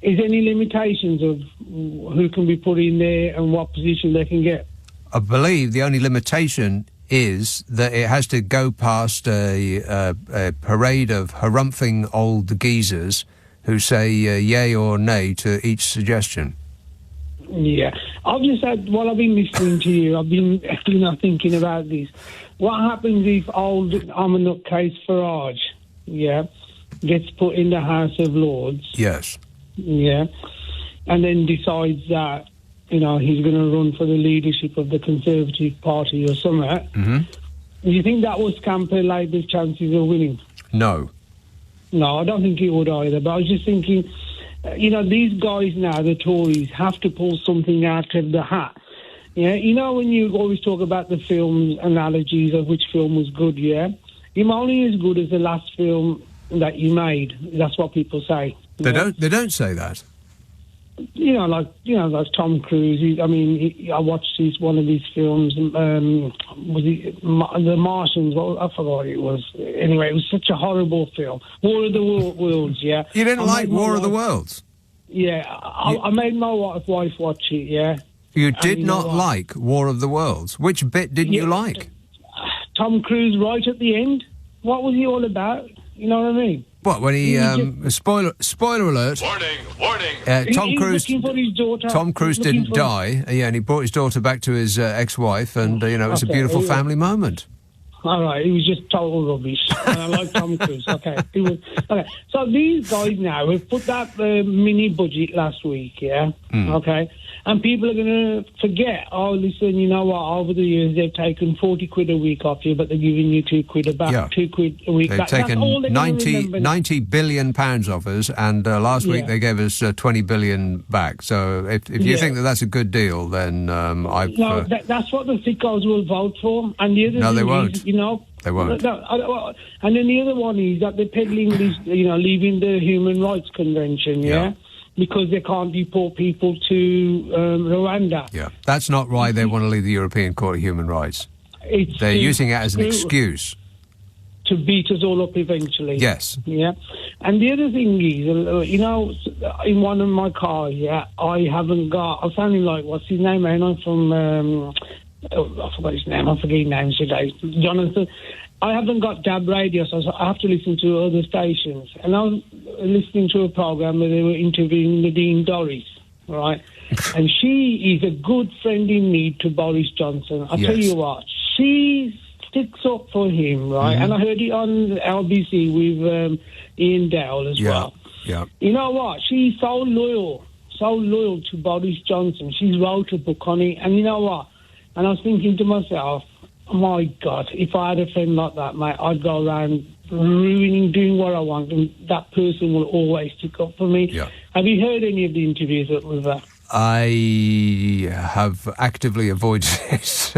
Is there any limitations of who can be put in there and what position they can get? I believe the only limitation is that it has to go past a parade of harumphing old geezers who say yay or nay to each suggestion. Yeah. I've just had, while I've been listening to you, I've been thinking about this. What happens if old I'm a nutcase Farage, gets put in the House of Lords? Yes. Yeah. And then decides that, he's going to run for the leadership of the Conservative Party or something. Mm-hmm. Do you think that will scamper Labour's chances of winning? No. No, I don't think it would either. But I was just thinking, these guys now, the Tories, have to pull something out of the hat. Yeah, when you always talk about the film analogies of which film was good, yeah? You're only as good as the last film that you made. That's what people say. They don't say that. Like Tom Cruise. I watched one of these films. Was it The Martians? Well, I forgot what it was. Anyway, it was such a horrible film. War of the Worlds. Yeah. You didn't like War of the Worlds? Yeah, I made my wife watch it. Yeah. You did not like War of the Worlds. Which bit didn't you like? Tom Cruise right at the end. What was he all about? You know what I mean? What, when he spoiler alert? Warning! Tom Cruise. Looking for his daughter. Tom Cruise didn't die. And he brought his daughter back to his ex-wife, and it was a beautiful family moment. All right, it was just total rubbish. And I like Tom Cruise. Okay, So these guys now have put that mini budget last week, yeah, okay? And people are going to forget, oh, listen, you know what, over the years they've taken 40 quid a week off you, but they're giving you 2 quid back, Yeah. 2 quid a week They've back. taken That's all they're gonna remember now. 90 billion pounds off us, and last week Yeah. they gave us 20 billion back. So if you Yeah. think that that's a good deal, then I've... No, that's what the sickos will vote for. And the other No, thing they is, won't. you know... They won't. And then the other one is that they're peddling this, leaving the Human Rights Convention, yeah? Because they can't deport people to Rwanda. Yeah, that's not why they want to leave the European Court of Human Rights. They're using it as an excuse. To beat us all up eventually. Yes. Yeah. And the other thing is, in one of my cars, I haven't got... I'm sounding like, what's his name? I'm from... I forgot his name. I forget his name today. Jonathan. I haven't got DAB radio, so I have to listen to other stations. And I was listening to a program where they were interviewing Nadine Dorries, right? And she is a good friend in need to Boris Johnson. I tell you what, she sticks up for him, right? And I heard it on LBC with Ian Dowell as well. Yeah. You know what? She's so loyal to Boris Johnson. She's wrote a book on it, and you know what? And I was thinking to myself, my God, if I had a friend like that, mate, I'd go around doing what I want, and that person will always stick up for me. Yeah. Have you heard any of the interviews with her? I have actively avoided it.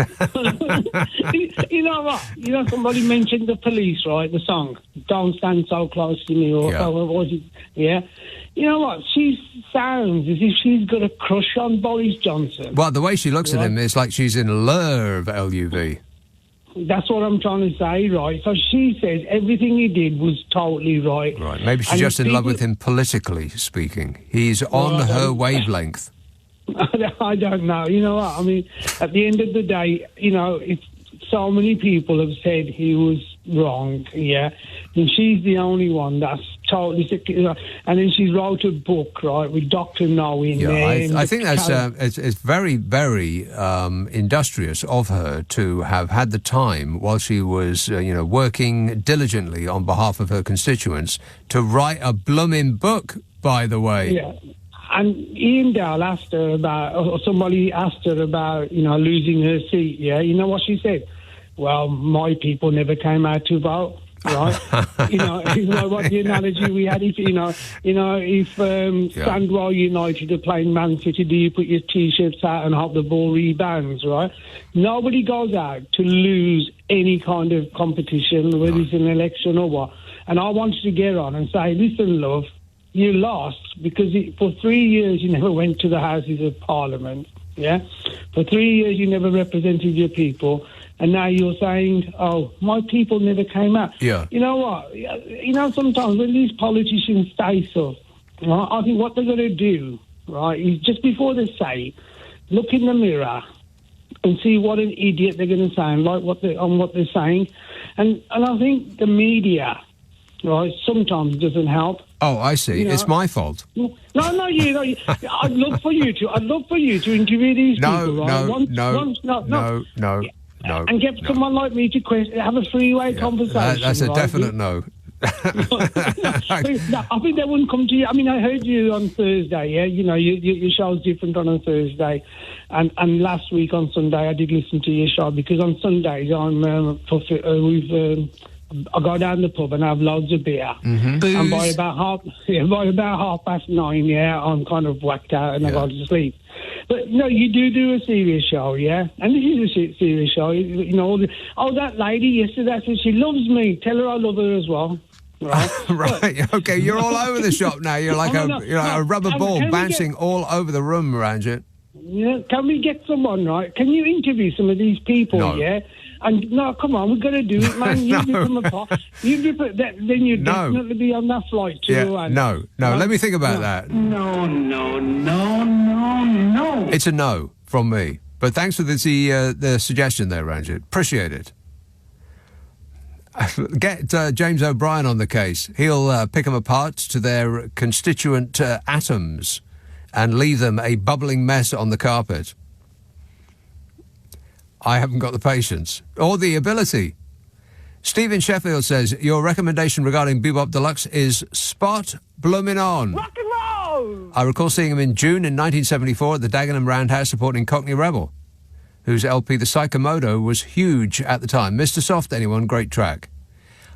You know what? You know, somebody mentioned the police, right? The song, Don't Stand So Close to Me, or what was it? Yeah. You know what? She sounds as if she's got a crush on Boris Johnson. Well, the way she looks at him, it's like she's in love, LUV. That's what I'm trying to say, right? So she says everything he did was totally right. Right. Maybe she's And just in love people- with him politically speaking. He's on her wavelength. I don't know. You know what? I mean, at the end of the day, if so many people have said he was wrong, and she's the only one that's totally sick. And then she wrote a book, right, with Dr. No in there. I think that's it's very, very industrious of her to have had the time while she was, working diligently on behalf of her constituents to write a blooming book, by the way. Yeah. And Ian Dowell asked her about, or somebody asked her about, losing her seat, You know what she said? Well, my people never came out to vote, right? You know what the analogy we had, if Sandwell United are playing Man City, do you put your T-shirts out and hope the ball rebounds, right? Nobody goes out to lose any kind of competition, whether it's an election or what. And I wanted to get on and say, listen, love, you lost because for 3 years you never went to the Houses of Parliament, For 3 years you never represented your people, and now you're saying, oh, my people never came out. Yeah. You know what? Sometimes when these politicians say stuff, right, I think what they're going to do, right, is just before they say, look in the mirror and see what an idiot they're going to sound like on what they're saying. And I think the media, right, sometimes doesn't help. Oh, I see. It's my fault. No, I'd love for you to interview these people, right? No. And get someone like me to have a three-way conversation. That's a right? definite no. I think they wouldn't come to you. I mean, I heard you on Thursday, your show's different on a Thursday. And last week on Sunday, I did listen to your show because on Sundays, I go down the pub and have loads of beer. Mm-hmm. And by about 9:30, I'm kind of whacked out and I go to sleep. But you do a serious show, and this is a serious show. That lady yesterday said she loves me. Tell her I love her as well. Right. Right. Okay. You're all over the shop now. You're like a rubber ball bouncing all over the room, Ranjit. Yeah. Can we get someone, right? Can you interview some of these people? No. And no, come on, we've got to do it, man. You become a part. Then you'd definitely be on that flight too. No. Let me think about that. No. It's a no from me. But thanks for the suggestion there, Ranjit. Appreciate it. Get James O'Brien on the case. He'll pick them apart to their constituent atoms and leave them a bubbling mess on the carpet. I haven't got the patience or the ability. Stephen Sheffield says, your recommendation regarding Bebop Deluxe is spot blooming on. Rock and roll! No! I recall seeing him in June in 1974 at the Dagenham Roundhouse supporting Cockney Rebel, whose LP, The Psychomodo, was huge at the time. Mr. Soft, anyone? Great track.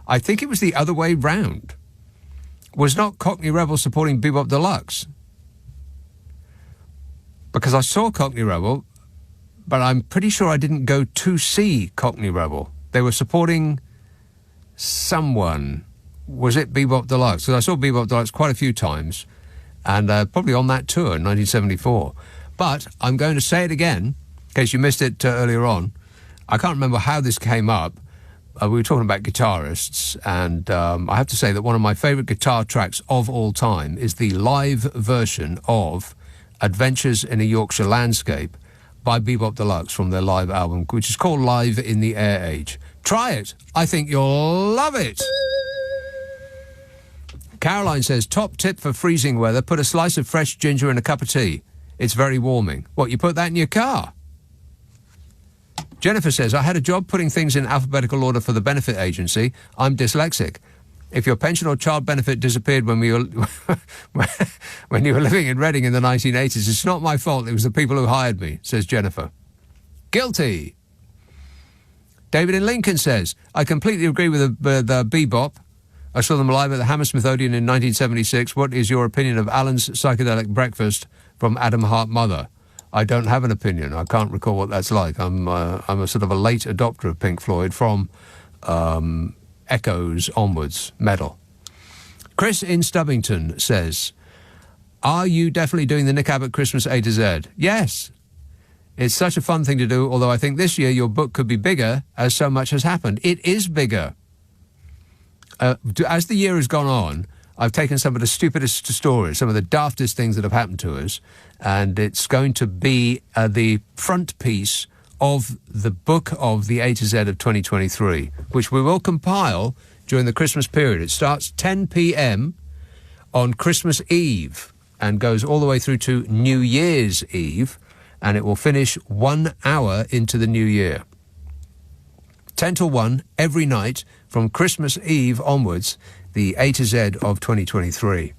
I think it was the other way round. Was not Cockney Rebel supporting Bebop Deluxe? Because I saw Cockney Rebel, but I'm pretty sure I didn't go to see Cockney Rebel. They were supporting someone. Was it Bebop Deluxe? Because I saw Bebop Deluxe quite a few times, and probably on that tour in 1974. But I'm going to say it again, in case you missed it earlier on. I can't remember how this came up. We were talking about guitarists, and I have to say that one of my favourite guitar tracks of all time is the live version of Adventures in a Yorkshire Landscape by Bebop Deluxe from their live album, which is called Live in the Air Age. Try it. I think you'll love it. Caroline says, top tip for freezing weather, put a slice of fresh ginger in a cup of tea. It's very warming. What, you put that in your car? Jennifer says, I had a job putting things in alphabetical order for the benefit agency. I'm dyslexic. If your pension or child benefit disappeared when you were living in Reading in the 1980s, it's not my fault. It was the people who hired me, says Jennifer. Guilty. David in Lincoln says, I completely agree with the Bebop. I saw them live at the Hammersmith Odeon in 1976. What is your opinion of Alan's psychedelic breakfast from Adam Hart Mother? I don't have an opinion. I can't recall what that's like. I'm a sort of a late adopter of Pink Floyd from Echoes onwards, metal. Chris in Stubbington says, are you definitely doing the Nick Abbott Christmas A to Z? Yes. It's such a fun thing to do, although I think this year your book could be bigger as so much has happened. It is bigger. As the year has gone on, I've taken some of the stupidest stories, some of the daftest things that have happened to us, and it's going to be the front piece of the book of the A to Z of 2023, which we will compile during the Christmas period. It starts 10 p.m. on Christmas Eve and goes all the way through to New Year's Eve, and it will finish 1 hour into the new year. 10 till 1 every night from Christmas Eve onwards, the A to Z of 2023.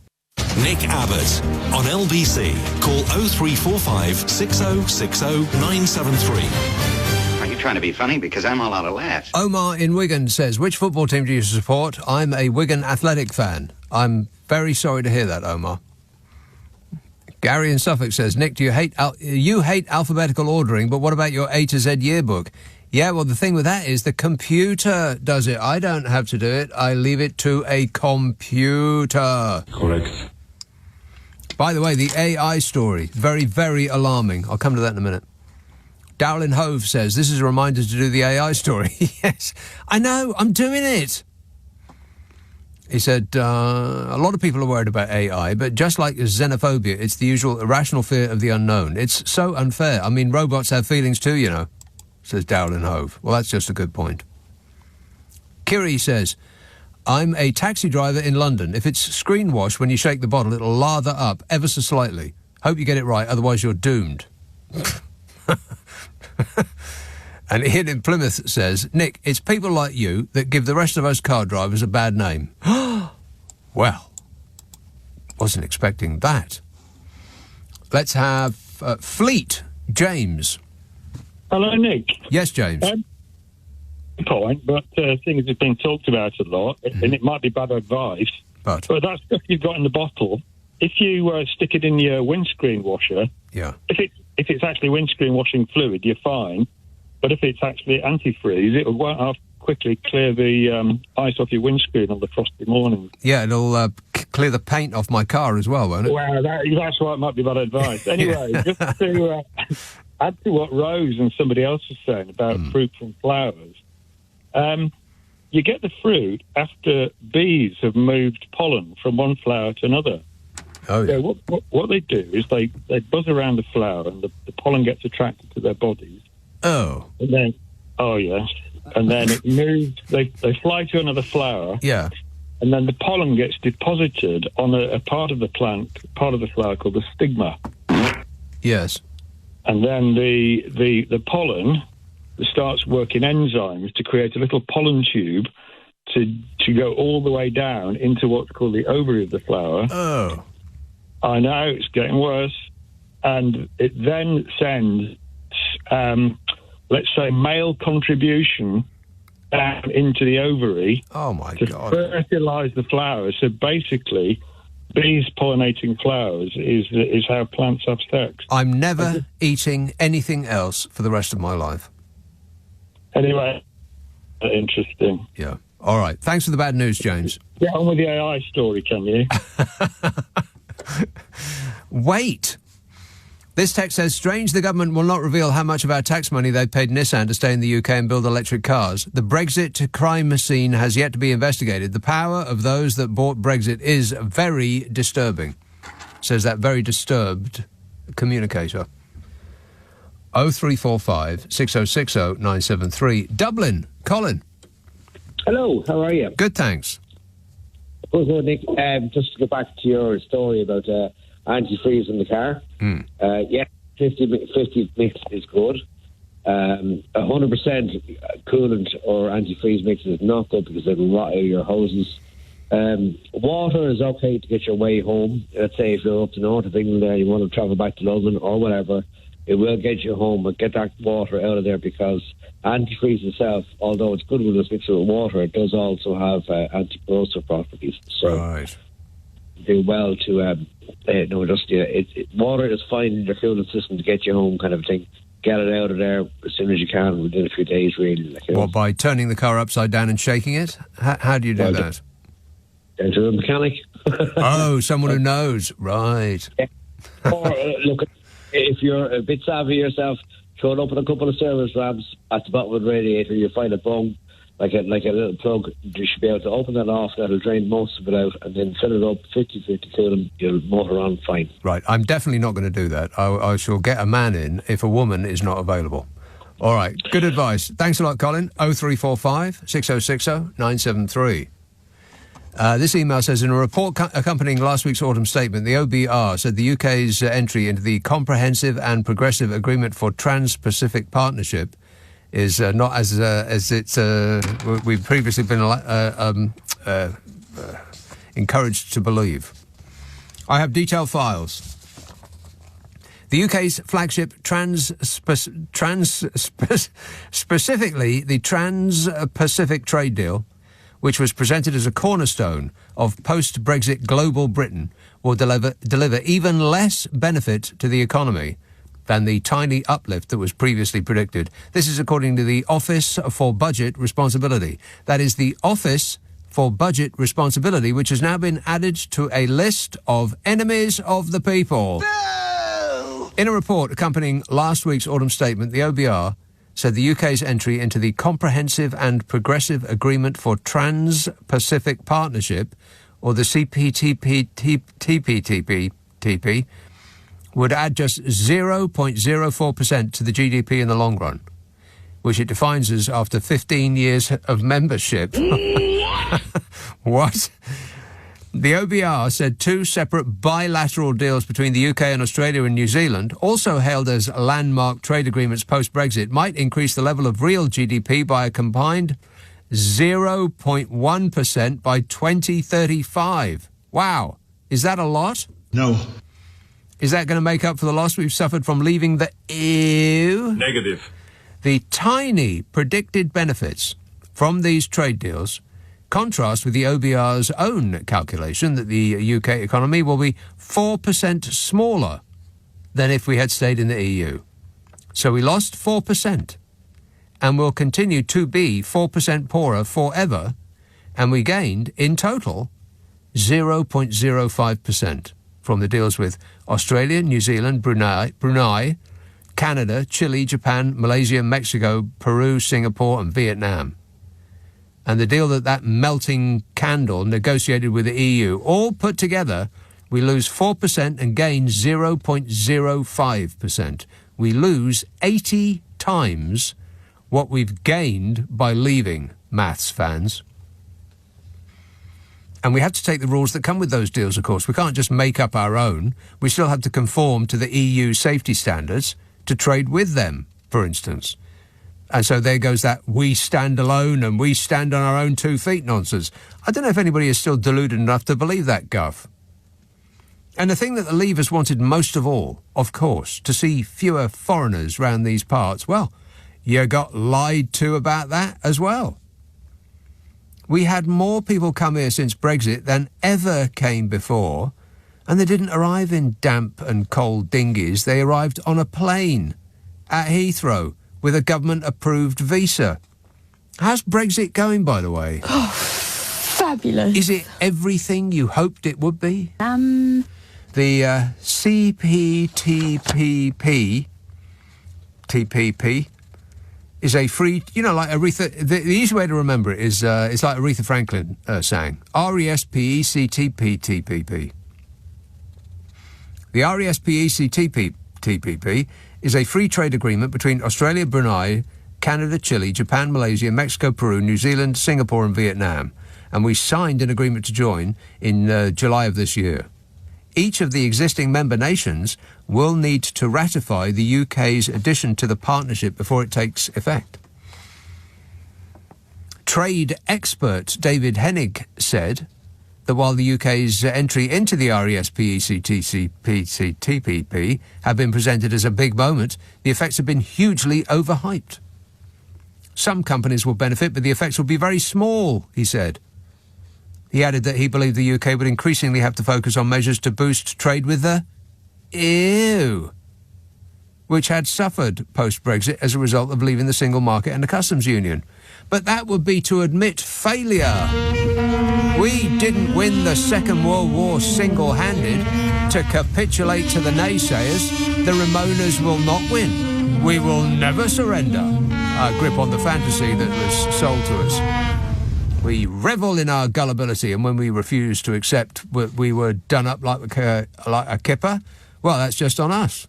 Nick Abbott on LBC. Call 0345 6060 973. Are you trying to be funny? Because I'm all out of laughs. Omar in Wigan says, which football team do you support? I'm a Wigan Athletic fan. I'm very sorry to hear that, Omar. Gary in Suffolk says, Nick, do you hate alphabetical ordering, but what about your A to Z yearbook? Yeah, well, the thing with that is the computer does it. I don't have to do it. I leave it to a computer. Correct. By the way, the AI story, very, very alarming. I'll come to that in a minute. Dowlin Hove says, this is a reminder to do the AI story. Yes, I know, I'm doing it. He said, a lot of people are worried about AI, but just like xenophobia, it's the usual irrational fear of the unknown. It's so unfair. I mean, robots have feelings too, you know, says Dowlin Hove. Well, that's just a good point. Kiri says, I'm a taxi driver in London. If it's screen wash, when you shake the bottle, it'll lather up ever so slightly. Hope you get it right, otherwise you're doomed. And Ian in Plymouth says, Nick, it's people like you that give the rest of us car drivers a bad name. Well, wasn't expecting that. Let's have Fleet. James. Hello, Nick. Yes, James. Point, but things have been talked about a lot, and it might be bad advice. But that stuff you've got in the bottle, if you stick it in your windscreen washer, yeah. If it's actually windscreen washing fluid, you're fine. But if it's actually antifreeze, it will quickly clear the ice off your windscreen on the frosty mornings. Yeah, it'll clear the paint off my car as well, won't it? Well, that's why it might be bad advice. Anyway, just to add to what Rose and somebody else was saying about fruits and flowers, you get the fruit after bees have moved pollen from one flower to another. Oh, yeah. So what they do is they buzz around the flower and the pollen gets attracted to their bodies. Oh. And then, yes. And then it moves, they fly to another flower. Yeah. And then the pollen gets deposited on a part of the plant, part of the flower called the stigma. Yes. And then the pollen starts working enzymes to create a little pollen tube to go all the way down into what's called the ovary of the flower. Oh. I know, it's getting worse. And it then sends, let's say, male contribution down into the ovary. Oh, my to God. fertilise the flowers. So basically, bees pollinating flowers is how plants have sex. I'm never eating anything else for the rest of my life. Anyway, interesting. Yeah. All right. Thanks for the bad news, James. Get on with the AI story, can you? Wait. This text says, strange the government will not reveal how much of our tax money they've paid Nissan to stay in the UK and build electric cars. The Brexit crime scene has yet to be investigated. The power of those that bought Brexit is very disturbing, says that very disturbed communicator. 0345 6060 973. Dublin. Colin. Hello, how are you? Good, thanks. Good, Nick. Just to go back to your story about antifreeze in the car. Yeah, 50 mix is good. 100% coolant or antifreeze mix is not good because it'll rot out your hoses. Water is okay to get your way home. Let's say if you're up to north of England there, you want to travel back to London or whatever, it will get you home, but get that water out of there because antifreeze itself, although it's good when it's mixed with water, it does also have anti-corrosive properties. So right. Do well to water is fine in your fueling system to get you home, kind of thing. Get it out of there as soon as you can within a few days, really. What, by turning the car upside down and shaking it? How do you do that? Down to a mechanic. Oh, someone who knows, right? Yeah. Or look, if you're a bit savvy yourself, throw it up in a couple of service ramps at the bottom of the radiator. You find a bung, like a little plug. You should be able to open that off. That'll drain most of it out, and then fill it up 50-50 to them. You'll motor on fine. Right. I'm definitely not going to do that. I shall get a man in if a woman is not available. All right. Good advice. Thanks a lot, Colin. 0345 6060 973. This email says, in a report accompanying last week's autumn statement, the OBR said the UK's entry into the Comprehensive and Progressive Agreement for Trans-Pacific Partnership is not as it's we've previously been encouraged to believe. I have detailed files. The UK's flagship specifically the Trans-Pacific Trade Deal, which was presented as a cornerstone of post-Brexit global Britain, will deliver even less benefit to the economy than the tiny uplift that was previously predicted. This is according to the Office for Budget Responsibility. That is the Office for Budget Responsibility, which has now been added to a list of enemies of the people. No! In a report accompanying last week's autumn statement, the OBR said the UK's entry into the Comprehensive and Progressive Agreement for Trans-Pacific Partnership, or the CPTPP, would add just 0.04% to the GDP in the long run, which it defines as after 15 years of membership. What? The OBR said two separate bilateral deals between the UK and Australia and New Zealand, also hailed as landmark trade agreements post-Brexit, might increase the level of real GDP by a combined 0.1% by 2035. Wow. Is that a lot? No. Is that going to make up for the loss we've suffered from leaving the EU? Negative. The tiny predicted benefits from these trade deals contrast with the OBR's own calculation that the UK economy will be 4% smaller than if we had stayed in the EU. So we lost 4% and will continue to be 4% poorer forever, and we gained, in total, 0.05% from the deals with Australia, New Zealand, Brunei, Canada, Chile, Japan, Malaysia, Mexico, Peru, Singapore and Vietnam. And the deal that melting candle negotiated with the EU, all put together, we lose 4% and gain 0.05%. We lose 80 times what we've gained by leaving, maths fans. And we have to take the rules that come with those deals, of course. We can't just make up our own. We still have to conform to the EU safety standards to trade with them, for instance. And so there goes that we stand alone and we stand on our own 2 feet nonsense. I don't know if anybody is still deluded enough to believe that guff. And the thing that the Leavers wanted most of all, of course, to see fewer foreigners round these parts, well, you got lied to about that as well. We had more people come here since Brexit than ever came before, and they didn't arrive in damp and cold dinghies. They arrived on a plane at Heathrow with a government-approved visa. How's Brexit going, by the way? Oh, fabulous. Is it everything you hoped it would be? The CPTPP is a free, like Aretha, the easy way to remember it is it's like Aretha Franklin sang, RESPECTPTPP. The RESPECTPTPP is a free trade agreement between Australia, Brunei, Canada, Chile, Japan, Malaysia, Mexico, Peru, New Zealand, Singapore and Vietnam. And we signed an agreement to join in July of this year. Each of the existing member nations will need to ratify the UK's addition to the partnership before it takes effect. Trade expert David Hennig said that while the UK's entry into the RESPECTPTPP had been presented as a big moment, the effects have been hugely overhyped. Some companies will benefit, but the effects will be very small, he said. He added that he believed the UK would increasingly have to focus on measures to boost trade with the EU, which had suffered post-Brexit as a result of leaving the single market and the customs union. But that would be to admit failure. We didn't win the Second World War single-handed. To capitulate to the naysayers, the Ramonas will not win. We will never surrender. Our grip on the fantasy that was sold to us. We revel in our gullibility, and when we refuse to accept we were done up like a kipper, well, that's just on us.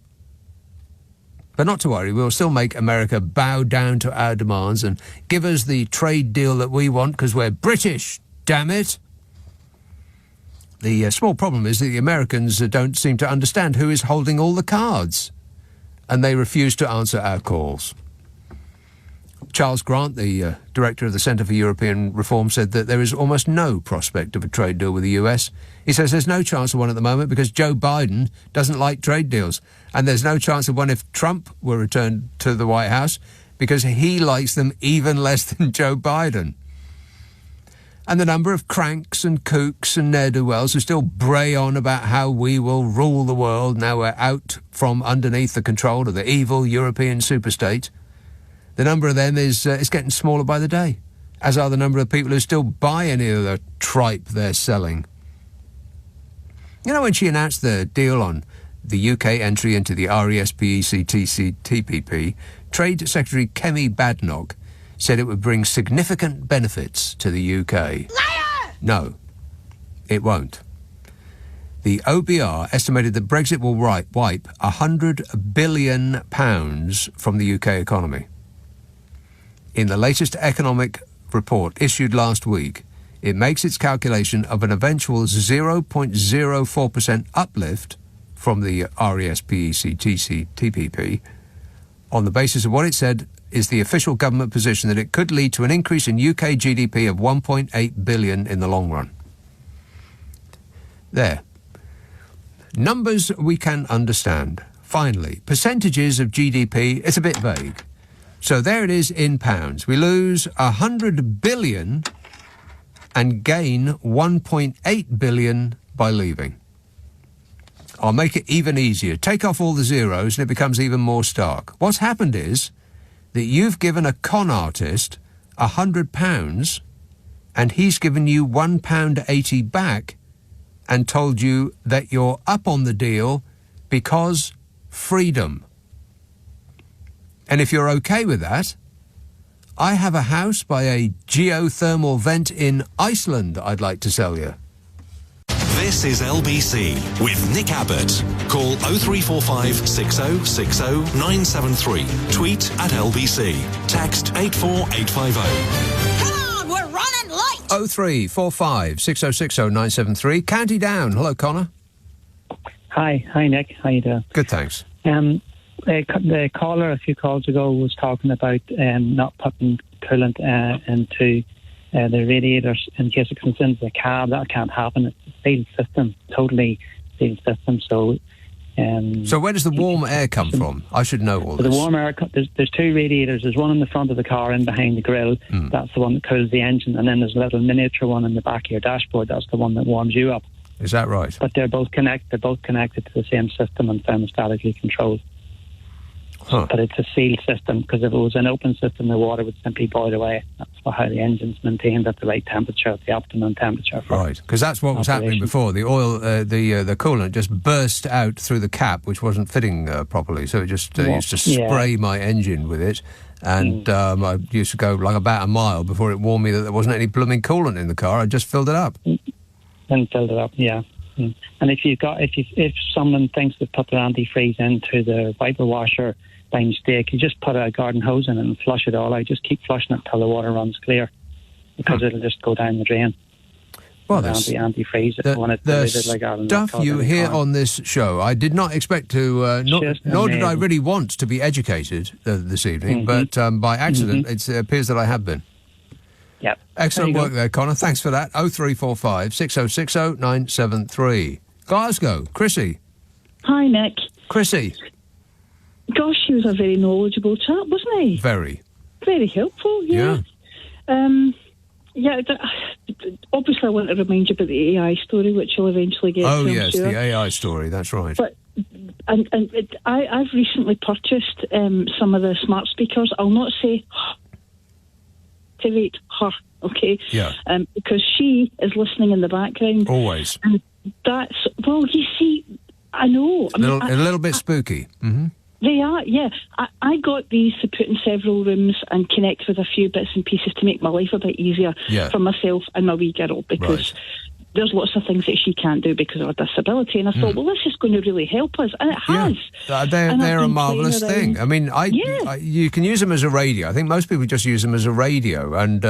But not to worry, we'll still make America bow down to our demands and give us the trade deal that we want, because we're British, damn it. The small problem is that the Americans don't seem to understand who is holding all the cards, and they refuse to answer our calls. Charles Grant, the director of the Centre for European Reform, said that there is almost no prospect of a trade deal with the US. He says there's no chance of one at the moment because Joe Biden doesn't like trade deals. And there's no chance of one if Trump were returned to the White House because he likes them even less than Joe Biden. And the number of cranks and kooks and ne'er-do-wells who still bray on about how we will rule the world now we're out from underneath the control of the evil European superstate, the number of them is getting smaller by the day, as are the number of people who still buy any of the tripe they're selling. You know, when she announced the deal on the UK entry into the RESPECTPP, Trade Secretary Kemi Badenoch said it would bring significant benefits to the UK. Liar! No, it won't. The OBR estimated that Brexit will wipe £100 billion from the UK economy. In the latest economic report issued last week, it makes its calculation of an eventual 0.04% uplift from the RESPECTPP on the basis of what it said is the official government position that it could lead to an increase in UK GDP of 1.8 billion in the long run. There. Numbers we can understand. Finally, percentages of GDP, it's a bit vague. So there it is in pounds. We lose 100 billion and gain 1.8 billion by leaving. I'll make it even easier. Take off all the zeros and it becomes even more stark. What's happened is that you've given a con artist £100 and he's given you £1.80 back and told you that you're up on the deal because freedom. And if you're okay with that, I have a house by a geothermal vent in Iceland I'd like to sell you. This is LBC with Nick Abbott. Call 0345 6060 973. Tweet at LBC. Text 84850. Come on, we're running late. 0345 6060 973. County Down. Hello, Connor. Hi, Nick. How you doing? Good, thanks. The caller a few calls ago was talking about not putting coolant into the radiators in case it comes into the cab. That can't happen. It's a sealed system, totally sealed system. So where does the warm air come from? I should know all this. The warm air, there's two radiators. There's one in the front of the car and behind the grille. That's the one that cools the engine. And then there's a little miniature one in the back of your dashboard. That's the one that warms you up. Is that right? But they're both connected to the same system and thermostatically controlled. Huh. But it's a sealed system, because if it was an open system, the water would simply boil away. That's how the engine's maintained at the right temperature, at the optimum temperature. Right, because that's what was happening before. The oil, the coolant just burst out through the cap, which wasn't fitting properly. So it just used to spray my engine with it. And I used to go like about a mile before it warned me that there wasn't any blooming coolant in the car. I just filled it up. And filled it up, yeah. And if someone thinks they've put their antifreeze into the wiper washer by mistake, you just put a garden hose in it and flush it all out. Just keep flushing it till the water runs clear, because it'll just go down the drain. Well, that's antifreeze. The stuff you hear on this show, I did not expect to, nor did I really want to be educated this evening, but by accident, it appears that I have been. Yep. Excellent work there, Connor. Thanks for that. 0345 6060 973. Glasgow, Chrissy. Hi, Nick. Chrissy. Gosh, he was a very knowledgeable chap, wasn't he? Very. Very helpful, yeah. Obviously I want to remind you about the AI story, which you'll eventually get to, Oh, I'm yes, sure. the AI story, that's right. But I've recently purchased some of the smart speakers. I'll not say activate her, okay? Yeah. Because she is listening in the background. Always. And that's, well, you see, I know. A little bit spooky. Mm-hmm. They are, yeah. I got these to put in several rooms and connect with a few bits and pieces to make my life a bit easier for myself and my wee girl, because there's lots of things that she can't do because of her disability. And I thought, well, this is going to really help us. And it has. Yeah. They're a marvellous thing. I mean, you can use them as a radio. I think most people just use them as a radio and,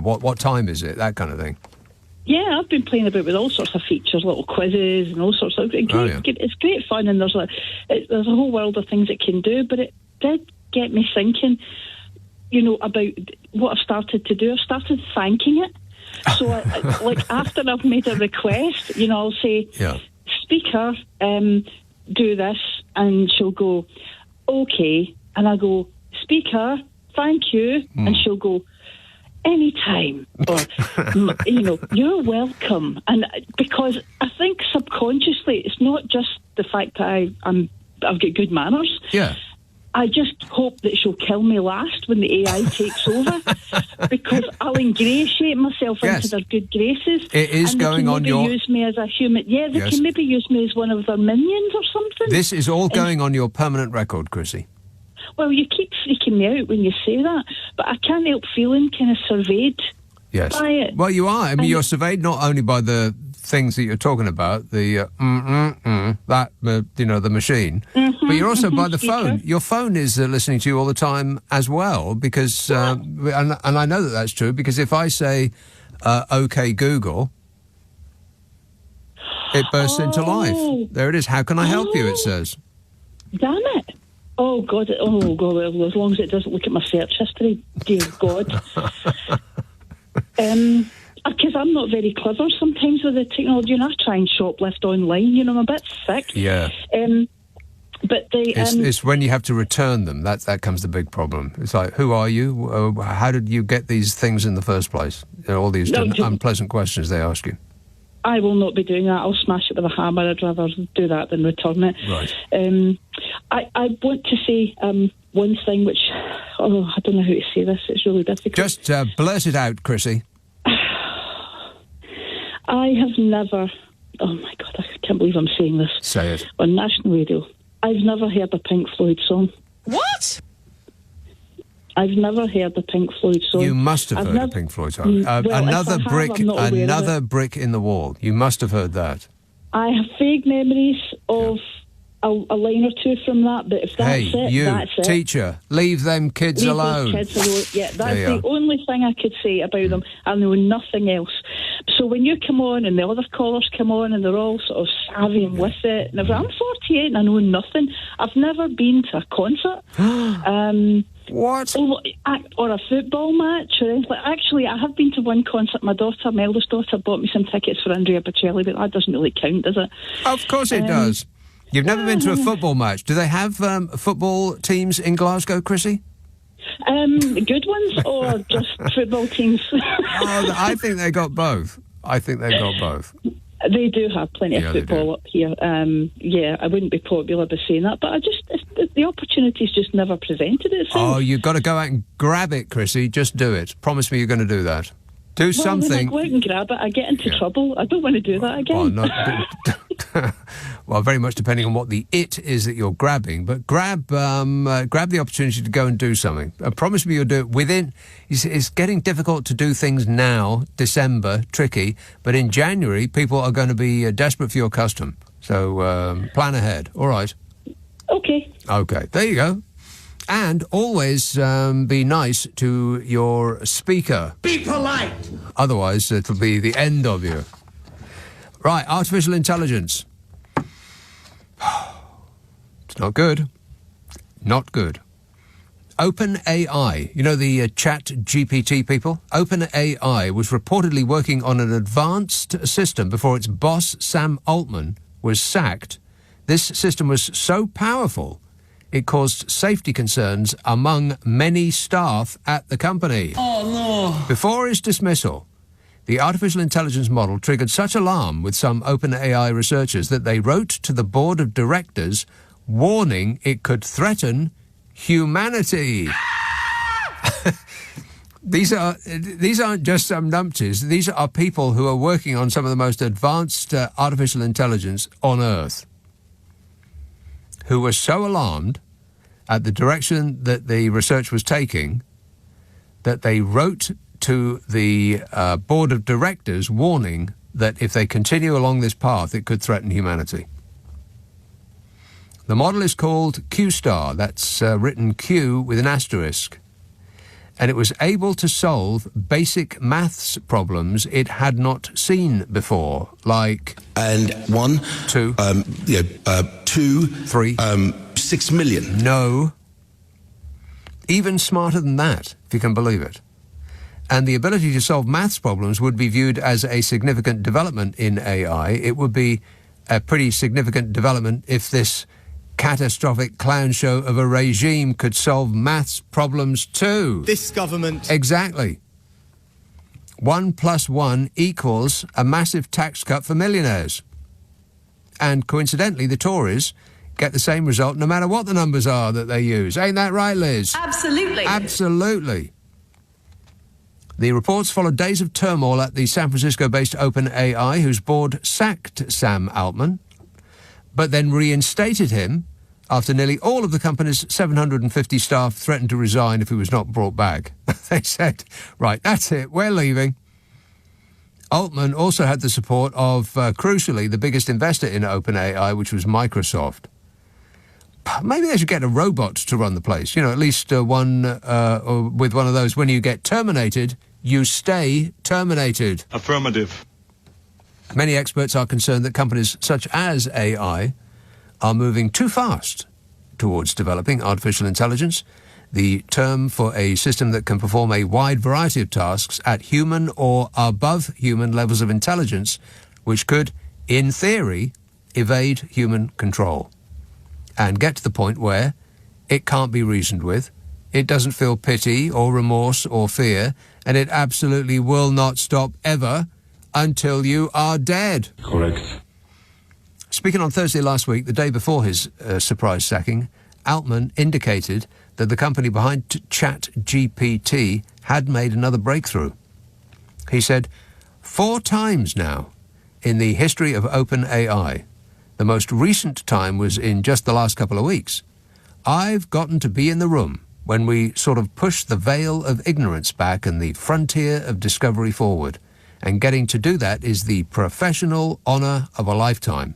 what time is it? That kind of thing. Yeah, I've been playing about with all sorts of features, little quizzes and all sorts of great. It's great fun, and there's a whole world of things it can do. But it did get me thinking, about what I've started to do. I've started thanking it. So, after I've made a request, I'll say, "Speaker, do this," and she'll go, "Okay," and I go, "Speaker, thank you," and she'll go, "Anytime," or "You're welcome." And because I think subconsciously it's not just the fact that I've got good manners. Yeah. I just hope that she'll kill me last when the AI takes over, because I'll ingratiate myself into their good graces. It is and going on your. They can maybe use me as a human. Yeah, they can maybe use me as one of their minions or something. This is all going on your permanent record, Chrissy. Well, you keep freaking me out when you say that, but I can't help feeling kind of surveyed by it. Well, you are. I mean, you're surveyed not only by the things that you're talking about, the the machine, but you're also by the phone. Your phone is listening to you all the time as well, because and I know that that's true, because if I say "Okay, Google," it bursts into life. There it is. How can I help you? It says. Damn it. Oh, God. Oh, God. Well, as long as it doesn't look at my search history, dear God. Because I'm not very clever sometimes with the technology, and I try and shoplift online. I'm a bit sick. Yeah. But it's when you have to return them that comes the big problem. It's like, who are you? How did you get these things in the first place? All these unpleasant questions they ask you. I will not be doing that. I'll smash it with a hammer. I'd rather do that than return it. Right. I want to say one thing which, I don't know how to say this. It's really difficult. Just blurt it out, Chrissy. I have never, oh my God, I can't believe I'm saying this. Say it. On national radio. I've never heard a Pink Floyd song. What? I've never heard the Pink Floyd song. You must have heard a Pink Floyd song. Another brick in the wall. You must have heard that. I have vague memories of a line or two from that, but if that's that's it. Teacher, leave them kids alone. Leave those kids alone. Yeah, that's the only thing I could say about them. I know nothing else. So when you come on and the other callers come on and they're all sort of savvying with it, and I'm 48 and I know nothing. I've never been to a concert. What? Or a football match or anything. Actually, I have been to one concert. My eldest daughter, bought me some tickets for Andrea Bocelli, but that doesn't really count, does it? Of course it does. You've never been to a football match. Do they have football teams in Glasgow, Chrissy? Good ones or just football teams? I think they got both. They do have plenty of football up here. I wouldn't be popular by saying that, but the opportunity's just never presented itself. Oh, you've got to go out and grab it, Chrissy. Just do it. Promise me you're going to do that. Do something. When I go out and grab it, I get into trouble. I don't want to do that again. Well, very much depending on what the it is that you're grabbing. But grab the opportunity to go and do something. Promise me you'll do it within... It's getting difficult to do things now, December, tricky. But in January, people are going to be desperate for your custom. So plan ahead. All right. Okay. There you go. And always be nice to your speaker. Be polite. Otherwise, it'll be the end of you. Right, artificial intelligence. It's not good. Not good. OpenAI, you know the chat GPT people? OpenAI was reportedly working on an advanced system before its boss, Sam Altman, was sacked. This system was so powerful it caused safety concerns among many staff at the company. Oh, no. Before his dismissal, the artificial intelligence model triggered such alarm with some OpenAI researchers that they wrote to the board of directors warning it could threaten humanity. These aren't just some numpties. These are people who are working on some of the most advanced artificial intelligence on Earth, who were so alarmed at the direction that the research was taking that they wrote to the board of directors warning that if they continue along this path, it could threaten humanity. The model is called Q-Star. That's written Q with an asterisk. And it was able to solve basic maths problems it had not seen before, like... And 1, 2, 2, 3, 6 million. No. Even smarter than that, if you can believe it. And the ability to solve maths problems would be viewed as a significant development in AI. It would be a pretty significant development if this catastrophic clown show of a regime could solve maths problems too. This government... Exactly. 1 + 1 equals a massive tax cut for millionaires. And coincidentally, the Tories get the same result no matter what the numbers are that they use. Ain't that right, Liz? Absolutely. Absolutely. The reports followed days of turmoil at the San Francisco-based OpenAI, whose board sacked Sam Altman, but then reinstated him after nearly all of the company's 750 staff threatened to resign if he was not brought back. They said, right, that's it, we're leaving. Altman also had the support of, crucially, the biggest investor in OpenAI, which was Microsoft. Maybe they should get a robot to run the place. You know, at least one with one of those, when you get terminated, you stay terminated. Affirmative. Many experts are concerned that companies such as AI are moving too fast towards developing artificial intelligence, the term for a system that can perform a wide variety of tasks at human or above human levels of intelligence, which could, in theory, evade human control and get to the point where it can't be reasoned with, it doesn't feel pity or remorse or fear, and it absolutely will not stop ever until you are dead. Correct. Speaking on Thursday last week, the day before his surprise sacking, Altman indicated that the company behind ChatGPT had made another breakthrough. He said, 4 times now in the history of OpenAI, the most recent time was in just the last couple of weeks, I've gotten to be in the room when we sort of push the veil of ignorance back and the frontier of discovery forward. And getting to do that is the professional honour of a lifetime.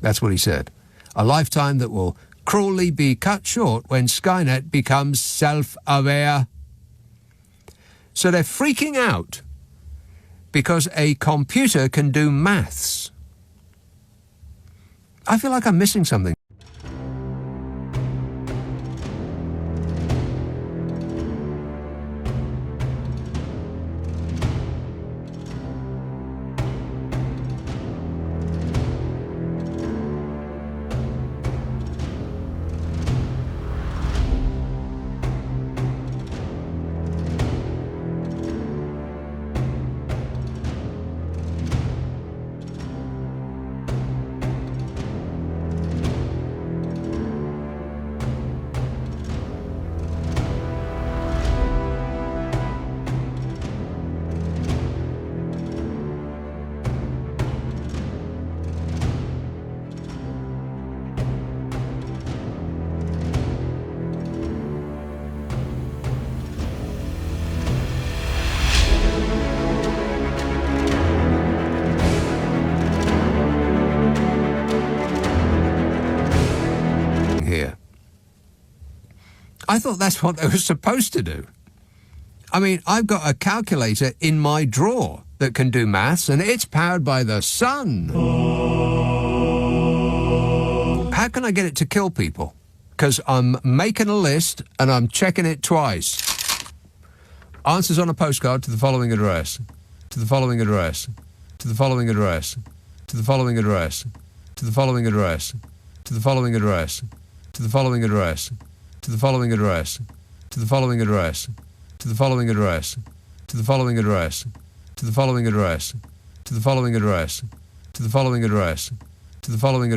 That's what he said. A lifetime that will cruelly be cut short when Skynet becomes self-aware. So they're freaking out because a computer can do maths. I feel like I'm missing something. I thought that's what they were supposed to do. I mean, I've got a calculator in my drawer that can do maths, and it's powered by the sun. How can I get it to kill people? Because I'm making a list and I'm checking it twice. Answers on a postcard to the following address. To the following address. To the following address. To the following address. To the following address. To the following address. To the following address. To the following address. To the following address. To the following address. To the following address. To the following address. To the following address. To the following address. To the following address.